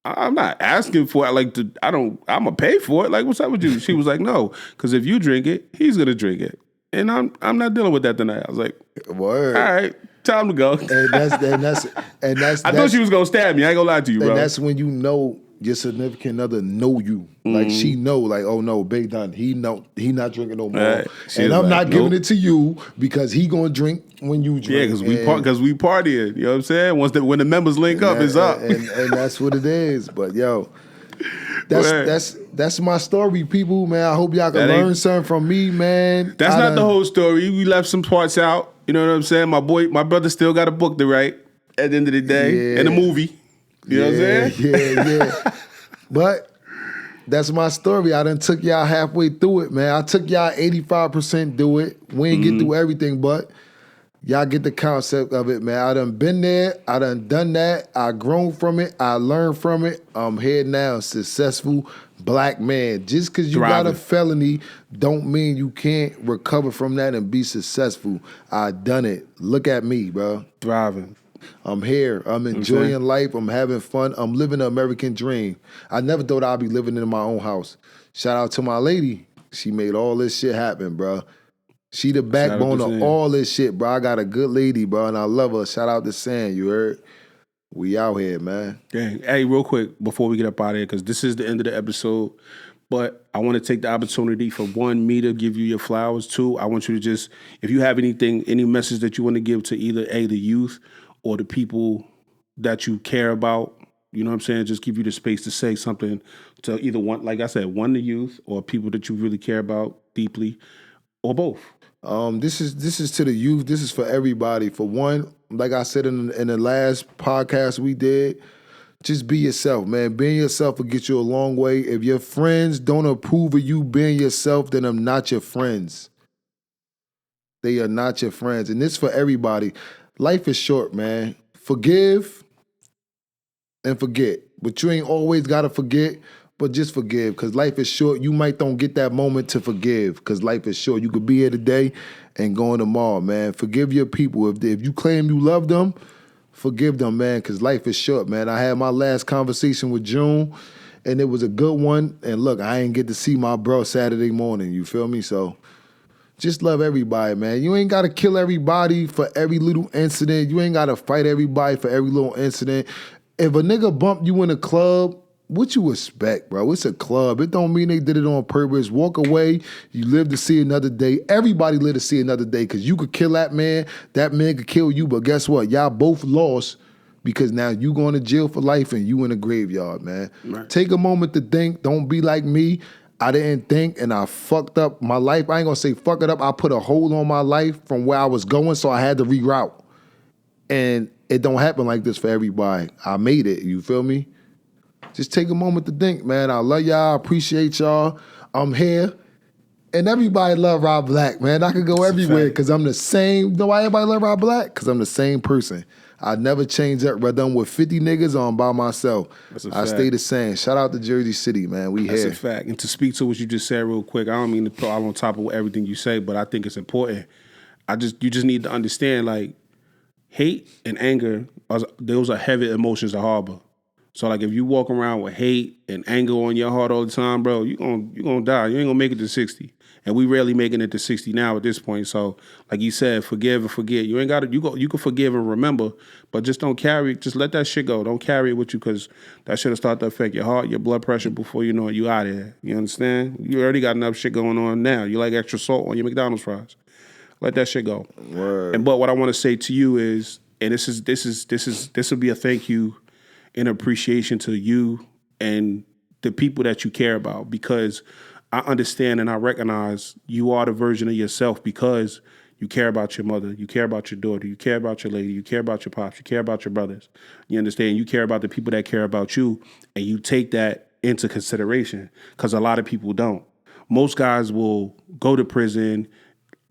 I'm not asking for it. Like, I'm gonna pay for it. Like, what's up with you? She was like, no, because if you drink it, he's gonna drink it, and I'm not dealing with that tonight. I was like, Word. all right, time to go. And that's I thought she was gonna stab me. I ain't gonna lie to you, bro. and that's when you know your significant other know you. Like she know, like, oh no, Big Done, he not drinking no more. Right. She And was I'm like, not giving nope. it to you because he gonna drink when you drink. Yeah, because we partying. You know what I'm saying? When the members link up, it's up. And that's what it is. But yo, Right. that's my story, people, man. I hope y'all can That ain't- learn something from me, man. That's not the whole story. We left some parts out. You know what I'm saying? My brother still got a book to write at the end of the day, and a movie. You know what I'm saying? Yeah. But that's my story. I done took y'all halfway through it, man. I took y'all 85% do it. We ain't get through everything, but y'all get the concept of it, man. I done been there. I done that. I grown from it. I learned from it. I'm here now, successful black man. Just because you got a Thriving. felony don't mean you can't recover from that and be successful. I done it. Look at me, bro. Thriving. I'm here. I'm enjoying life. I'm having fun. I'm living the American dream. I never thought I'd be living in my own house. Shout out to my lady. She made all this shit happen, bro. She the backbone to of Sam. all this shit, bro. I got a good lady, bro, and I love her. Shout out to Sam, you heard? We out here, man. Dang. Hey, real quick before we get up out of here, because this is the end of the episode. But I want to take the opportunity for one, me to give you your flowers. Two, I want you to just, if you have any message that you want to give to either the youth or the people that you care about, you know what I'm saying? Just give you the space to say something to either one, like I said, one, the youth or people that you really care about deeply, or both. This is to the youth. This is for everybody. For one, like I said in the last podcast we did, just be yourself, man. Being yourself will get you a long way. If your friends don't approve of you being yourself, then I'm not your friends. They are not your friends. And this for everybody. Life is short, man. Forgive and forget. But you ain't always got to forget, but just forgive because life is short. You might don't get that moment to forgive because life is short. You could be here today and going tomorrow, man. Forgive your people. If you claim you love them, forgive them, man, because life is short, man. I had my last conversation with June, and it was a good one. And look, I ain't get to see my bro Saturday morning. You feel me? So just love everybody, man. You ain't got to kill everybody for every little incident. You ain't got to fight everybody for every little incident. If a nigga bumped you in a club, what you expect, bro? It's a club. It don't mean they did it on purpose. Walk away. You live to see another day. Everybody live to see another day because you could kill that man. That man could kill you. But guess what? Y'all both lost because now you going to jail for life and you in the graveyard, man. Right. Take a moment to think. Don't be like me. I didn't think and I fucked up my life. I ain't going to say fuck it up. I put a hold on my life from where I was going, so I had to reroute. And it don't happen like this for everybody. I made it. You feel me? Just take a moment to think, man. I love y'all. I appreciate y'all. I'm here. And everybody love Rah Black, man. I could go everywhere because I'm the same. You know why everybody love Rah Black? Because I'm the same person. I never change up, whether I'm with 50 niggas or I'm by myself. I stay the same. Shout out to Jersey City, man. We That's here. a fact. And to speak to what you just said real quick, I don't mean to put all on top of everything you say, but I think it's important. You just need to understand, like, hate and anger, those are heavy emotions to harbor. So, like, if you walk around with hate and anger on your heart all the time, bro, you gonna die. You ain't gonna make it to 60. And we rarely making it to 60 now at this point. So, like you said, forgive and forget. You ain't got to. You can forgive and remember, but just don't carry. Just let that shit go. Don't carry it with you because that shit'll start to affect your heart, your blood pressure before you know it. You out of here. You understand? You already got enough shit going on now. You like extra salt on your McDonald's fries. Let that shit go. Word. But what I want to say to you is, and this will be a thank you and appreciation to you and the people that you care about, because I understand and I recognize you are the version of yourself because you care about your mother, you care about your daughter, you care about your lady, you care about your pops, you care about your brothers. You understand? You care about the people that care about you, and you take that into consideration because a lot of people don't. Most guys will go to prison.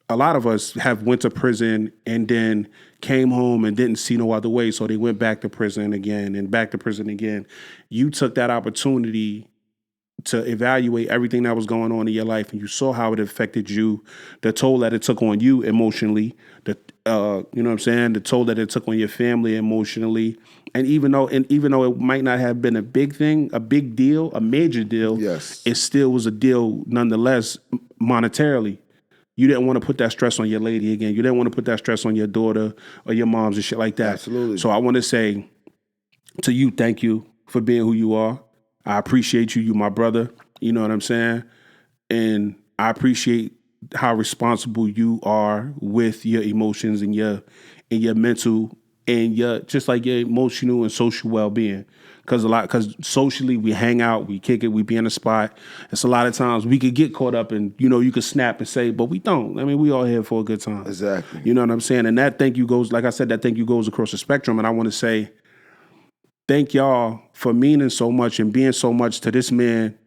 A lot of us have went to prison and then came home and didn't see no other way, so they went back to prison again and back to prison again. You took that opportunity to evaluate everything that was going on in your life, and you saw how it affected you, the toll that it took on you emotionally, you know what I'm saying, the toll that it took on your family emotionally. And even though it might not have been a big thing, a big deal, a major deal, Yes. it still was a deal nonetheless monetarily. You didn't want to put that stress on your lady again. You didn't want to put that stress on your daughter or your moms and shit like that. Absolutely. So I want to say to you, thank you for being who you are. I appreciate you. You my brother. You know what I'm saying? And I appreciate how responsible you are with your emotions and your mental and your just like your emotional and social well-being. Because socially we hang out, we kick it, we be in a spot. It's a lot of times we could get caught up and you could snap and say, but we don't. I mean, we all here for a good time. Exactly. You know what I'm saying? And that thank you goes, like I said, that thank you goes across the spectrum. And I want to say thank y'all for meaning so much and being so much to this man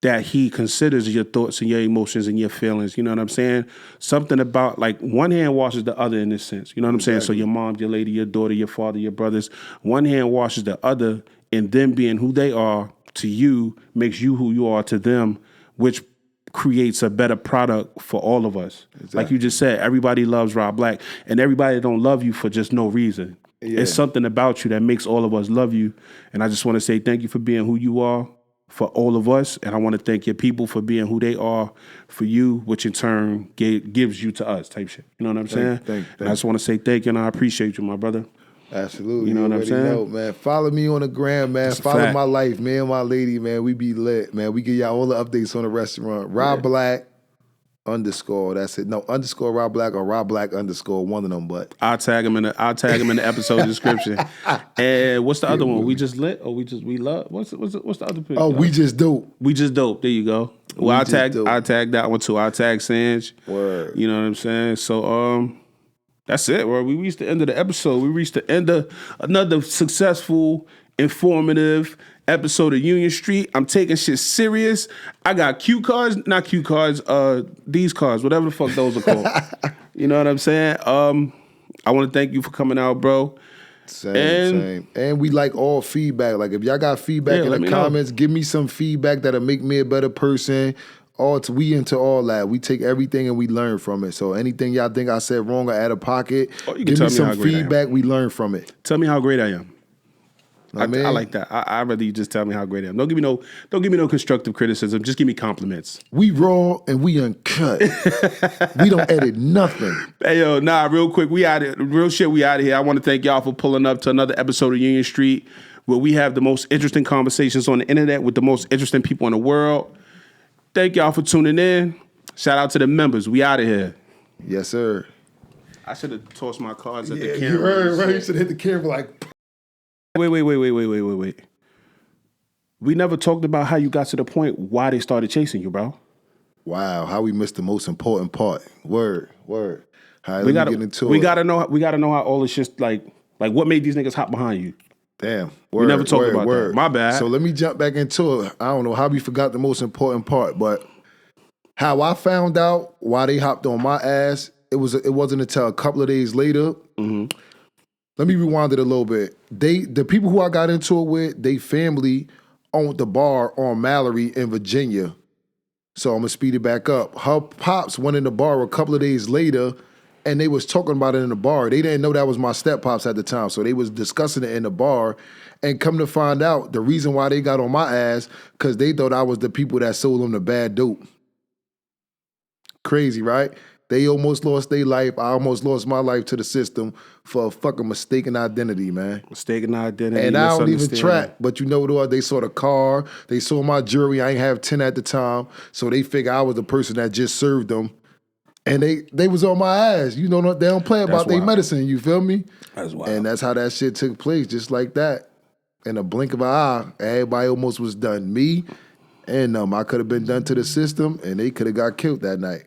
that he considers your thoughts and your emotions and your feelings. You know what I'm saying? Something about like one hand washes the other in this sense. You know what I'm saying? So your mom, your lady, your daughter, your father, your brothers, one hand washes the other, and them being who they are to you makes you who you are to them, which creates a better product for all of us. Exactly. Like you just said, everybody loves Rah Black, and everybody don't love you for just no reason. Yeah. It's something about you that makes all of us love you. And I just want to say thank you for being who you are for all of us. And I want to thank your people for being who they are for you, which in turn gives you to us type shit. You know what I'm saying? Thank I just want to say thank you, and I appreciate you, my brother. Absolutely. You know what I'm saying? Know, man. Follow me on the gram, man. That's Follow my life, me and my lady, man. We be lit, man. We give y'all all the updates on the restaurant. Rah Black _ That's it. No, _ Rah Black or Rah Black _ one of them. But I'll tag him in the episode description. And what's the other one? We just lit or we love? What's the other picture? Oh, we just dope. We just dope. There you go. Well, I tag that one too. I tag Sanj. Word. You know what I'm saying? So that's it, bro. We reached the end of the episode. We reached the end of another successful, informative episode of Union Street. I'm taking shit serious. I got these cards, whatever the fuck those are called. You know what I'm saying? I want to thank you for coming out, bro. Same. And we like all feedback. Like if y'all got feedback in the comments, give me some feedback that'll make me a better person. We into all that. We take everything and we learn from it. So anything y'all think I said wrong or out of pocket, give me some feedback. We learn from it. Tell me how great I am. I like that. I'd rather you just tell me how great I am. Don't give me no constructive criticism. Just give me compliments. We raw and we uncut. We don't edit nothing. Hey yo, real quick, we out of real shit. We out of here. I want to thank y'all for pulling up to another episode of Union Street, where we have the most interesting conversations on the internet with the most interesting people in the world. Thank y'all for tuning in. Shout out to the members. We out of here. Yes, sir. I should have tossed my cards at the camera. You heard, right? You should hit the camera like. Wait. We never talked about how you got to the point why they started chasing you, bro. Wow, how we missed the most important part. Word. All right, we gotta know how all this shit like what made these niggas hop behind you. Damn. We never talked about that. My bad. So let me jump back into it. I don't know how we forgot the most important part, but how I found out why they hopped on my ass, it wasn't until a couple of days later. Mm-hmm. Let me rewind it a little bit. The people who I got into it with, they family owned the bar on Mallory in Virginia. So I'm gonna speed it back up. Her pops went in the bar a couple of days later, and they was talking about it in the bar. They didn't know that was my step-pops at the time, so they was discussing it in the bar. And come to find out, the reason why they got on my ass, because they thought I was the people that sold them the bad dope. Crazy, right? They almost lost their life. I almost lost my life to the system for a fucking mistaken identity, man. Mistaken identity. And I don't even track, but you know what? They saw the car. They saw my jewelry. I ain't have 10 at the time, so they figured I was the person that just served them. And they was on my ass. You know, they don't play about their medicine, you feel me? That's wild. And that's how that shit took place, just like that. In a blink of an eye, everybody almost was done. Me and I could have been done to the system, and they could have got killed that night.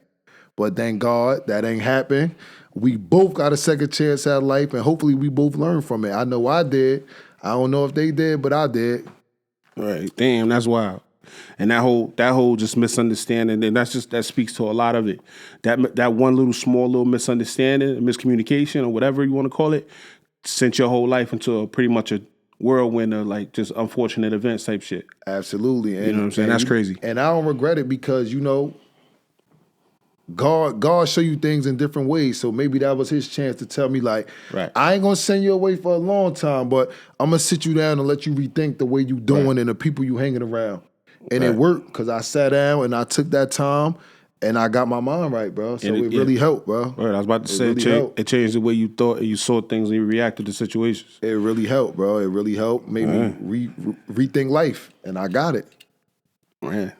But thank God that ain't happened. We both got a second chance at life, and hopefully we both learn from it. I know I did. I don't know if they did, but I did. Right. Damn, that's wild. And that whole just misunderstanding, and that speaks to a lot of it. That one small little misunderstanding, miscommunication, or whatever you want to call it, sent your whole life into pretty much a whirlwind of like just unfortunate events type shit. Absolutely. And, you know what I'm saying? That's crazy. And I don't regret it because, God show you things in different ways. So maybe that was his chance to tell me, like, Right. I ain't gonna send you away for a long time, but I'm gonna sit you down and let you rethink the way you doing and the people you hanging around. And it worked because I sat down and I took that time and I got my mind right, bro. So it really helped, bro. Right, I was about to say it changed the way you thought and you saw things and you reacted to situations. It really helped, bro. It really helped. Made me rethink life, and I got it. Man,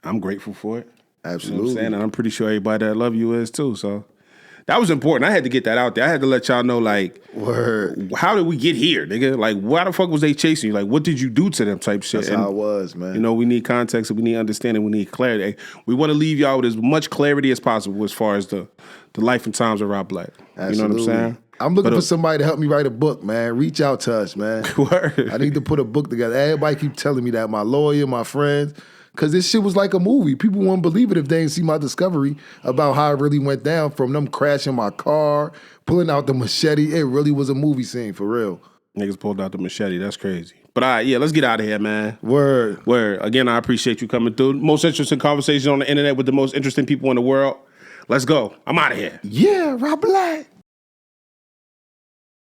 I'm grateful for it. Absolutely. You know what I'm saying? And I'm pretty sure everybody that love you is too. So that was important. I had to get that out there. I had to let y'all know, like, Word. How did we get here, nigga? Like, why the fuck was they chasing you? Like, what did you do to them type shit? That's how it was, man. You know, we need context and we need understanding. We need clarity. We want to leave y'all with as much clarity as possible as far as the life and times of Rah Black. Absolutely. You know what I'm saying? I'm looking for somebody to help me write a book, man. Reach out to us, man. Word. I need to put a book together. Everybody keep telling me that, my lawyer, my friends. Because this shit was like a movie. People wouldn't believe it if they didn't see my discovery about how it really went down, from them crashing my car, pulling out the machete. It really was a movie scene, for real. Niggas pulled out the machete. That's crazy. But all right, yeah, let's get out of here, man. Word. Again, I appreciate you coming through. Most interesting conversation on the internet with the most interesting people in the world. Let's go. I'm out of here. Yeah, Rah Black.